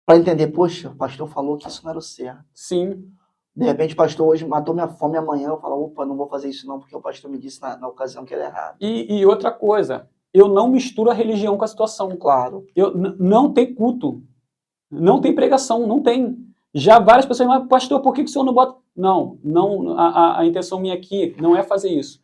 para entender, poxa, o pastor falou que isso não era o certo. Sim. De repente, o pastor hoje matou minha fome, amanhã eu falo, opa, não vou fazer isso não, porque o pastor me disse na ocasião que era errado. E outra coisa, eu não misturo a religião com a situação. Claro. Não tem culto, não tem pregação, não tem. Já várias pessoas, mas pastor, por que o senhor não bota? Não, a intenção minha aqui não é fazer isso.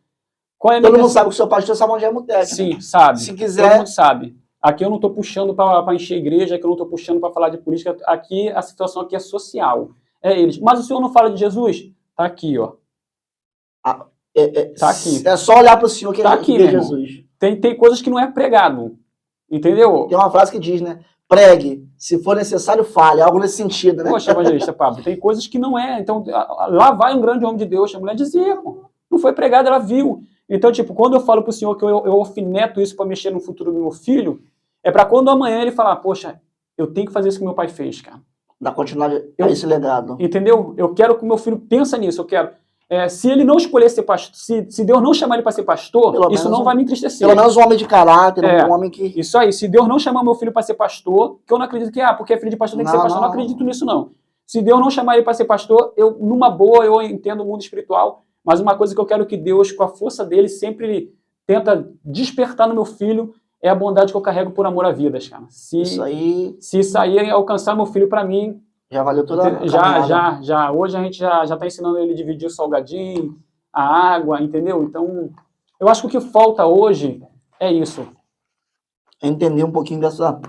Qual é a minha Todo mundo intenção? sabe que o seu pastor sabe onde é Mutec. Sim, né? sabe. Se quiser. Todo mundo sabe. Aqui eu não estou puxando para encher igreja, aqui eu não estou puxando para falar de política, aqui a situação aqui é social. É eles. Mas o senhor não fala de Jesus? Tá aqui, ó. Tá aqui. É só olhar para o Senhor que Tá é aqui, ver meu Jesus. Tem coisas que não é pregado. Entendeu? Tem uma frase que diz, né? Pregue, se for necessário, fale. Algo nesse sentido, né? Poxa, evangelista Pablo, tem coisas que não é. Então, lá vai um grande homem de Deus. A mulher dizia, pô. Não foi pregado, ela viu. Então, tipo, quando eu falo pro senhor que eu alfineto isso para mexer no futuro do meu filho, é para quando amanhã ele falar, poxa, eu tenho que fazer isso que meu pai fez, cara. Dá continuidade a esse legado. Entendeu? Eu quero que o meu filho pense nisso. Eu quero. Se ele não escolher ser pastor, se Deus não chamar ele para ser pastor, Pelo isso não vai me entristecer. Pelo menos um homem de caráter, um homem que... Isso aí. Se Deus não chamar meu filho para ser pastor, que eu não acredito que, porque é filho de pastor tem que ser pastor, não acredito nisso, não. Se Deus não chamar ele para ser pastor, numa boa, eu entendo o mundo espiritual, mas uma coisa que eu quero que Deus, com a força dele, sempre tenta despertar no meu filho é a bondade que eu carrego por amor a vidas, cara. Se isso aí alcançar meu filho para mim... Já valeu toda a caminhada. Já. Hoje a gente já está ensinando ele a dividir o salgadinho, a água, entendeu? Então, eu acho que o que falta hoje é isso. Entender um pouquinho dessa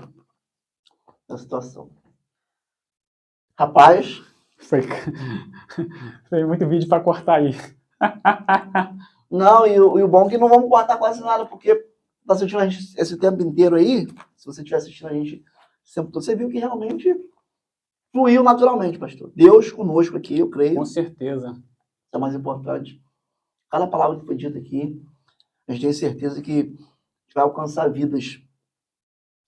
situação. Rapaz... Foi muito vídeo para cortar aí. Não, e o bom é que não vamos cortar quase nada, porque tá assistindo a gente esse tempo inteiro aí, se você estiver assistindo a gente esse tempo todo, você viu que realmente fluiu naturalmente, pastor. Deus conosco aqui, eu creio. Com certeza. Isso é o mais importante. Cada palavra que foi dita aqui, a gente tem certeza que a gente vai alcançar vidas.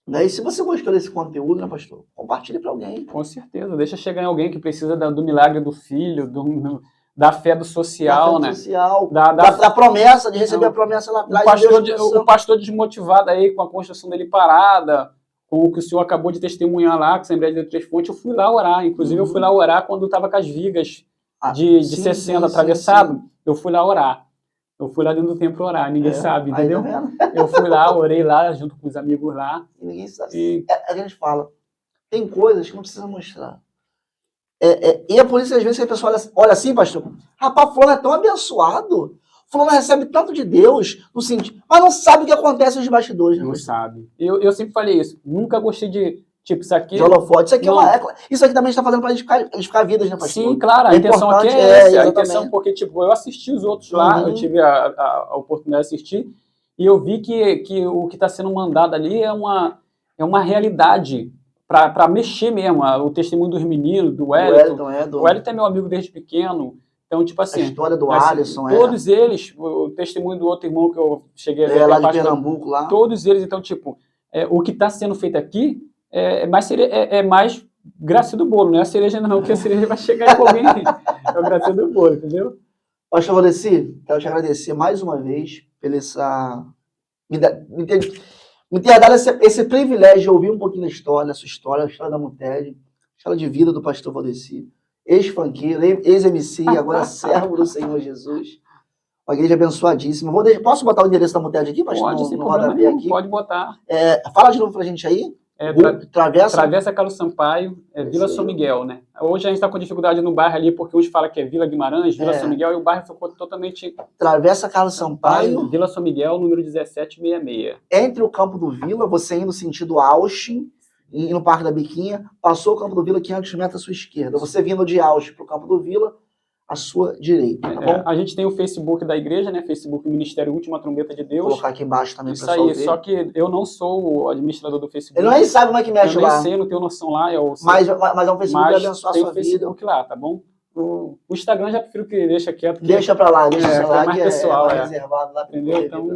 E se você gostou desse conteúdo, né, pastor? Compartilhe para alguém. Com certeza. Deixa chegar em alguém que precisa do milagre do filho, da fé do social, né? Da promessa, de receber a promessa lá atrás. O pastor desmotivado aí com a construção dele parada, com o que o senhor acabou de testemunhar lá, com a Assembleia de Três Fontes, eu fui lá orar. Inclusive, eu fui lá orar quando estava com as vigas de 60 atravessado. Eu fui lá orar. Eu fui lá dentro do templo orar, ninguém sabe, entendeu? Eu fui lá, orei lá, junto com os amigos lá. E ninguém sabe. A gente fala, tem coisas que não precisa mostrar. E é por isso que às vezes a pessoa olha assim, pastor, rapaz, fulano é tão abençoado, fulano recebe tanto de Deus, no sentido, mas não sabe o que acontece nos bastidores. Né, não sabe. Eu sempre falei isso, nunca gostei de, tipo, isso aqui... De holofote, isso aqui isso aqui também está fazendo para edificar vidas, né, pastor? Sim, claro, a intenção aqui é essa, a intenção, porque, tipo, eu assisti os outros lá, eu tive a oportunidade de assistir, e eu vi que o que está sendo mandado ali é uma realidade, para mexer mesmo, o testemunho dos meninos, do Wellington. O Wellington é meu amigo desde pequeno, então, tipo assim... A história do Alisson, todos eles, o testemunho do outro irmão que eu cheguei a ver... lá de Pernambuco, lá. Todos eles, então, tipo, o que está sendo feito aqui é mais graça do bolo, não é a cereja não, porque a cereja vai chegar em alguém, é o graça do bolo, entendeu? Pastor Valdeci, quero te agradecer mais uma vez pela me ter dado esse privilégio de ouvir um pouquinho da história, a história da Muted, a história de vida do pastor Valdeci, ex-funkeiro, ex-MC, agora servo do Senhor Jesus. Uma igreja abençoadíssima. Posso botar o endereço da Muted aqui, pastor? Pode, sem problema nenhum, pode botar. Fala de novo pra gente aí. Travessa Carlos Sampaio, Vila São Miguel, né? Hoje a gente está com dificuldade no bairro ali, porque uns falam que é Vila Guimarães, Vila São Miguel, e o bairro ficou totalmente... Travessa Carlos Sampaio. Vila São Miguel, número 1766. Entre o Campo do Vila, você indo sentido Austin, e no Parque da Biquinha, passou o Campo do Vila 500 metros à sua esquerda. Você vindo de Austin para o Campo do Vila, à sua direita, tá bom? A gente tem o Facebook da igreja, né? Facebook Ministério Última Trombeta de Deus. Vou colocar aqui embaixo também para pessoal ver. Só que eu não sou o administrador do Facebook. Ele nem sabe como é que mexe lá. Eu nem sei, não tenho noção lá. Mas é um Facebook que abençoa a sua vida. Tem o Facebook lá, tá bom? O Instagram já prefiro que deixa quieto. Deixa pra lá, deixa lá, mais pessoal, é reservado lá. Entendeu? Então...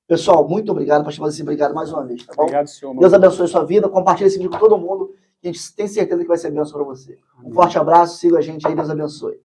Pessoal, muito obrigado, pastor Valdeci, obrigado mais uma vez, tá bom? Obrigado, senhor. Deus abençoe a sua vida, compartilhe esse vídeo com todo mundo. A gente tem certeza que vai ser bênção para você. Um forte abraço, siga a gente aí, Deus abençoe.